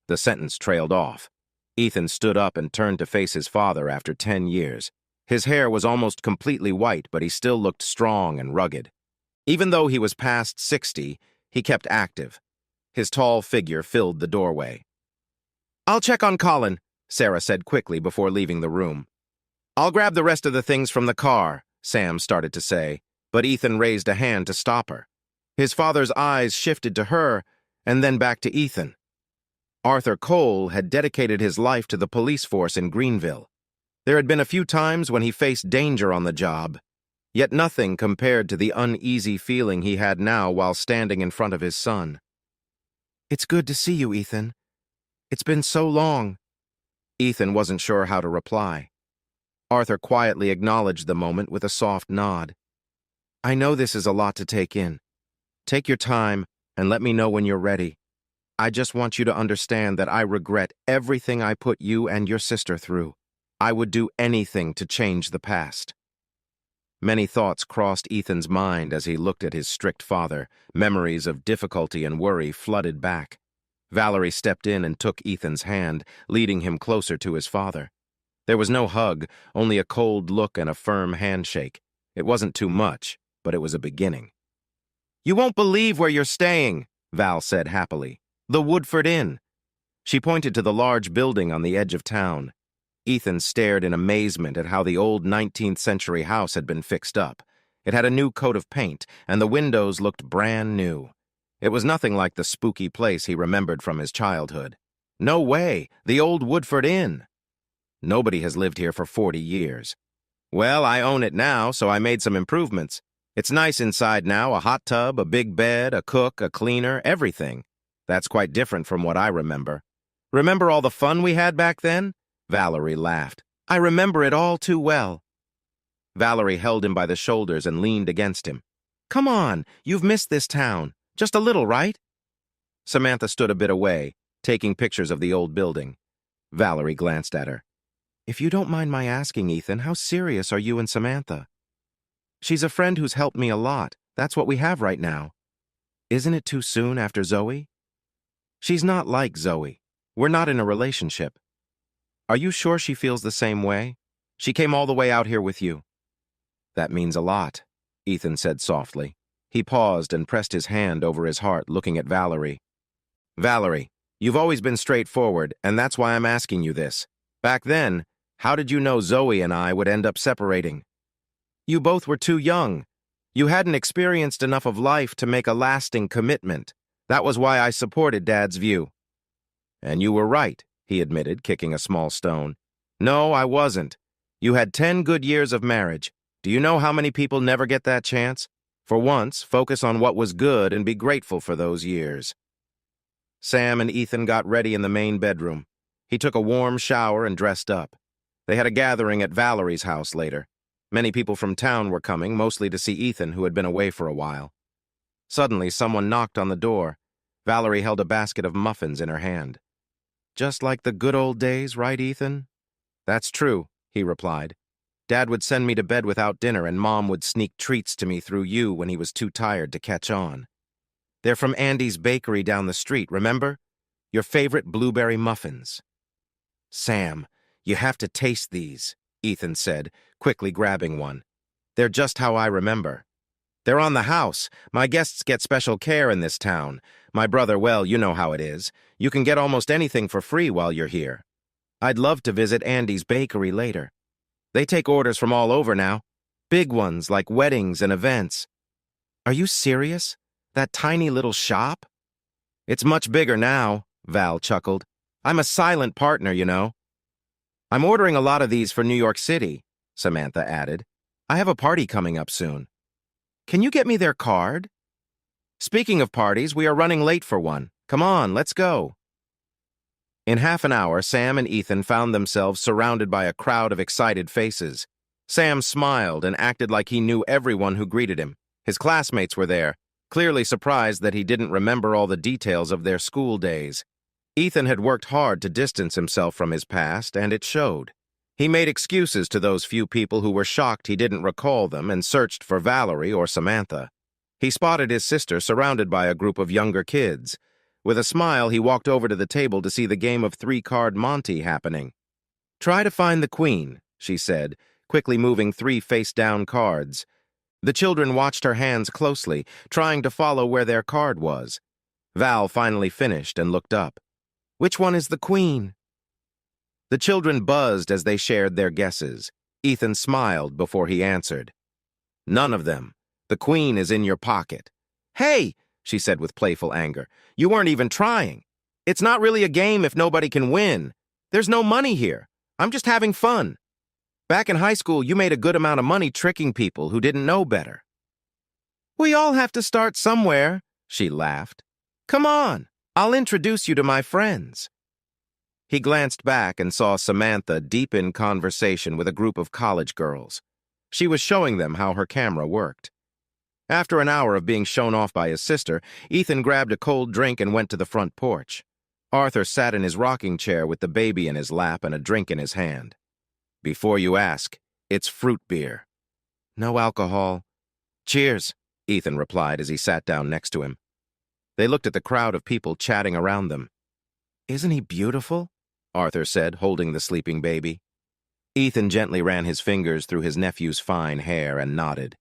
The sentence trailed off. Ethan stood up and turned to face his father after 10 years. His hair was almost completely white, but he still looked strong and rugged. Even though he was past 60, he kept active. His tall figure filled the doorway. I'll check on Colin, Sarah said quickly before leaving the room. I'll grab the rest of the things from the car, Sam started to say, but Ethan raised a hand to stop her. His father's eyes shifted to her and then back to Ethan. Arthur Cole had dedicated his life to the police force in Greenville. There had been a few times when he faced danger on the job, yet nothing compared to the uneasy feeling he had now while standing in front of his son. "It's good to see you, Ethan. It's been so long." Ethan wasn't sure how to reply. Arthur quietly acknowledged the moment with a soft nod. "I know this is a lot to take in. Take your time and let me know when you're ready. I just want you to understand that I regret everything I put you and your sister through. I would do anything to change the past." Many thoughts crossed Ethan's mind as he looked at his strict father. Memories of difficulty and worry flooded back. Valerie stepped in and took Ethan's hand, leading him closer to his father. There was no hug, only a cold look and a firm handshake. It wasn't too much, but it was a beginning. "You won't believe where you're staying," Val said happily. "The Woodford Inn." She pointed to the large building on the edge of town. Ethan stared in amazement at how the old 19th century house had been fixed up. It had a new coat of paint, and the windows looked brand new. It was nothing like the spooky place he remembered from his childhood. No way, the old Woodford Inn. Nobody has lived here for 40 years. "Well, I own it now, so I made some improvements. It's nice inside now, a hot tub, a big bed, a cook, a cleaner, everything. That's quite different from what I remember." "Remember all the fun we had back then?" Valerie laughed. "I remember it all too well." Valerie held him by the shoulders and leaned against him. "Come on, you've missed this town. Just a little, right?" Samantha stood a bit away, taking pictures of the old building. Valerie glanced at her. "If you don't mind my asking, Ethan, how serious are you and Samantha?" "She's a friend who's helped me a lot. That's what we have right now." "Isn't it too soon after Zoe?" "She's not like Zoe. We're not in a relationship." "Are you sure she feels the same way? She came all the way out here with you." "That means a lot," Ethan said softly. He paused and pressed his hand over his heart, looking at Valerie. "Valerie, you've always been straightforward, and that's why I'm asking you this. Back then, how did you know Zoe and I would end up separating? You both were too young. You hadn't experienced enough of life to make a lasting commitment. That was why I supported Dad's view." "And you were right," he admitted, kicking a small stone. "No, I wasn't. You had 10 good years of marriage. Do you know how many people never get that chance? For once, focus on what was good and be grateful for those years." Sam and Ethan got ready in the main bedroom. He took a warm shower and dressed up. They had a gathering at Valerie's house later. Many people from town were coming, mostly to see Ethan, who had been away for a while. Suddenly, someone knocked on the door. Valerie held a basket of muffins in her hand. "Just like the good old days, right, Ethan?" "That's true," he replied. "Dad would send me to bed without dinner, and Mom would sneak treats to me through you when he was too tired to catch on. They're from Andy's bakery down the street, remember? Your favorite blueberry muffins." "Sam, you have to taste these," Ethan said, quickly grabbing one. "They're just how I remember. They're on the house. My guests get special care in this town. My brother, well, you know how it is. You can get almost anything for free while you're here. I'd love to visit Andy's bakery later. They take orders from all over now. Big ones like weddings and events." "Are you serious? That tiny little shop?" "It's much bigger now," Val chuckled. "I'm a silent partner, you know." "I'm ordering a lot of these for New York City," Samantha added. "I have a party coming up soon. Can you get me their card?" "Speaking of parties, we are running late for one. Come on, let's go." In half an hour, Sam and Ethan found themselves surrounded by a crowd of excited faces. Sam smiled and acted like he knew everyone who greeted him. His classmates were there, clearly surprised that he didn't remember all the details of their school days. Ethan had worked hard to distance himself from his past, and it showed. He made excuses to those few people who were shocked he didn't recall them and searched for Valerie or Samantha. He spotted his sister surrounded by a group of younger kids. With a smile, he walked over to the table to see the game of three-card Monte happening. "Try to find the queen," she said, quickly moving 3 face-down cards. The children watched her hands closely, trying to follow where their card was. Val finally finished and looked up. "Which one is the queen?" The children buzzed as they shared their guesses. Ethan smiled before he answered. "None of them. The queen is in your pocket." "Hey!" she said with playful anger. "You weren't even trying." It's not really a game if nobody can win. There's no money here. I'm just having fun. Back in high school, you made a good amount of money tricking people who didn't know better. We all have to start somewhere, she laughed. Come on, I'll introduce you to my friends. He glanced back and saw Samantha deep in conversation with a group of college girls. She was showing them how her camera worked. After an hour of being shown off by his sister, Ethan grabbed a cold drink and went to the front porch. Arthur sat in his rocking chair with the baby in his lap and a drink in his hand. Before you ask, it's fruit beer. No alcohol. Cheers, Ethan replied as he sat down next to him. They looked at the crowd of people chatting around them. Isn't he beautiful? Arthur said, holding the sleeping baby. Ethan gently ran his fingers through his nephew's fine hair and nodded.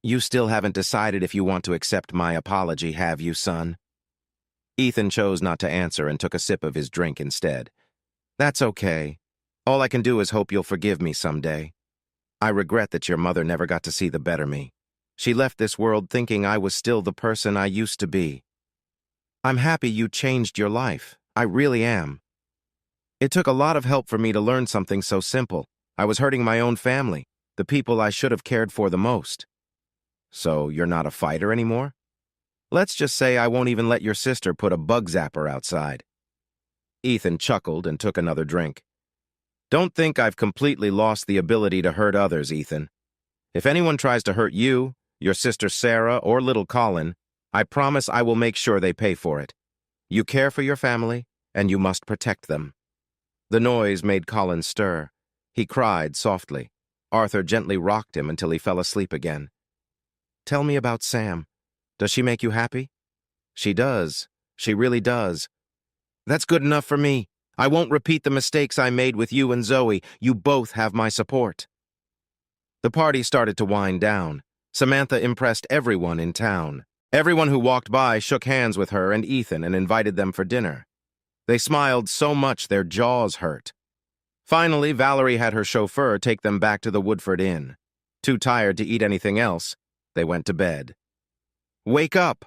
You still haven't decided if you want to accept my apology, have you, son? Ethan chose not to answer and took a sip of his drink instead. That's okay. All I can do is hope you'll forgive me someday. I regret that your mother never got to see the better me. She left this world thinking I was still the person I used to be. I'm happy you changed your life. I really am. It took a lot of help for me to learn something so simple. I was hurting my own family, the people I should have cared for the most. So you're not a fighter anymore? Let's just say I won't even let your sister put a bug zapper outside. Ethan chuckled and took another drink. Don't think I've completely lost the ability to hurt others, Ethan. If anyone tries to hurt you, your sister Sarah, or little Colin, I promise I will make sure they pay for it. You care for your family, and you must protect them. The noise made Colin stir. He cried softly. Arthur gently rocked him until he fell asleep again. Tell me about Sam. Does she make you happy? She does. She really does. That's good enough for me. I won't repeat the mistakes I made with you and Zoe. You both have my support. The party started to wind down. Samantha impressed everyone in town. Everyone who walked by shook hands with her and Ethan and invited them for dinner. They smiled so much their jaws hurt. Finally, Valerie had her chauffeur take them back to the Woodford Inn. Too tired to eat anything else, they went to bed. Wake up!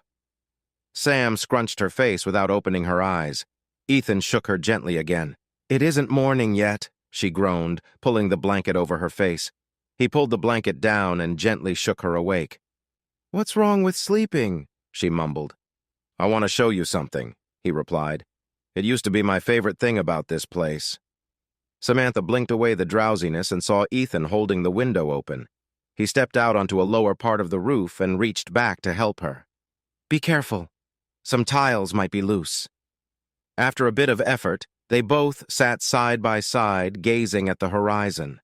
Sam scrunched her face without opening her eyes. Ethan shook her gently again. It isn't morning yet, she groaned, pulling the blanket over her face. He pulled the blanket down and gently shook her awake. What's wrong with sleeping? She mumbled. I want to show you something, he replied. It used to be my favorite thing about this place. Samantha blinked away the drowsiness and saw Ethan holding the window open. He stepped out onto a lower part of the roof and reached back to help her. Be careful. Some tiles might be loose. After a bit of effort, they both sat side by side, gazing at the horizon.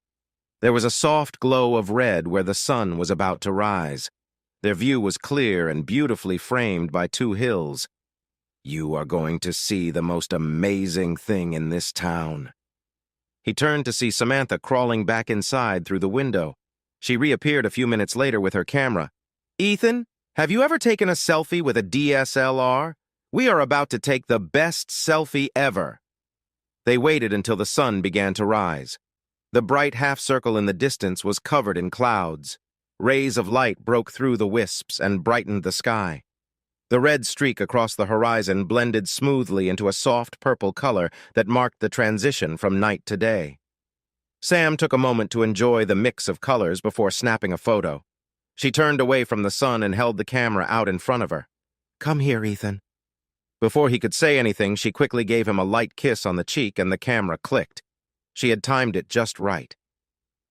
There was a soft glow of red where the sun was about to rise. Their view was clear and beautifully framed by two hills. You are going to see the most amazing thing in this town. He turned to see Samantha crawling back inside through the window. She reappeared a few minutes later with her camera. Ethan, have you ever taken a selfie with a DSLR? We are about to take the best selfie ever. They waited until the sun began to rise. The bright half-circle in the distance was covered in clouds. Rays of light broke through the wisps and brightened the sky. The red streak across the horizon blended smoothly into a soft purple color that marked the transition from night to day. Sam took a moment to enjoy the mix of colors before snapping a photo. She turned away from the sun and held the camera out in front of her. Come here, Ethan. Before he could say anything, she quickly gave him a light kiss on the cheek and the camera clicked. She had timed it just right.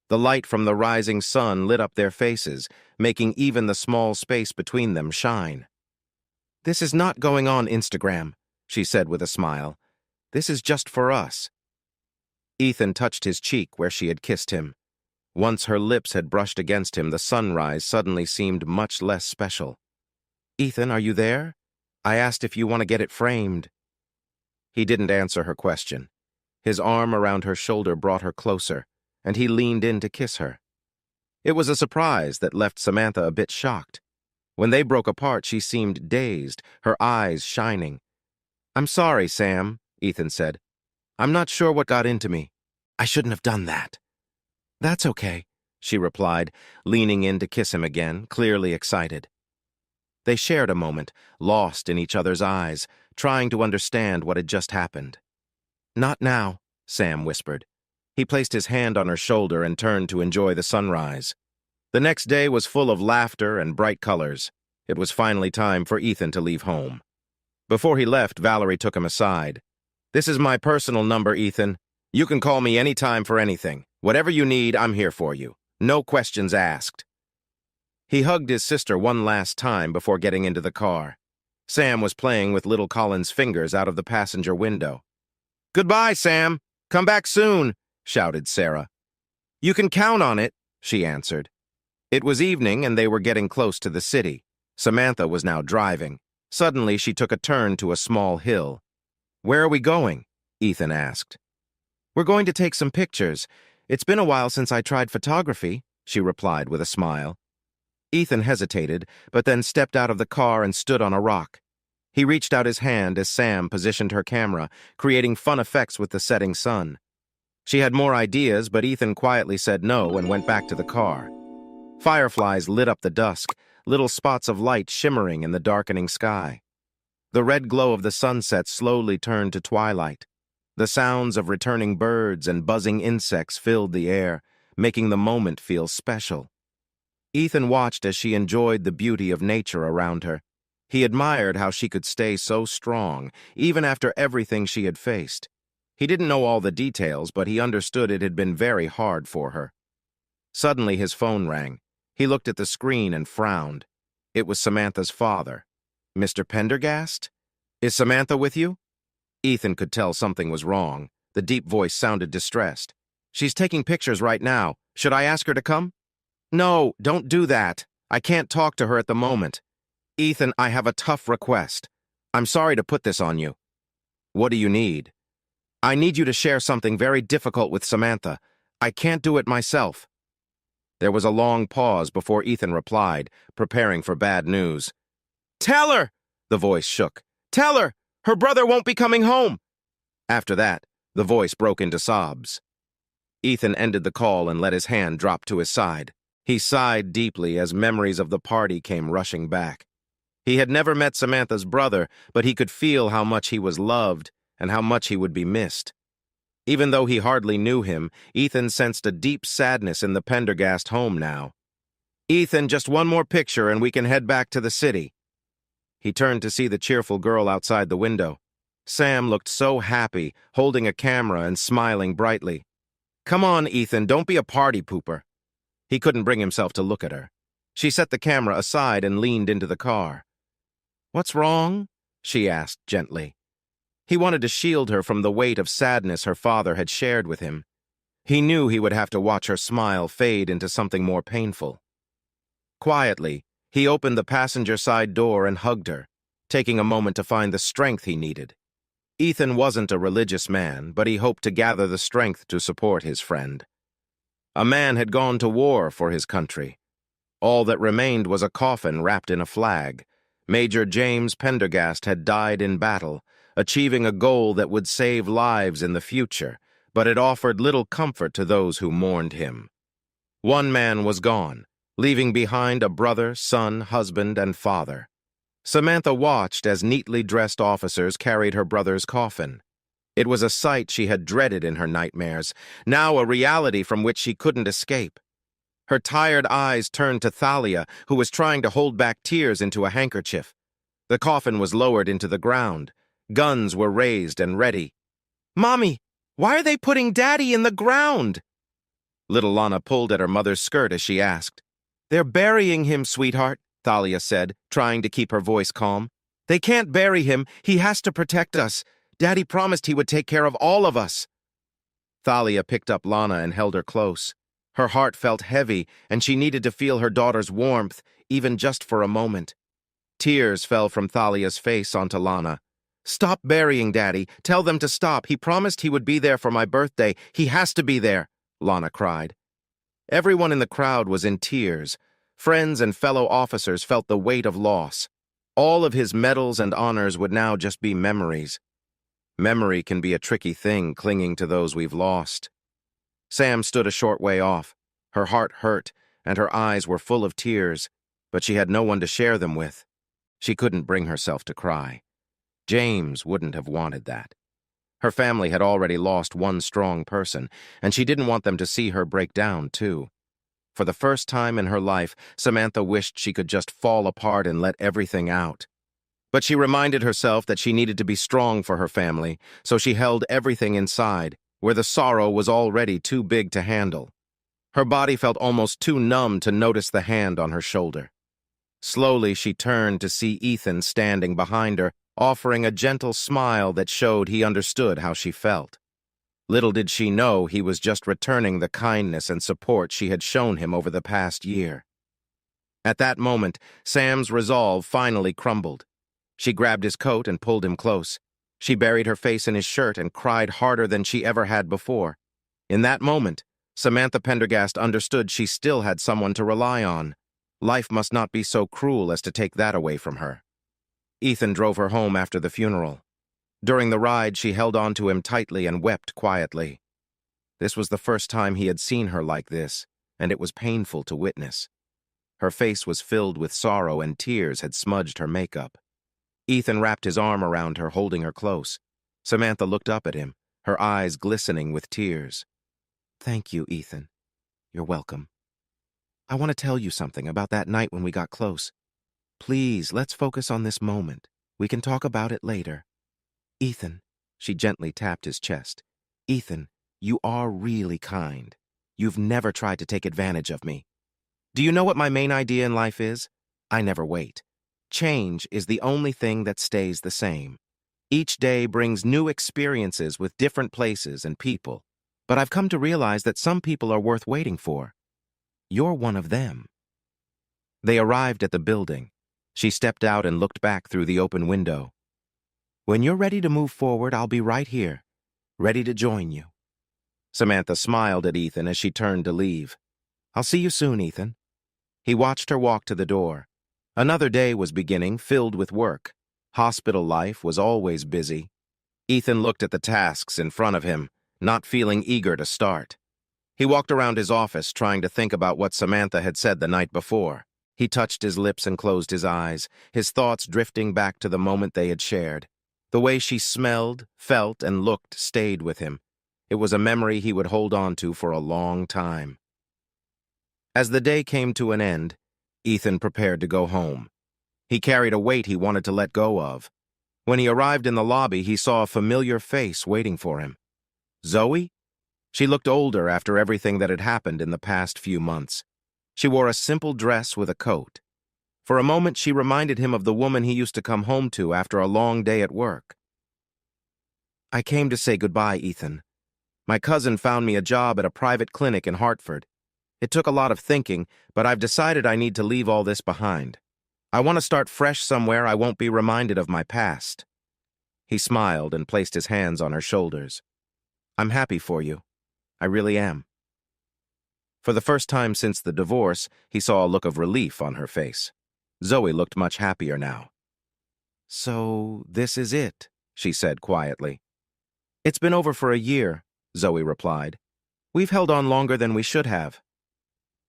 The light from the rising sun lit up their faces, making even the small space between them shine. This is not going on Instagram, she said with a smile. This is just for us. Ethan touched his cheek where she had kissed him. Once her lips had brushed against him, the sunrise suddenly seemed much less special. Ethan, are you there? I asked if you want to get it framed. He didn't answer her question. His arm around her shoulder brought her closer, and he leaned in to kiss her. It was a surprise that left Samantha a bit shocked. When they broke apart, she seemed dazed, her eyes shining. I'm sorry, Sam, Ethan said. I'm not sure what got into me. I shouldn't have done that. That's okay, she replied, leaning in to kiss him again, clearly excited. They shared a moment, lost in each other's eyes, trying to understand what had just happened. "Not now," Sam whispered. He placed his hand on her shoulder and turned to enjoy the sunrise. The next day was full of laughter and bright colors. It was finally time for Ethan to leave home. Before he left, Valerie took him aside. "This is my personal number, Ethan. You can call me anytime for anything. Whatever you need, I'm here for you. No questions asked." He hugged his sister one last time before getting into the car. Sam was playing with little Colin's fingers out of the passenger window. "Goodbye, Sam. Come back soon," shouted Sarah. "You can count on it," she answered. It was evening and they were getting close to the city. Samantha was now driving. Suddenly, she took a turn to a small hill. "Where are we going?" Ethan asked. "We're going to take some pictures. It's been a while since I tried photography," she replied with a smile. Ethan hesitated, but then stepped out of the car and stood on a rock. He reached out his hand as Sam positioned her camera, creating fun effects with the setting sun. She had more ideas, but Ethan quietly said no and went back to the car. Fireflies lit up the dusk, little spots of light shimmering in the darkening sky. The red glow of the sunset slowly turned to twilight. The sounds of returning birds and buzzing insects filled the air, making the moment feel special. Ethan watched as she enjoyed the beauty of nature around her. He admired how she could stay so strong, even after everything she had faced. He didn't know all the details, but he understood it had been very hard for her. Suddenly his phone rang. He looked at the screen and frowned. It was Samantha's father. "Mr. Pendergast? Is Samantha with you?" Ethan could tell something was wrong. The deep voice sounded distressed. "She's taking pictures right now. Should I ask her to come?" "No, don't do that. I can't talk to her at the moment. Ethan, I have a tough request. I'm sorry to put this on you." "What do you need?" "I need you to share something very difficult with Samantha. I can't do it myself." There was a long pause before Ethan replied, preparing for bad news. "Tell her!" The voice shook. "Tell her! Her brother won't be coming home!" After that, the voice broke into sobs. Ethan ended the call and let his hand drop to his side. He sighed deeply as memories of the party came rushing back. He had never met Samantha's brother, but he could feel how much he was loved and how much he would be missed. Even though he hardly knew him, Ethan sensed a deep sadness in the Pendergast home now. "Ethan, just one more picture and we can head back to the city." He turned to see the cheerful girl outside the window. Sam looked so happy, holding a camera and smiling brightly. "Come on, Ethan, don't be a party pooper." He couldn't bring himself to look at her. She set the camera aside and leaned into the car. "What's wrong?" she asked gently. He wanted to shield her from the weight of sadness her father had shared with him. He knew he would have to watch her smile fade into something more painful. Quietly, he opened the passenger side door and hugged her, taking a moment to find the strength he needed. Ethan wasn't a religious man, but he hoped to gather the strength to support his friend. A man had gone to war for his country. All that remained was a coffin wrapped in a flag. Major James Pendergast had died in battle, achieving a goal that would save lives in the future, but it offered little comfort to those who mourned him. One man was gone, leaving behind a brother, son, husband, and father. Samantha watched as neatly dressed officers carried her brother's coffin. It was a sight she had dreaded in her nightmares, now a reality from which she couldn't escape. Her tired eyes turned to Thalia, who was trying to hold back tears into a handkerchief. The coffin was lowered into the ground. Guns were raised and ready. "Mommy, why are they putting Daddy in the ground?" Little Lana pulled at her mother's skirt as she asked. "They're burying him, sweetheart," Thalia said, trying to keep her voice calm. "They can't bury him. He has to protect us. Daddy promised he would take care of all of us." Thalia picked up Lana and held her close. Her heart felt heavy, and she needed to feel her daughter's warmth, even just for a moment. Tears fell from Thalia's face onto Lana. "Stop burying Daddy. Tell them to stop. He promised he would be there for my birthday. He has to be there," Lana cried. Everyone in the crowd was in tears. Friends and fellow officers felt the weight of loss. All of his medals and honors would now just be memories. Memory can be a tricky thing, clinging to those we've lost. Sam stood a short way off. Her heart hurt, and her eyes were full of tears, but she had no one to share them with. She couldn't bring herself to cry. James wouldn't have wanted that. Her family had already lost one strong person, and she didn't want them to see her break down, too. For the first time in her life, Samantha wished she could just fall apart and let everything out. But she reminded herself that she needed to be strong for her family, so she held everything inside, where the sorrow was already too big to handle. Her body felt almost too numb to notice the hand on her shoulder. Slowly, she turned to see Ethan standing behind her, offering a gentle smile that showed he understood how she felt. Little did she know he was just returning the kindness and support she had shown him over the past year. At that moment, Sam's resolve finally crumbled. She grabbed his coat and pulled him close. She buried her face in his shirt and cried harder than she ever had before. In that moment, Samantha Pendergast understood she still had someone to rely on. Life must not be so cruel as to take that away from her. Ethan drove her home after the funeral. During the ride, she held on to him tightly and wept quietly. This was the first time he had seen her like this, and it was painful to witness. Her face was filled with sorrow and tears had smudged her makeup. Ethan wrapped his arm around her, holding her close. Samantha looked up at him, her eyes glistening with tears. "Thank you, Ethan. You're welcome. I want to tell you something about that night when we got close. Please, let's focus on this moment. We can talk about it later. Ethan," she gently tapped his chest. "Ethan, you are really kind. You've never tried to take advantage of me. Do you know what my main idea in life is? I never wait. Change is the only thing that stays the same. Each day brings new experiences with different places and people. But I've come to realize that some people are worth waiting for. You're one of them." They arrived at the building. She stepped out and looked back through the open window. "When you're ready to move forward, I'll be right here, ready to join you." Samantha smiled at Ethan as she turned to leave. "I'll see you soon, Ethan." He watched her walk to the door. Another day was beginning, filled with work. Hospital life was always busy. Ethan looked at the tasks in front of him, not feeling eager to start. He walked around his office, trying to think about what Samantha had said the night before. He touched his lips and closed his eyes, his thoughts drifting back to the moment they had shared. The way she smelled, felt, and looked stayed with him. It was a memory he would hold on to for a long time. As the day came to an end, Ethan prepared to go home. He carried a weight he wanted to let go of. When he arrived in the lobby, he saw a familiar face waiting for him. Zoe? She looked older after everything that had happened in the past few months. She wore a simple dress with a coat. For a moment, she reminded him of the woman he used to come home to after a long day at work. "I came to say goodbye, Ethan. My cousin found me a job at a private clinic in Hartford. It took a lot of thinking, but I've decided I need to leave all this behind. I want to start fresh somewhere I won't be reminded of my past." He smiled and placed his hands on her shoulders. "I'm happy for you. I really am." For the first time since the divorce, he saw a look of relief on her face. Zoe looked much happier now. "So, this is it," she said quietly. "It's been over for a year," Zoe replied. "We've held on longer than we should have."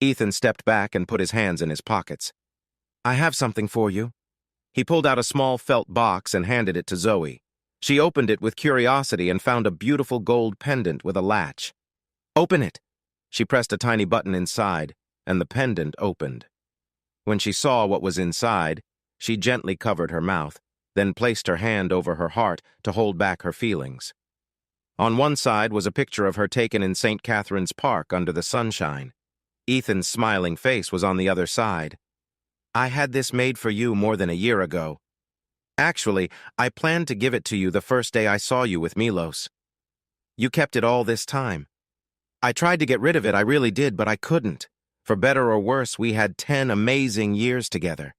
Ethan stepped back and put his hands in his pockets. "I have something for you." He pulled out a small felt box and handed it to Zoe. She opened it with curiosity and found a beautiful gold pendant with a latch. "Open it." She pressed a tiny button inside, and the pendant opened. When she saw what was inside, she gently covered her mouth, then placed her hand over her heart to hold back her feelings. On one side was a picture of her taken in St. Catherine's Park under the sunshine. Ethan's smiling face was on the other side. "I had this made for you more than a year ago. Actually, I planned to give it to you the first day I saw you with Milos. You kept it all this time. I tried to get rid of it, I really did, but I couldn't. For better or worse, we had 10 amazing years together.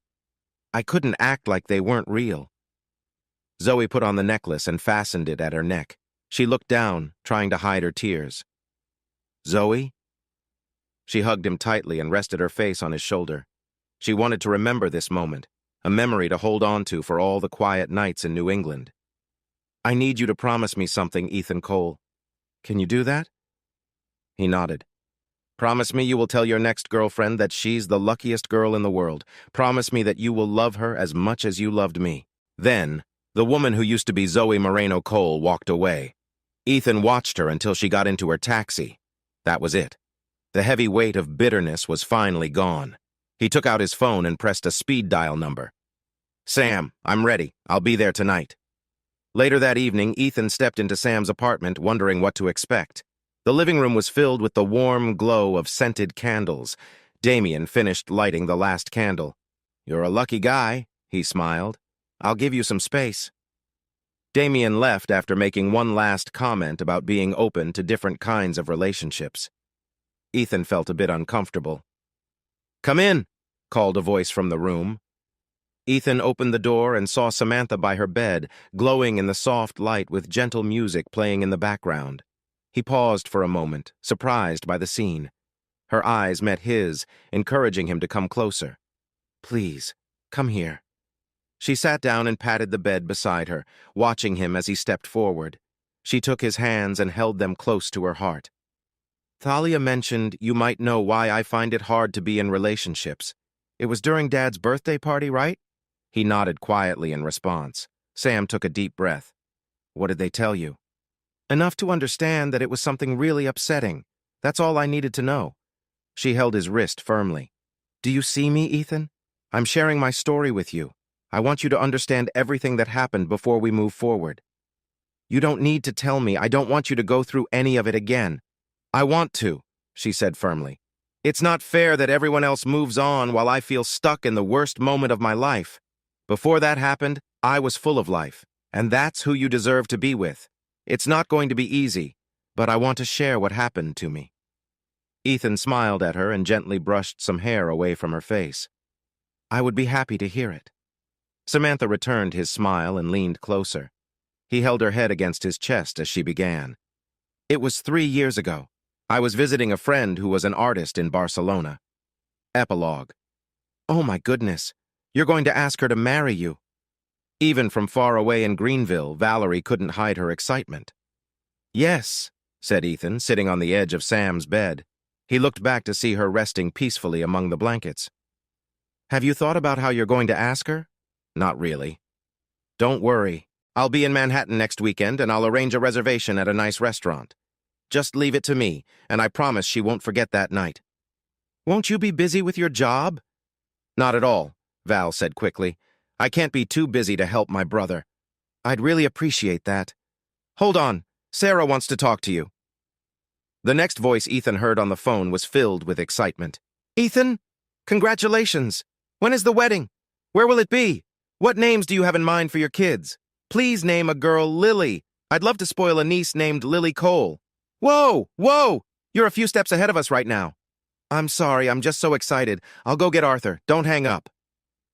I couldn't act like they weren't real." Zoe put on the necklace and fastened it at her neck. She looked down, trying to hide her tears. "Zoe?" She hugged him tightly and rested her face on his shoulder. She wanted to remember this moment, a memory to hold on to for all the quiet nights in New England. "I need you to promise me something, Ethan Cole. Can you do that?" He nodded. Promise me you will tell your next girlfriend that she's the luckiest girl in the world. Promise me that you will love her as much as you loved me." Then, the woman who used to be Zoe Moreno Cole walked away. Ethan watched her until she got into her taxi. That was it. The heavy weight of bitterness was finally gone. He took out his phone and pressed a speed dial number. "Sam, I'm ready. I'll be there tonight." Later that evening, Ethan stepped into Sam's apartment, wondering what to expect. The living room was filled with the warm glow of scented candles. Damien finished lighting the last candle. "You're a lucky guy," he smiled. "I'll give you some space." Damien left after making one last comment about being open to different kinds of relationships. Ethan felt a bit uncomfortable. "Come in," called a voice from the room. Ethan opened the door and saw Samantha by her bed, glowing in the soft light with gentle music playing in the background. He paused for a moment, surprised by the scene. Her eyes met his, encouraging him to come closer. "Please, come here." She sat down and patted the bed beside her, watching him as he stepped forward. She took his hands and held them close to her heart. "Thalia mentioned you might know why I find it hard to be in relationships. It was during Dad's birthday party, right?" He nodded quietly in response. Sam took a deep breath. "What did they tell you?" "Enough to understand that it was something really upsetting. That's all I needed to know." She held his wrist firmly. "Do you see me, Ethan? I'm sharing my story with you. I want you to understand everything that happened before we move forward. You don't need to tell me. I don't want you to go through any of it again." "I want to," she said firmly. "It's not fair that everyone else moves on while I feel stuck in the worst moment of my life. Before that happened, I was full of life, and that's who you deserve to be with. It's not going to be easy, but I want to share what happened to me." Ethan smiled at her and gently brushed some hair away from her face. "I would be happy to hear it." Samantha returned his smile and leaned closer. He held her head against his chest as she began. "It was 3 years ago. I was visiting a friend who was an artist in Barcelona." Epilogue. "Oh my goodness, you're going to ask her to marry you." Even from far away in Greenville, Valerie couldn't hide her excitement. "Yes," said Ethan, sitting on the edge of Sam's bed. He looked back to see her resting peacefully among the blankets. "Have you thought about how you're going to ask her?" "Not really." "Don't worry. I'll be in Manhattan next weekend, and I'll arrange a reservation at a nice restaurant. Just leave it to me, and I promise she won't forget that night." "Won't you be busy with your job?" "Not at all," Val said quickly. "I can't be too busy to help my brother." "I'd really appreciate that." "Hold on. Sarah wants to talk to you." The next voice Ethan heard on the phone was filled with excitement. "Ethan, congratulations. When is the wedding? Where will it be? What names do you have in mind for your kids? Please name a girl Lily. I'd love to spoil a niece named Lily Cole." "Whoa, whoa! You're a few steps ahead of us right now." "I'm sorry, I'm just so excited. I'll go get Arthur. Don't hang up."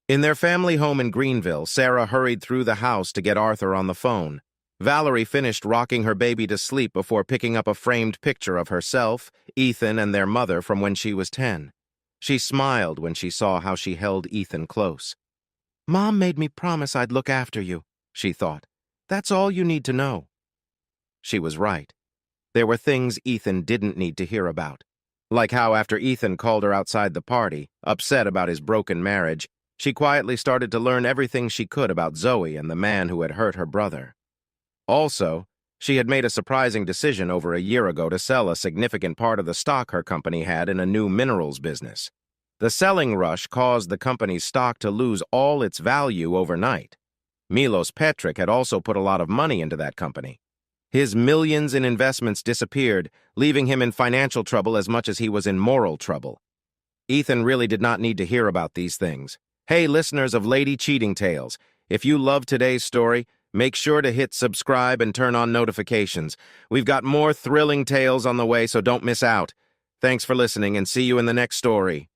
In their family home in Greenville, Sarah hurried through the house to get Arthur on the phone. Valerie finished rocking her baby to sleep before picking up a framed picture of herself, Ethan, and their mother from when she was 10. She smiled when she saw how she held Ethan close. "Mom made me promise I'd look after you," she thought. "That's all you need to know." She was right. There were things Ethan didn't need to hear about. Like how after Ethan called her outside the party, upset about his broken marriage, she quietly started to learn everything she could about Zoe and the man who had hurt her brother. Also, she had made a surprising decision over a year ago to sell a significant part of the stock her company had in a new minerals business. The selling rush caused the company's stock to lose all its value overnight. Milos Petric had also put a lot of money into that company. His millions in investments disappeared, leaving him in financial trouble as much as he was in moral trouble. Ethan really did not need to hear about these things. Hey, listeners of Lady Cheating Tales, if you love today's story, make sure to hit subscribe and turn on notifications. We've got more thrilling tales on the way, so don't miss out. Thanks for listening, and see you in the next story.